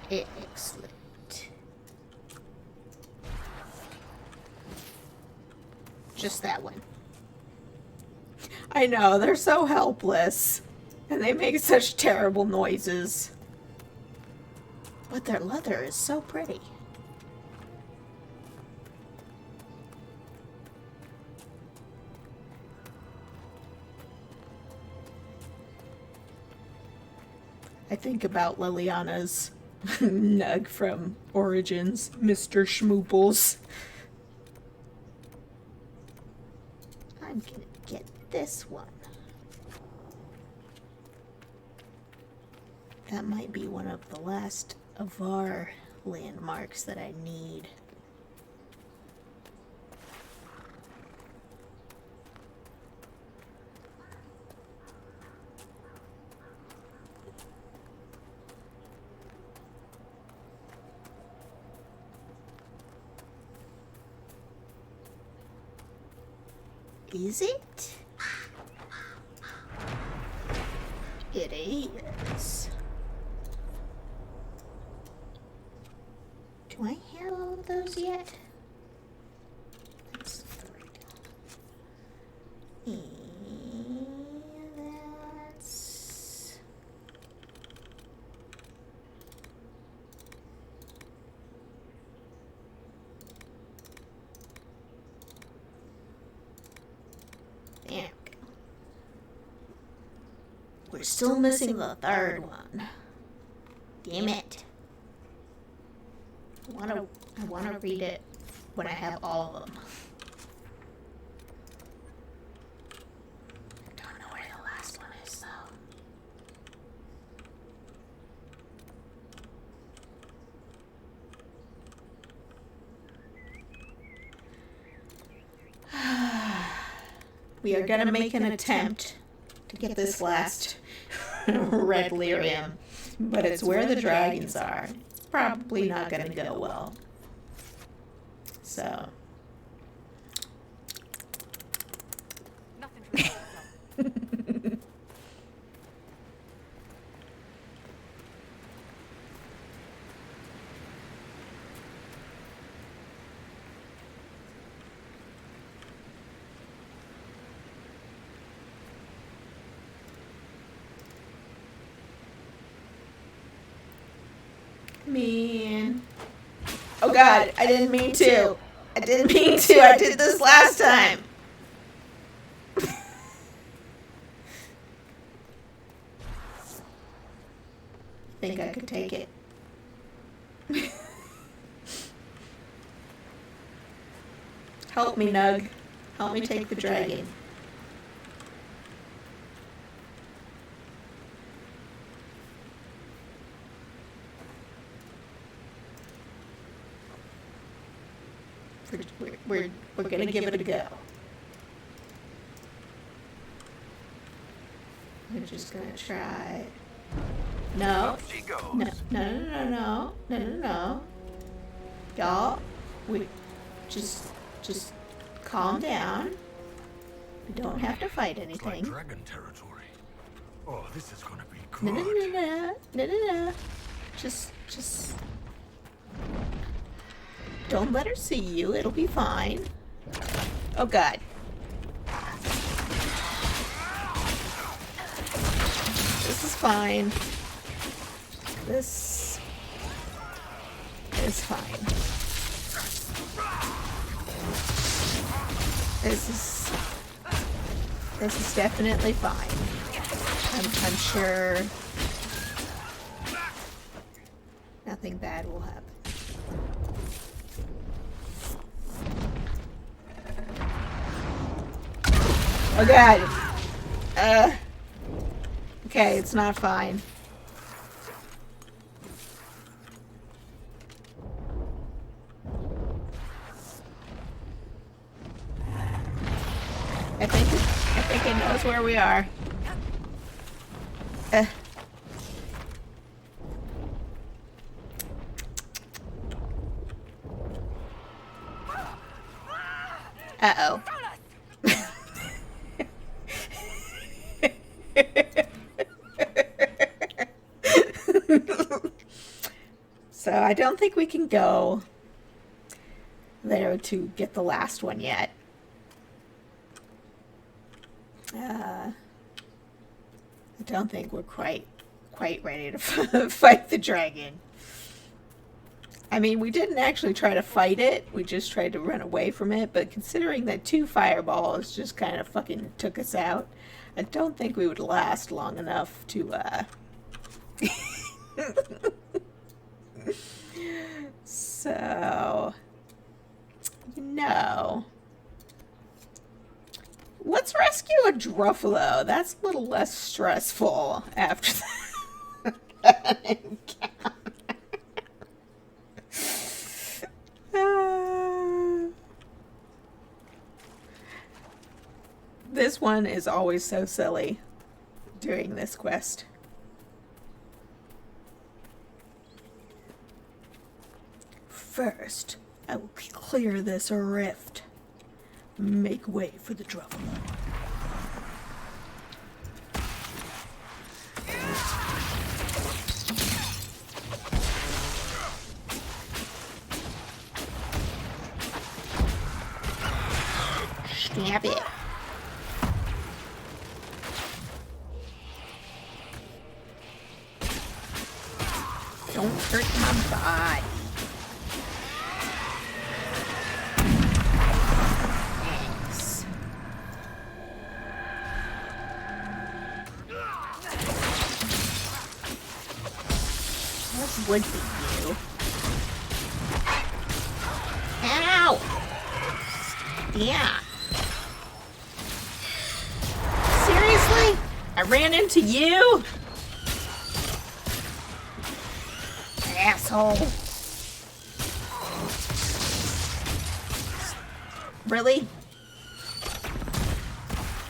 Excellent. Just that one. I know, they're so helpless. And they make such terrible noises. But their leather is so pretty. I think about Liliana's Nug from Origins, Mr. Schmooples. I'm gonna get this one. That might be one of the last of our landmarks that I need. Is it? It is. Do I have all of those yet? That's 3. And that's... There we go. We're still missing the 3rd one. Damn it. I wanna read it when I have all of them. I don't know where the last one is though. We are gonna make an attempt to get this last red lyrium, but it's where the dragons are. It's probably not gonna go well. So. Man. Oh god, I didn't mean to. I didn't mean to. I did this last time. Think I could take it. Help me, Nug. Help me take the dragon. We're gonna give it a go. We're just gonna try. No. No. Y'all, we just calm down. We don't have to fight anything. It's like dragon territory. Oh, this is gonna be good. No. Just. Don't let her see you. It'll be fine. Oh god. This is fine. This is fine. This is definitely fine. I'm sure nothing bad will happen. Oh god. Okay, it's not fine. I think it knows where we are. Uh-oh. So I don't think we can go there to get the last one yet. I don't think we're quite ready to fight the dragon. I mean, we didn't actually try to fight it. We just tried to run away from it. But considering that 2 fireballs just kind of fucking took us out, I don't think we would last long enough to, So, no. Let's rescue a Druffalo. That's a little less stressful after that encounter. This one is always so silly doing this quest. First, I will clear this rift. Make way for the Druffalo. Stab it. Don't hurt my body. Thanks. What would be you? Ow! Yeah. Seriously? I ran into you? Asshole. Really?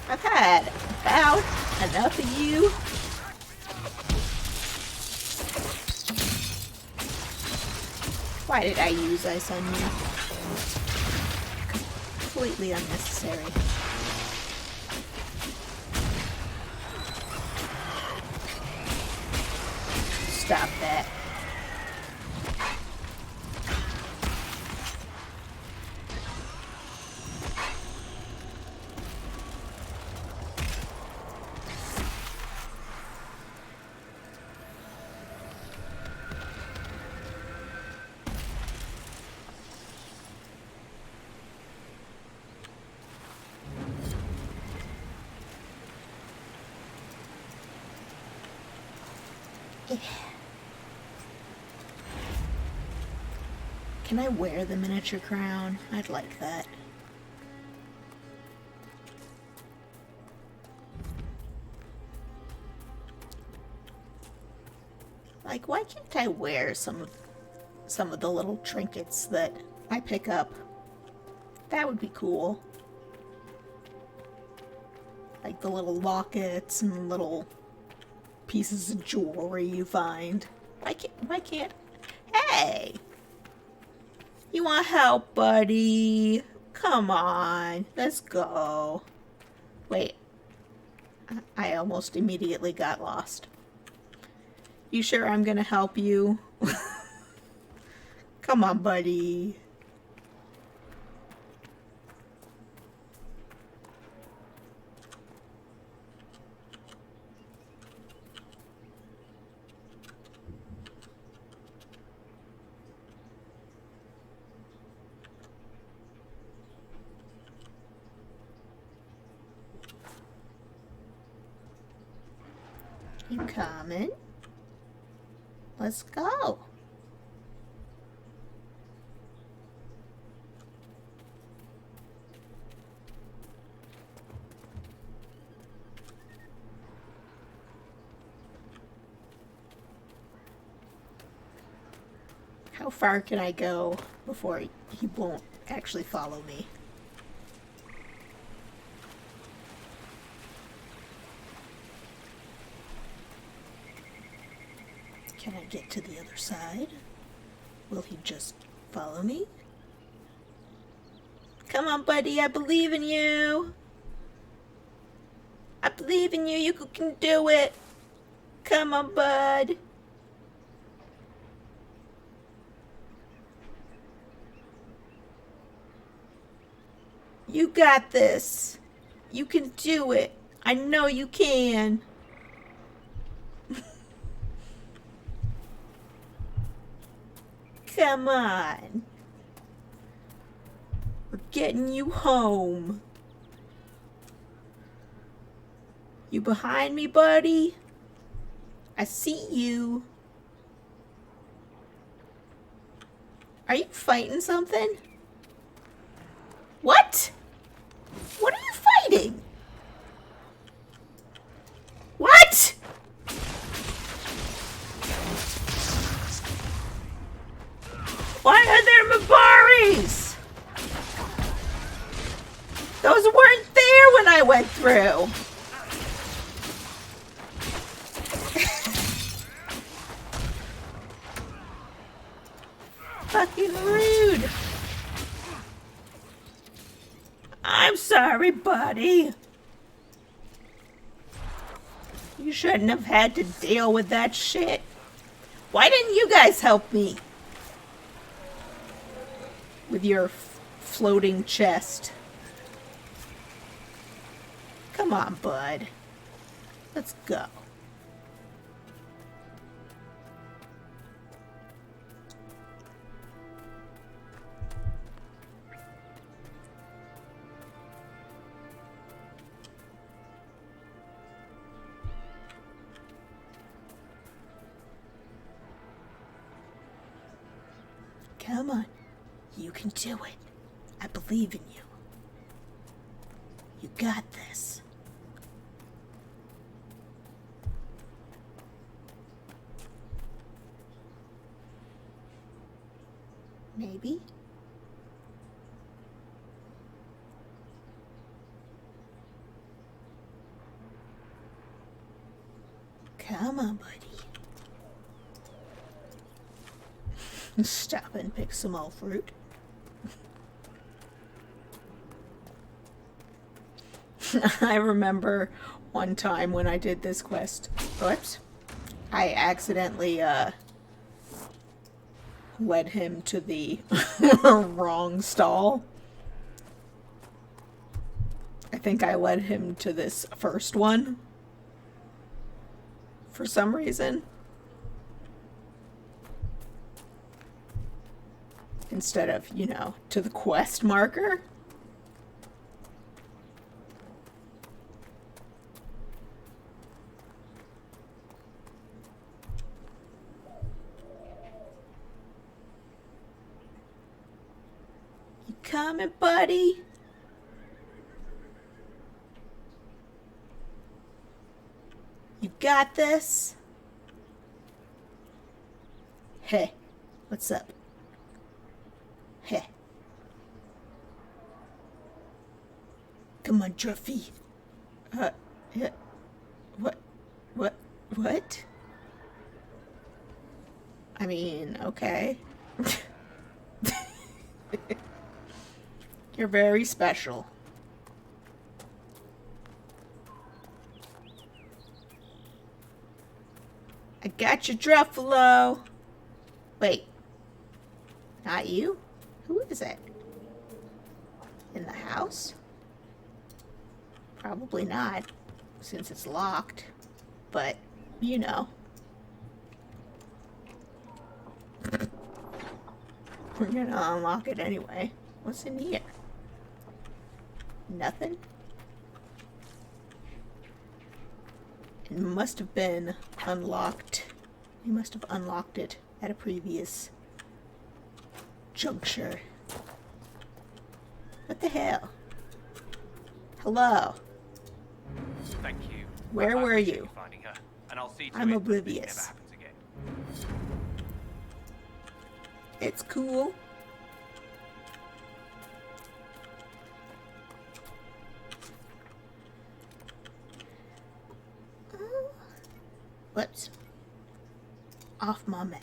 I've had about enough of you. Why did I use ice on you? Completely unnecessary. Stop that. Can I wear the miniature crown? I'd like that. Like, why can't I wear some of the little trinkets that I pick up? That would be cool. Like the little lockets and little pieces of jewelry you find. Why can't? Hey! You want help, buddy? Come on, let's go. Wait. I almost immediately got lost. You sure I'm gonna help you? Come on, buddy. You coming? Let's go. How far can I go before he won't actually follow me? Can I get to the other side? Will he just follow me? Come on, buddy, I believe in you. I believe in you, you can do it. Come on, bud. You got this. You can do it. I know you can. Come on. We're getting you home. You behind me, buddy? I see you. Are you fighting something? What? What are you fighting? What? Why are there Mabaris? Those weren't there when I went through. Fucking rude. I'm sorry, buddy. You shouldn't have had to deal with that shit. Why didn't you guys help me? With your floating chest. Come on, bud. Let's go. Come on. You can do it. I believe in you. You got this. Maybe? Come on, buddy. Stop and pick some more fruit. I remember one time when I did this quest. Oops. I accidentally led him to the wrong stall. I think I led him to this first one for some reason. Instead of, you know, to the quest marker. You coming, buddy? You got this? Hey, what's up? Hey. Come on, Druffy. Yeah. What? I mean, okay. You're very special. I got you, Druffalo. Wait. Not you? Who is it? In the house? Probably not, since it's locked. But, you know. We're gonna unlock it anyway. What's in here? Nothing? It must have been unlocked. We must have unlocked it at a previous juncture. What the hell? Hello. Thank you. Where were you? You finding her, and I'll see to I'm it oblivious. this never happens again. It's cool. Whoops. off my map.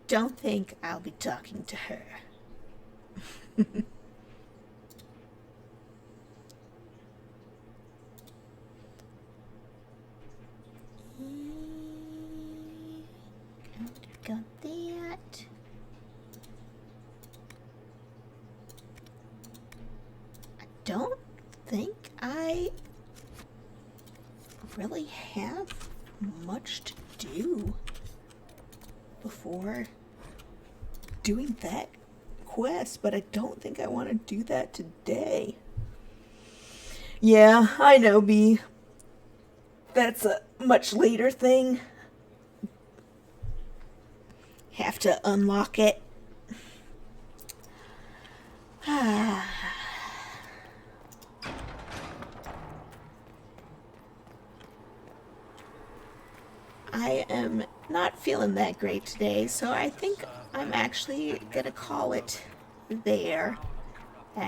Don't think I'll be talking to her. Got that. I don't think I really have much to do before doing that quest, but I don't think I want to do that today. Yeah, I know, B. That's a much later thing. Have to unlock it. I am not feeling that great today, so I think I'm actually gonna call it there.